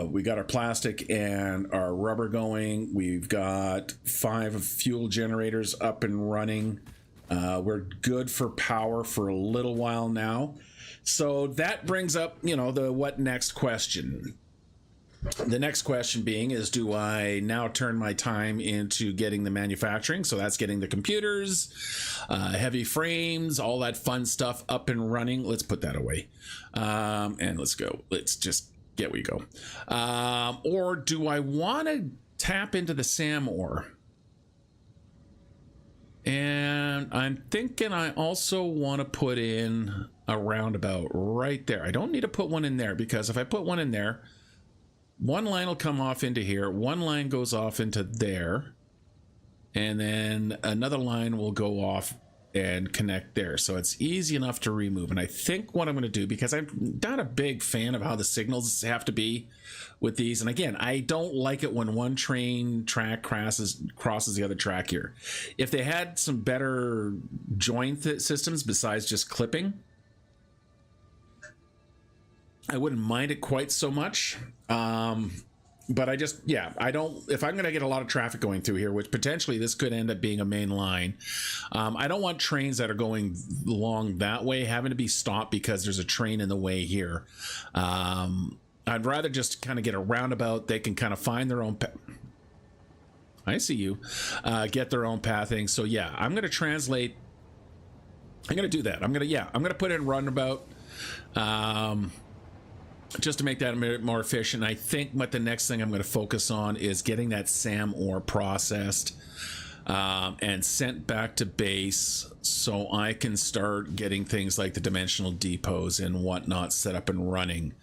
[SPEAKER 1] We got our plastic and our rubber going. We've got 5 fuel generators up and running. We're good for power for a little while now. So that brings up, you know, the what next question. The next question being is, do I now turn my time into getting the manufacturing? So that's getting the computers, heavy frames, all that fun stuff up and running. Let's put that away. And let's go. Let's just get we go. Or do I want to tap into the SAM ore? And I'm thinking I also want to put in a roundabout right there. I don't need to put one in there, because if I put one in there, one line will come off into here, one line goes off into there, and then another line will go off and connect there. So it's easy enough to remove. And I think what I'm going to do, because I'm not a big fan of how the signals have to be with these, and again, I don't like it when one train track crosses the other track here. If they had some better joint systems besides just clipping, I wouldn't mind it quite so much. But I just, yeah, I don't, if I'm going to get a lot of traffic going through here, which potentially this could end up being a main line, I don't want trains that are going along that way having to be stopped because there's a train in the way here. I'd rather just kind of get a roundabout. They can kind of find their own I see you. Get their own pathing. So yeah, I'm going to translate. I'm going to do that. I'm going to put in roundabout. Just to make that a bit more efficient. I think what the next thing I'm going to focus on is getting that SAM ore processed and sent back to base, so I can start getting things like the dimensional depots and whatnot set up and running.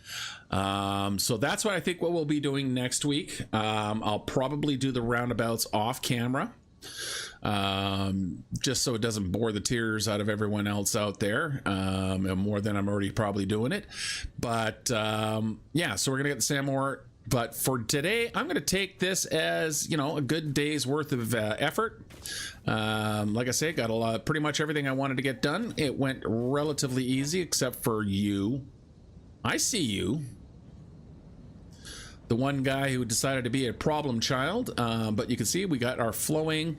[SPEAKER 1] So that's what I think what we'll be doing next week. I'll probably do the roundabouts off camera, just so it doesn't bore the tears out of everyone else out there, more than I'm already probably doing it. But yeah, so we're gonna get the SAM ore. But for today, I'm gonna take this as, you know, a good day's worth of effort. Like I say, got pretty much everything I wanted to get done. It went relatively easy, except for you. I see you. The one guy who decided to be a problem child, but you can see we got our flowing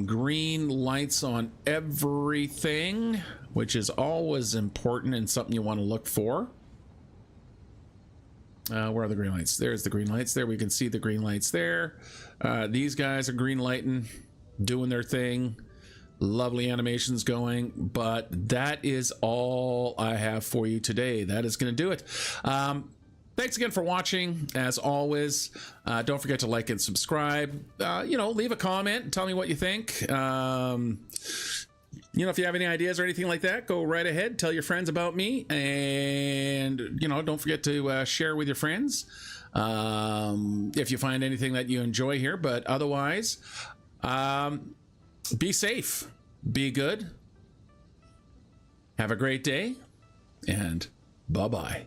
[SPEAKER 1] green lights on everything, which is always important and something you want to look for. Where are the green lights? There's the green lights there. We can see the green lights there. These guys are green lighting, doing their thing. Lovely animations going, but that is all I have for you today. That is going to do it. Thanks again for watching. As always, don't forget to like and subscribe. You know, leave a comment and tell me what you think. You know, if you have any ideas or anything like that, go right ahead. Tell your friends about me. And, you know, don't forget to share with your friends if you find anything that you enjoy here. But otherwise, be safe. Be good. Have a great day. And Bye-bye.